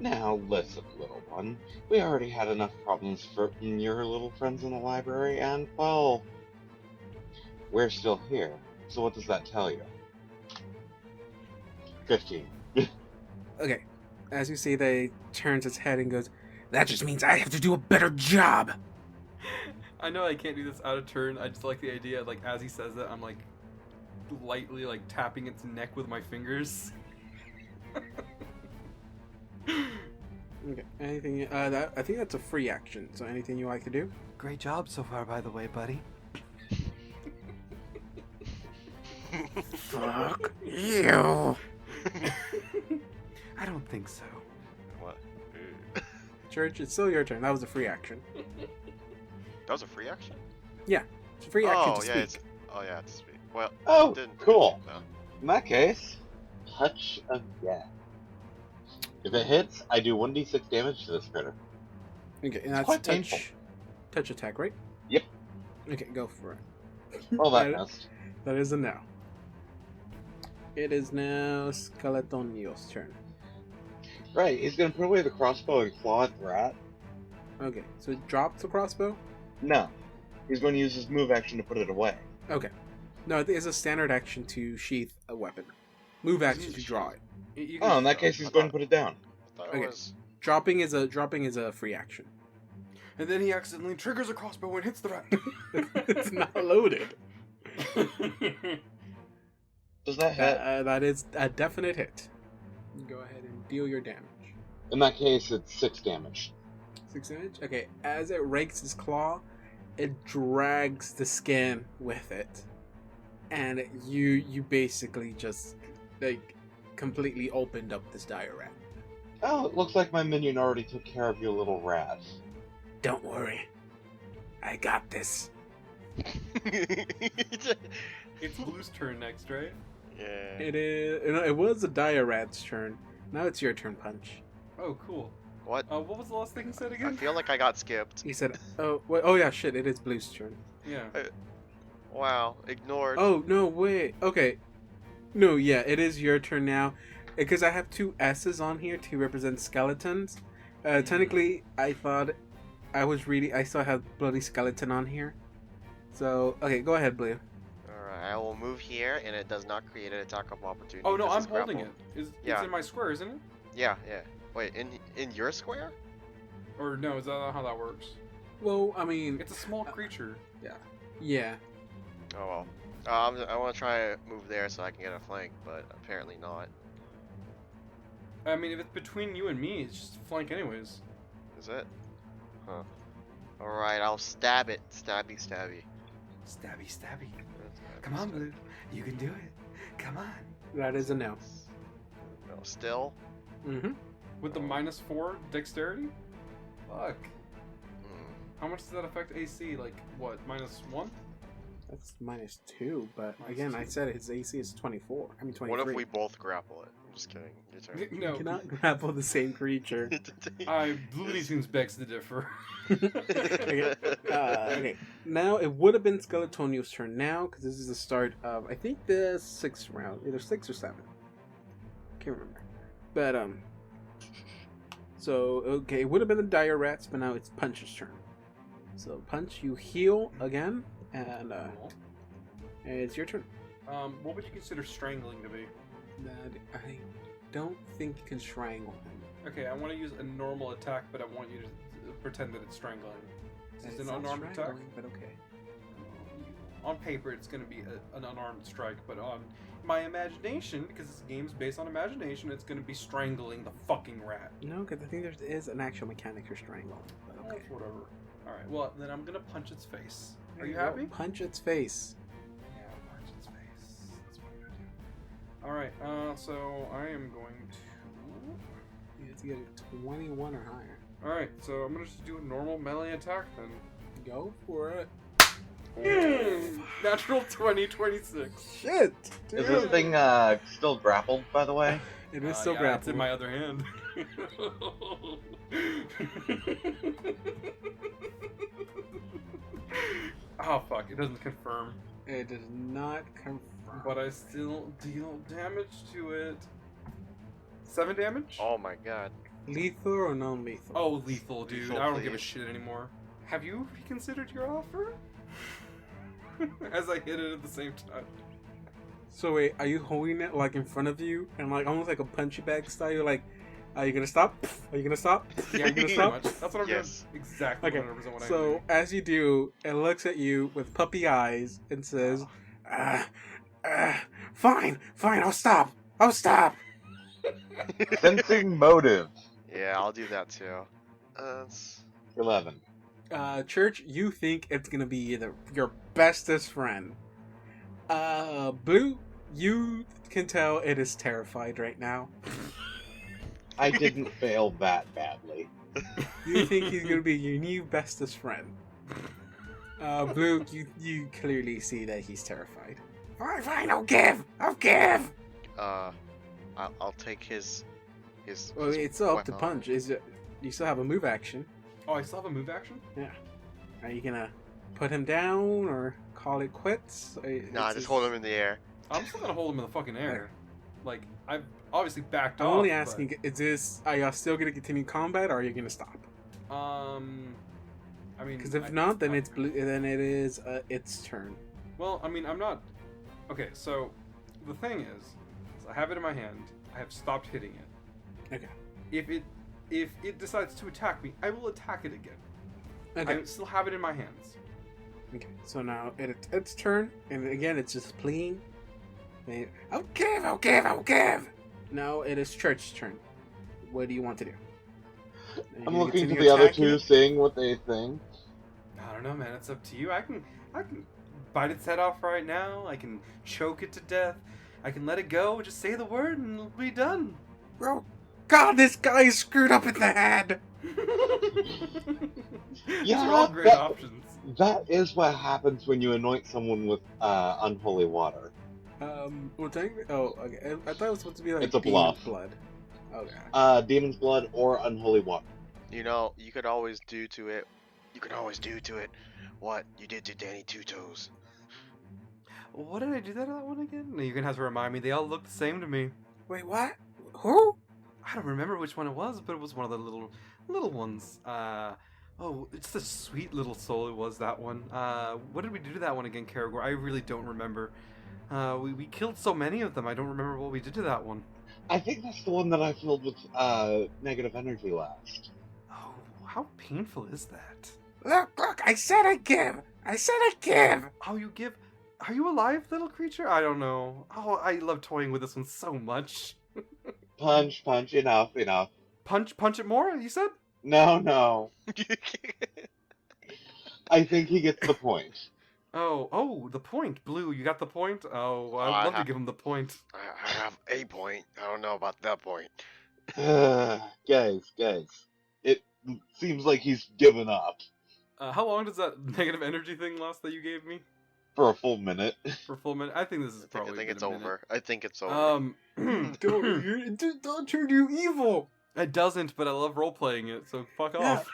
Now, listen, little one. We already had enough problems from your little friends in the library, and, well, we're still here. So what does that tell you? 15. okay. As you see, they turns its head and goes, "That just means I have to do a better job." I know I can't do this out of turn. I just like the idea, like, as he says it, I'm, like, lightly, like, tapping its neck with my fingers. Okay. Anything? I think that's a free action. So anything you like to do? Great job so far, by the way, buddy. Fuck you. I don't think so. What? Church, it's still your turn. That was a free action. That was a free action? It's a free action Oh, to yeah, speak. it's... Oh, yeah, to speak. Well, Oh, didn't... cool. No. In that case, touch again. If it hits, I do 1d6 damage to this critter. Okay, and It's that's quite painful. touch attack, right? Yep. Okay, go for it. Oh, that That- missed. That is a no. It is now Skeletonio's turn. Right, he's gonna put away the crossbow and claw at the rat. Okay, so drop the crossbow? No, he's going to use his move action to put it away. Okay. No, it is a standard action to sheath a weapon. Move action to draw it. You can Oh, in that just case, go. he's going to put it down. I thought Okay. it was... Dropping is a free action. And then he accidentally triggers a crossbow and hits the rat. It's not loaded. Does that hit? That is a definite hit. Go ahead and deal your damage. In that case, it's 6 damage. 6 damage? Okay, as it rakes his claw, it drags the skin with it. And you basically just, like, completely opened up this dire rat. Oh, it looks like my minion already took care of your little rat. Don't worry. I got this. It's Blue's turn next, right? Yeah. It is. It was a dire rat's turn. Now it's your turn, Punch. Oh, cool. What? What was the last thing he said I again? feel like I got skipped. He said, oh yeah, shit, it is Blue's turn. Yeah. Wow, ignored. Oh, no, wait. Okay. No, yeah, it is your turn now. Because I have 2 S's on here to represent skeletons. Technically, I thought I still have Bloody Skeleton on here. So, okay, go ahead, Blue. Alright, I will move here, and it does not create an attack of opportunity. Oh no, because I'm it's holding it. grappled. It's Yeah. in my square, isn't it? Yeah, yeah. Wait, in your square? Or no, is that not how that works? Well, I mean, It's a small creature. yeah. Oh well. I want to try to move there so I can get a flank, but apparently not. I mean, if it's between you and me, it's just flank anyways. Is it? Huh. Alright, I'll stab it. Stabby, stabby. Stabby, stabby. Come on, Blue. You can do it. Come on. That is a no. No, still? Mm-hmm. With the -4 dexterity? Fuck. Hmm. How much does that affect AC? Like, what, -1? That's -2, but Minus again, I 2. said his AC is 24. I mean 23. What if we both grapple it? I'm just kidding. Your turn. No. You cannot grapple the same creature. Looney Tunes begs to differ. Okay. Okay. Now it would have been Skeletonio's turn now because this is the start of I think the 6th round, either 6 or 7. Can't remember. But so okay, it would have been the dire rats, but now it's Punch's turn. So Punch, you heal again, and it's your turn. What would you consider strangling to be? That I don't think you can strangle him. Okay, I want to use a normal attack, but I want you to pretend that it's strangling. Is It's this an not unarmed attack? strangling, but okay. On paper, it's going to be an unarmed strike, but on my imagination, because this game's based on imagination, it's going to be strangling the fucking rat. No, because I think there is an actual mechanic for strangling. But Oh, okay. whatever. Alright, well, then I'm going to punch its face. Are you Go. happy? Punch its face. Yeah, punch its face. That's what I'm going to do. Alright, so I am going to... You have to get a 21 or higher. Alright, so I'm going to just do a normal melee attack then. Go for it. Natural 20, 26. Shit! Is this thing still grappled, by the way? It is still yeah, grappled. It's in my other hand. Oh fuck, it doesn't confirm. It does not confirm. But I still deal damage to it. 7 damage? Oh my god. Lethal or non-lethal? Oh, lethal, dude. Lethal, I don't give a please. shit anymore. Have you reconsidered your offer? As I hit it at the same time. So wait, are you holding it like in front of you and like almost like a punchy bag style? You're like, are you gonna stop? Are you gonna stop? Yeah, Are you gonna pretty stop? much. That's what I'm Yes. doing. Exactly Okay. 100% what I'm So doing. as you do, it looks at you with puppy eyes and says, Oh. "Fine, I'll stop. Sensing motive. Yeah, I'll do that too. That's 11. Church, you think it's gonna be your bestest friend. Blue, you can tell it is terrified right now. I didn't fail that badly. You think he's gonna be your new bestest friend. Blue, you clearly see that he's terrified. Fine, I'll give. I'll take his. Well, it's still up to weapon. Punch. You still have a move action? Oh, I still have a move action? Are you gonna put him down or call it quits? Nah, just hold him in the air. I'm still gonna hold him in the fucking air. Like, I've obviously backed I'm off. only asking: are y'all still gonna continue combat, or are you gonna stop? I mean, Because if not, then it's blue. Then it is its turn. Well, I mean, I'm not. Okay, so the thing is I have it in my hand. I have stopped hitting it. Okay. If it decides to attack me, I will attack it again. Okay. I still have it in my hands. Okay. So now its turn, and again, it's just pleading. And, I'll give. Now it is Church's turn. What do you want to do? Are you I'm gonna looking to continue the other attacking two, it? seeing what they think. I don't know, man. It's up to you. I can bite its head off right now. I can choke it to death. I can let it go. Just say the word and it'll be done. Bro, God, this guy is screwed up in the head. These are all great options. That is what happens when you anoint someone with unholy water. Well, technically, okay. I thought it was supposed to be like It's a demon bluff. blood. Okay. Demon's blood or unholy water. You know, you could always do to it. You could always do to it what you did to Danny Two Toes. What did I do that one again? No, you're gonna have to remind me. They all look the same to me. Wait, what? Who? I don't remember which one it was, but it was one of the little ones. Oh, it's a sweet little soul. It was that one. What did we do to that one again, Karagor? I really don't remember. We killed so many of them. I don't remember what we did to that one. I think that's the one that I filled with negative energy last. Oh, how painful is that? Look! I said I give. Oh, you give? Are you alive, little creature? I don't know. Oh, I love toying with this one so much. Punch, enough. Punch it more, you said? No. I think he gets the point. Oh, the point. Blue, you got the point? Oh, I'd love to give him the point. I have a point. I don't know about that point. Guys, it seems like he's given up How long does that negative energy thing last that you gave me? for a full minute. For a full minute? I think this is I probably think been it's a minute. over. I think it's over. Don't turn you evil. It doesn't, but I love role-playing it, so fuck Yeah. off.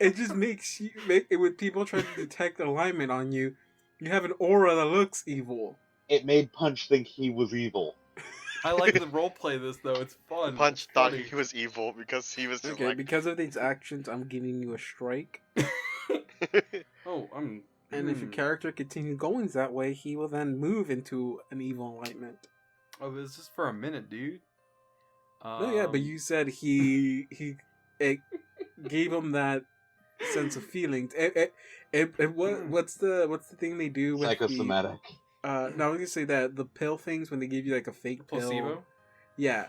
It just makes it when people try to detect alignment on you. You have an aura that looks evil. It made Punch think he was evil. I like to role-play this, though. It's fun. Punch It's thought funny. he was evil because he was just Okay, like. because of these actions, I'm giving you a strike. Oh, And if your character continues going that way, he will then move into an evil alignment. Oh, it's just for a minute, dude. No, yeah, but you said it gave him that sense of feelings. What's the thing they do with Psychosomatic. no, I was gonna say that the pill things when they give you like a fake pill. Placebo? Yeah,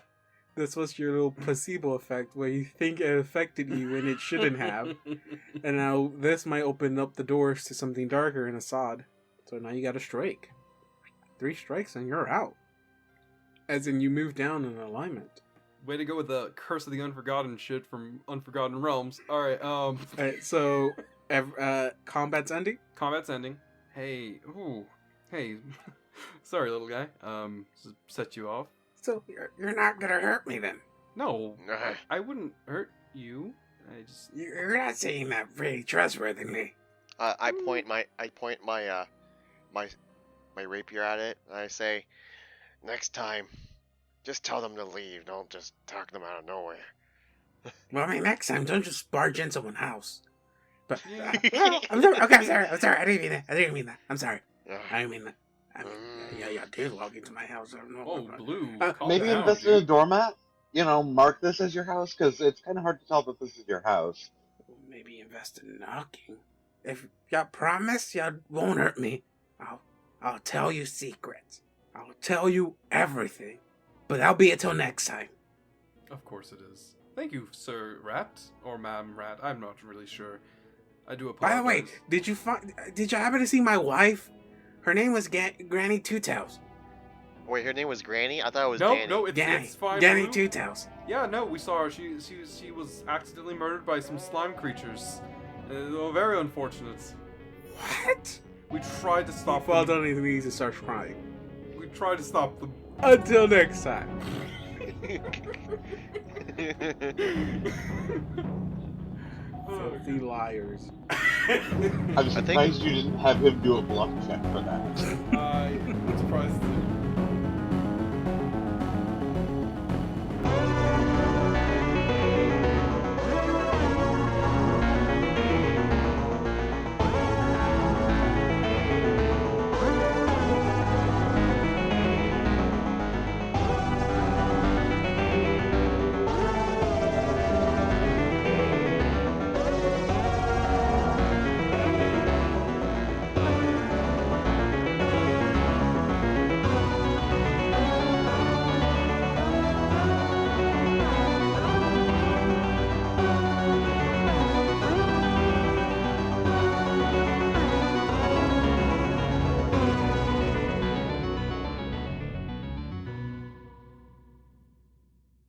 this was your little placebo effect where you think it affected you when it shouldn't have, and now this might open up the doors to something darker in Assad. So now you got a strike. 3 strikes and you're out. As in, you move down in alignment. Way to go with the Curse of the Unforgotten shit from Unforgotten Realms. Alright, Alright, so combat's ending. combat's ending. Hey, sorry, little guy. Just set you off. So you're not gonna hurt me then. No, I wouldn't hurt you. I just You're not saying that very trustworthily. I point my rapier at it and I say, next time, just tell them to leave. Don't just talk them out of nowhere. Well, I mean, next time, don't just barge in someone's house. But Yeah. I'm sorry. Okay, I'm sorry. I didn't mean that. I'm sorry. I didn't mean that. yeah, y'all did walk into my house. I don't know. Oh, Blue. calm Maybe down, invest in a dude. doormat. Mark this as your house, because it's kind of hard to tell that this is your house. Maybe invest in knocking. If y'all promise y'all won't hurt me, I'll tell you secrets. I'll tell you everything. But that'll be it till next time. Of course it is. Thank you, Sir Rat or Ma'am Rat. I'm not really sure. I do apologize. By the way, did you happen to see my wife? Her name was Granny Two Tails. Wait, her name was Granny? I thought it was no, Danny. no, it's fine. Granny Blue. Two Tails. Yeah, no, we saw her. She was accidentally murdered by some slime creatures. Very unfortunate. What? We tried to He stop falls them. on his knees and starts crying. We tried to stop them. Until next time. Filthy liars. I'm surprised you didn't have him do a bluff check for that. I'm surprised.